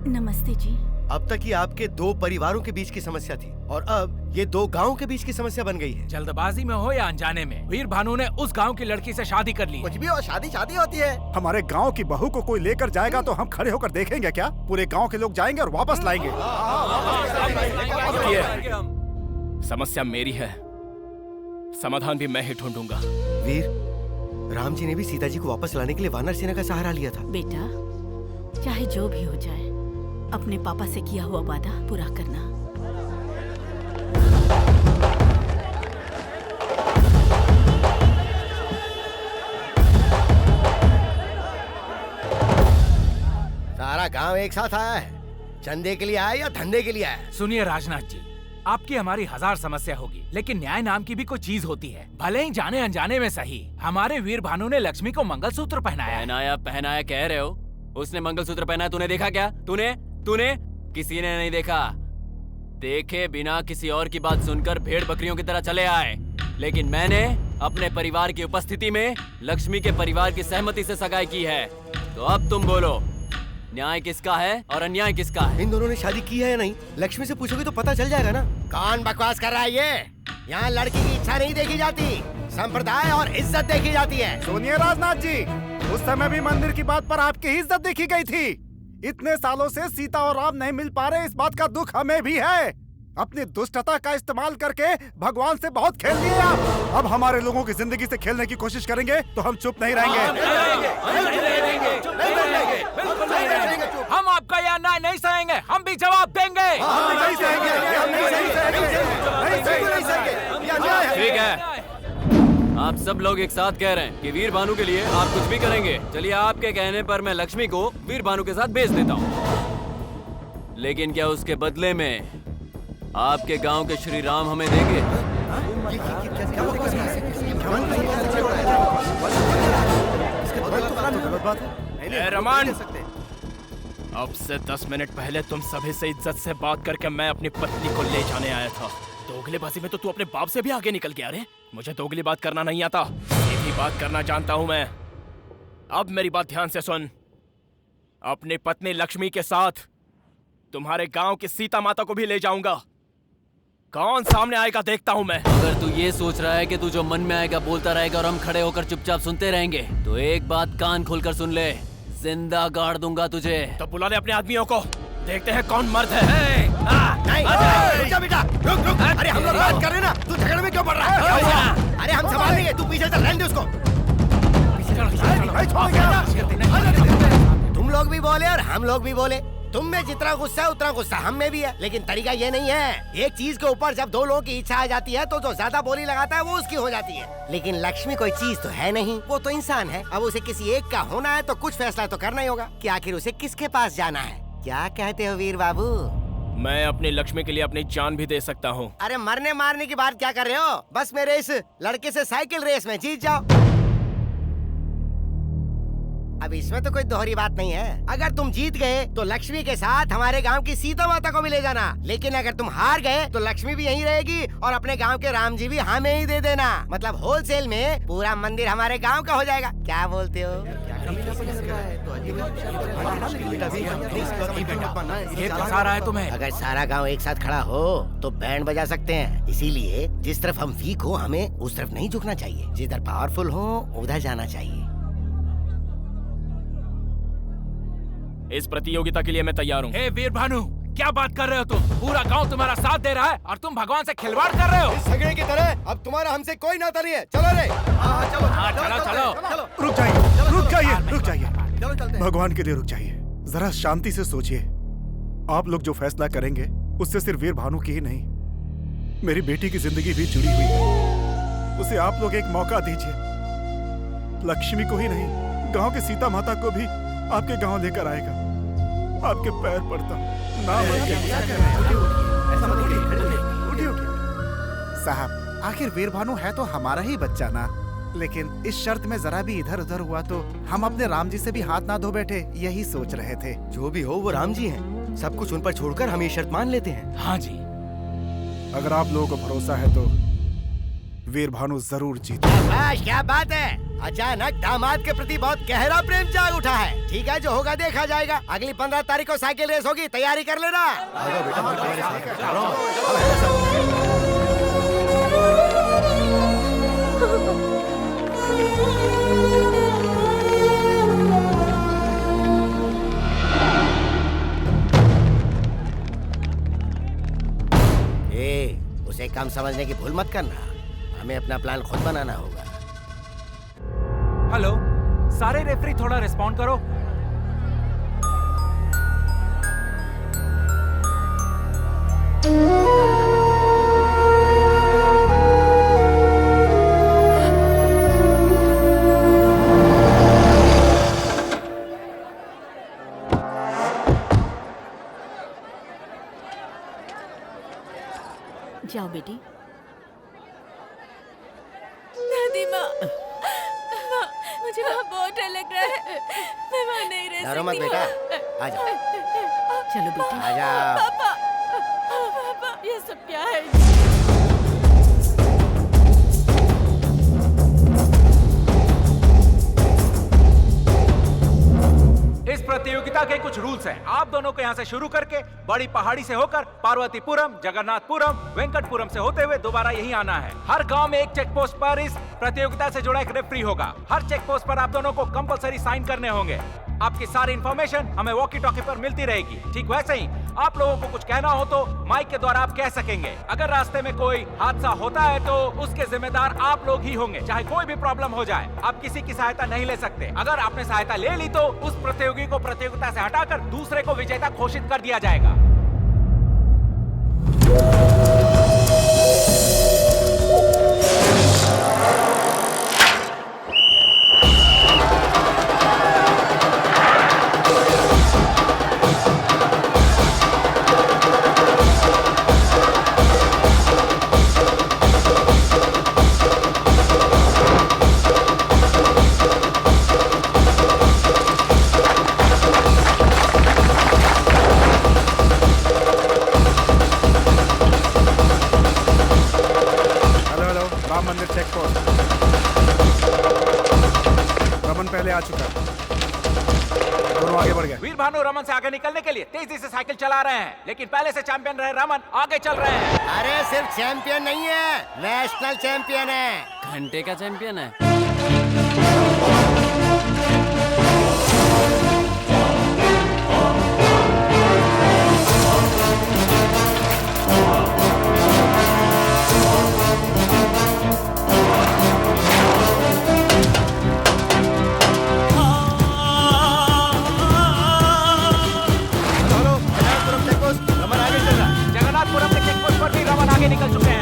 नमस्ते जी। अब तक ये आपके दो परिवारों के बीच की समस्या थी और अब ये दो गांव के बीच की समस्या बन गई है। जल्दबाजी में हो या अनजाने में, वीर भानु ने उस गांव की लड़की से शादी कर ली। कुछ भी हो, शादी शादी होती है। हमारे गांव की बहू को कोई लेकर जाएगा तो हम खड़े होकर देखेंगे क्या? पूरे गांव के लोग जाएंगे और वापस लाएंगे। समस्या मेरी है, समाधान भी मैं ही ढूंढूंगा। वीर, राम जी ने भी सीता जी को वापस लाने के लिए वानर सेना का सहारा लिया था। बेटा, चाहे जो भी हो जाए, अपने पापा से किया हुआ वादा पूरा करना। सारा गांव एक साथ आया है। चंदे के लिए आया या धंधे के लिए आया? सुनिए राजनाथ जी, आपकी हमारी हजार समस्या होगी, लेकिन न्याय नाम की भी कोई चीज होती है। भले ही जाने अनजाने में सही, हमारे वीर भानु ने लक्ष्मी को मंगलसूत्र पहनाया। पहनाया कह रहे हो? उसने मंगलसूत्र पहना, तूने देखा क्या? तूने किसी ने नहीं देखा। देखे बिना किसी और की बात सुनकर भेड़ बकरियों की तरह चले आए, लेकिन मैंने अपने परिवार की उपस्थिति में लक्ष्मी के परिवार की सहमति से सगाई की है। तो अब तुम बोलो, न्याय किसका है और अन्याय किसका है? इन दोनों ने शादी की है या नहीं, लक्ष्मी से पूछोगे तो पता चल जाएगा ना। कौन बकवास कर रहा है ये? यहाँ लड़की की इच्छा नहीं देखी जाती, संप्रदाय और इज्जत देखी जाती है। सुनिए राजनाथ जी, उस समय भी मंदिर की बात पर आपकी ही इज्जत देखी गई थी। इतने सालों से सीता और राम नहीं मिल पा रहे, इस बात का दुख हमें भी है। अपनी दुष्टता का इस्तेमाल करके भगवान से बहुत खेल लिए आप। अब हमारे लोगों की जिंदगी से खेलने की कोशिश करेंगे तो हम चुप नहीं रहेंगे। हम आपका यह अन्याय नहीं सहेंगे, हम भी जवाब देंगे। ठीक है, आप सब लोग एक साथ कह रहे हैं कि वीर भानु के लिए आप कुछ भी करेंगे। चलिए, आपके कहने पर मैं लक्ष्मी को वीर भानु के साथ भेज देता हूँ। लेकिन क्या उसके बदले में आपके गांव के श्री राम हमें देंगे? रमन, अब से 10 मिनट पहले तुम सभी से इज्जत से बात करके मैं अपनी पत्नी को ले जाने आया था। दोगलेबाजी में तो तू अपने बाप से भी आगे निकल गया रे। मुझे दोगली बात करना नहीं आता, सीधी बात करना जानता हूं मैं। अब मेरी बात ध्यान से सुन। अपनी पत्नी लक्ष्मी के साथ तुम्हारे गांव की सीता माता को भी ले जाऊंगा। कौन सामने आएगा देखता हूं मैं। अगर तू ये सोच रहा है कि तू जो मन में आएगा बोलता रहेगा और हम खड़े होकर चुपचाप सुनते रहेंगे, तो एक बात कान खोलकर सुन ले, जिंदा गाड़ दूंगा तुझे। तो बुला ले अपने आदमियों को, देखते हैं कौन मर्द है। नहीं, रुक जा बेटा, रुक। अरे हम लोग बात कर रहे हैं ना, तू झगड़े में क्यों पड़ रहा है? अरे हम संभाल लेंगे, तू पीछे चल, रहने दे उसको। तुम लोग भी बोले और हम लोग भी बोले। तुम में जितना गुस्सा है उतना गुस्सा हम में भी है, लेकिन तरीका ये नहीं है। एक चीज के ऊपर जब दो लोगों की इच्छा आ जाती है तो जो ज्यादा बोली लगाता है वो उसकी हो जाती है। लेकिन लक्ष्मी कोई चीज तो है नहीं, वो तो इंसान है। अब उसे किसी एक का होना है तो कुछ फैसला तो करना ही होगा कि आखिर उसे किसके पास जाना है। क्या कहते हो वीर बाबू? मैं अपनी लक्ष्मी के लिए अपनी जान भी दे सकता हूँ। अरे मरने मारने की बात क्या कर रहे हो? बस मेरे इस लड़के से साइकिल रेस में जीत जाओ। अब इसमें तो कोई दोहरी बात नहीं है। अगर तुम जीत गए तो लक्ष्मी के साथ हमारे गांव की सीता माता को भी ले जाना, लेकिन अगर तुम हार गए तो लक्ष्मी भी यहीं रहेगी और अपने गांव के राम जी भी हमें ही दे देना। मतलब होलसेल में पूरा मंदिर हमारे गांव का हो जाएगा। क्या बोलते हो? ये फंसा रहा है तुम्हें। अगर सारा गांव एक साथ खड़ा हो तो बैंड बजा सकते हैं। इसीलिए जिस तरफ हम वीक हो हमें उस तरफ नहीं झुकना चाहिए, जिधर पावरफुल हो उधर जाना चाहिए। इस प्रतियोगिता के लिए मैं तैयार हूँ। हे वीर भानु, क्या बात कर रहे हो तुम? पूरा गांव तुम्हारा साथ दे रहा है और तुम भगवान से खिलवाड़ कर रहे हो। इस झगड़े की तरह अब तुम्हारा हमसे कोई नाता नहीं है। चलो रे। चलो। रुक जाइए। भगवान के लिए रुक जाइए, जरा शांति से सोचिए। आप लोग जो फैसला करेंगे उससे सिर्फ वीर भानु की ही नहीं, मेरी बेटी की जिंदगी भी जुड़ी हुई है। उसे आप लोग एक मौका दीजिए। लक्ष्मी को ही नहीं, गांव के सीता माता को भी आपके गांव लेकर आएगा। आपके पैर पड़ता हूं, ना साहब, आखिर वीर भानु है तो हमारा ही बच्चा ना। लेकिन इस शर्त में जरा भी इधर उधर हुआ तो हम अपने राम जी से भी हाथ ना धो बैठे, यही सोच रहे थे। जो भी हो वो राम जी हैं। सब कुछ उन पर छोड़कर हम ये शर्त मान लेते हैं। हाँ जी। अगर आप लोगों को भरोसा है तो वीर भानु जरूर जीते। क्या बात है, अचानक दामाद के प्रति बहुत गहरा प्रेम जाग उठा है। ठीक है, जो होगा देखा जाएगा। अगली 15 तारीख को साइकिल रेस होगी, तैयारी कर लेना। उसे कम समझने की भूल मत करना। हमें अपना प्लान खुद बनाना होगा। हेलो, सारे रेफरी थोड़ा रिस्पॉन्ड करो। जाओ बेटी। दादी माँ, मुझे वहाँ बहुत डर लग रहा है। मैं वहाँ नहीं रह सकती। डरो मत बेटा, आजा। चलो बेटी। आजा। पापा, ये सब क्या है? इस प्रतियोगिता के कुछ रूल्स हैं। आप दोनों को यहाँ से शुरू करके बड़ी पहाड़ी से होकर पार्वतीपुरम, जगन्नाथपुरम, वेंकटपुरम से होते हुए दोबारा यहीं आना है। हर गांव में एक चेक पोस्ट पर इस प्रतियोगिता से जुड़ा एक रेफरी होगा। हर चेक पोस्ट पर आप दोनों को कंपलसरी साइन करने होंगे। आपकी सारी इंफॉर्मेशन हमें वॉकी टॉकी पर मिलती रहेगी। ठीक वैसे ही आप लोगों को कुछ कहना हो तो माइक के द्वारा आप कह सकेंगे। अगर रास्ते में कोई हादसा होता है तो उसके जिम्मेदार आप लोग ही होंगे, चाहे कोई भी प्रॉब्लम हो जाए। आप किसी की सहायता नहीं ले सकते। अगर आपने सहायता ले ली तो उस प्रतियोगी को प्रतियोगिता से हटाकर दूसरे को विजेता घोषित कर दिया जाएगा। Check post. रमन पहले आ चुका है, दोनों आगे बढ़ गए। वीर भानु रमन से आगे निकलने के लिए तेजी से साइकिल चला रहे हैं, लेकिन पहले से चैंपियन रहे रमन आगे चल रहे हैं। अरे सिर्फ चैंपियन नहीं है, नेशनल चैंपियन है। घंटे का चैंपियन है। जगन्नाथपुरम के चेक पोस्ट पर भी रमन आगे निकल चुके हैं।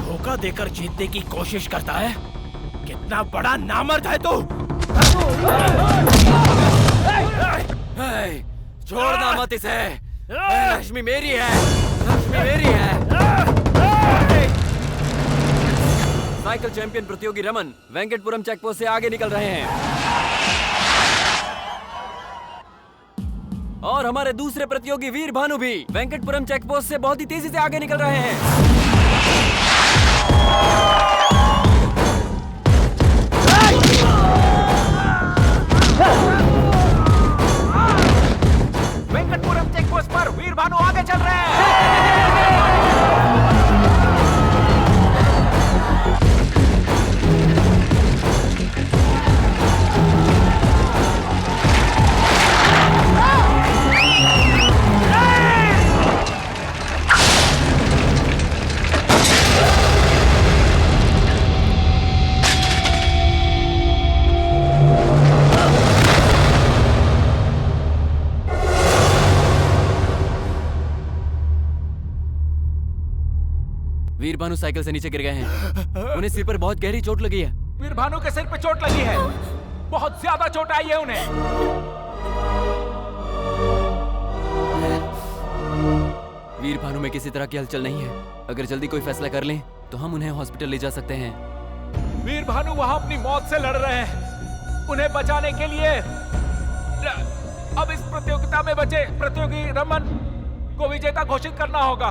धोखा देकर जीतने की कोशिश करता है। कितना बड़ा नामर्द है तू। छोड़ना मत इसे। लक्ष्मी मेरी है, लक्ष्मी मेरी है। साइकिल चैंपियन प्रतियोगी रमन वेंकटपुरम चेकपोस्ट से आगे निकल रहे हैं और हमारे दूसरे प्रतियोगी वीर भानु भी वेंकटपुरम चेकपोस्ट से बहुत ही तेजी से आगे निकल रहे हैं। वेंकटपुरम चेकपोस्ट पर वीर भानु आगे चल रहे हैं। वीर भानु साइकिल से नीचे गिर गए हैं। उन्हें सिर पर बहुत गहरी चोट लगी है। वीर भानु के सिर पे चोट लगी है, बहुत ज्यादा चोट आई है उन्हें। वीर भानु में किसी तरह की हलचल नहीं है। अगर जल्दी कोई फैसला कर लें तो हम उन्हें हॉस्पिटल ले जा सकते हैं। वीर भानु वहां अपनी मौत से लड़ रहे हैं। उन्हें बचाने के लिए अब इस प्रतियोगिता में बचे प्रतियोगी रमन को विजेता घोषित करना होगा।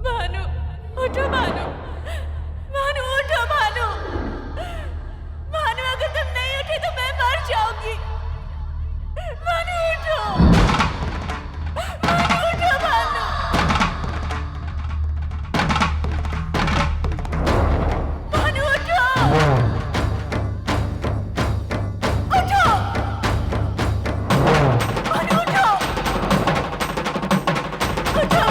भानु उठो, भानु भानु उठो, भानु भानु अगर तुम नहीं उठे तो मैं मर जाऊंगी। भानु उठो, भानु उठो, भानु भानु उठो, उठो भानु उठो, उठो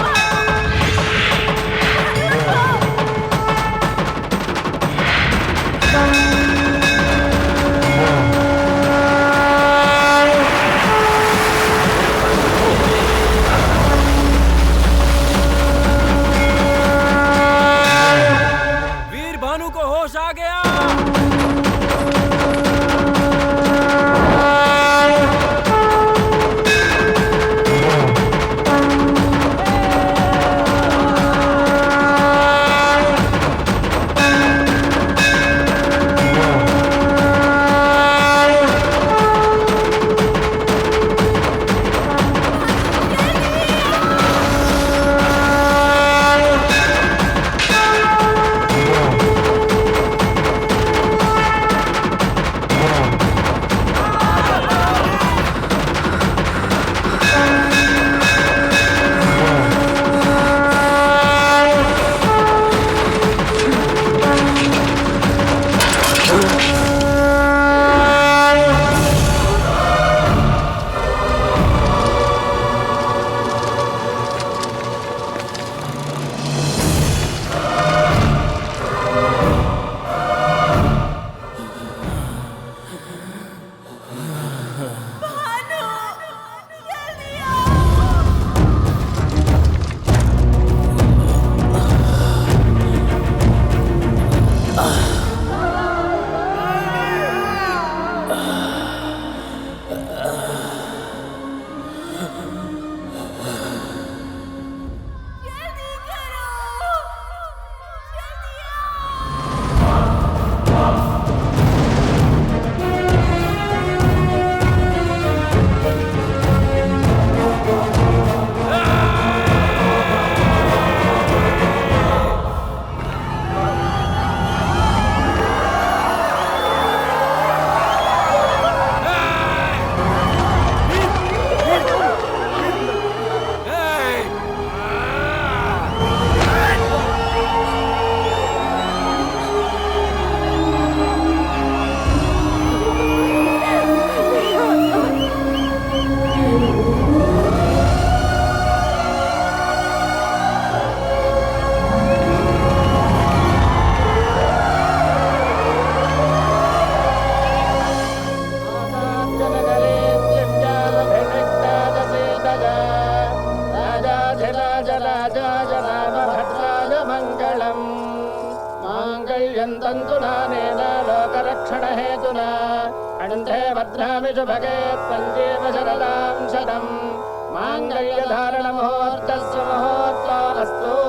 वीर भानु को होश आ गया। लोकरक्षणहेतुना अण्डे भद्रामि शुभगे त्वञ्जीव शरदां शतम् माङ्गल्यधारणमुहूर्तस्य मुहूर्तो अस्तु।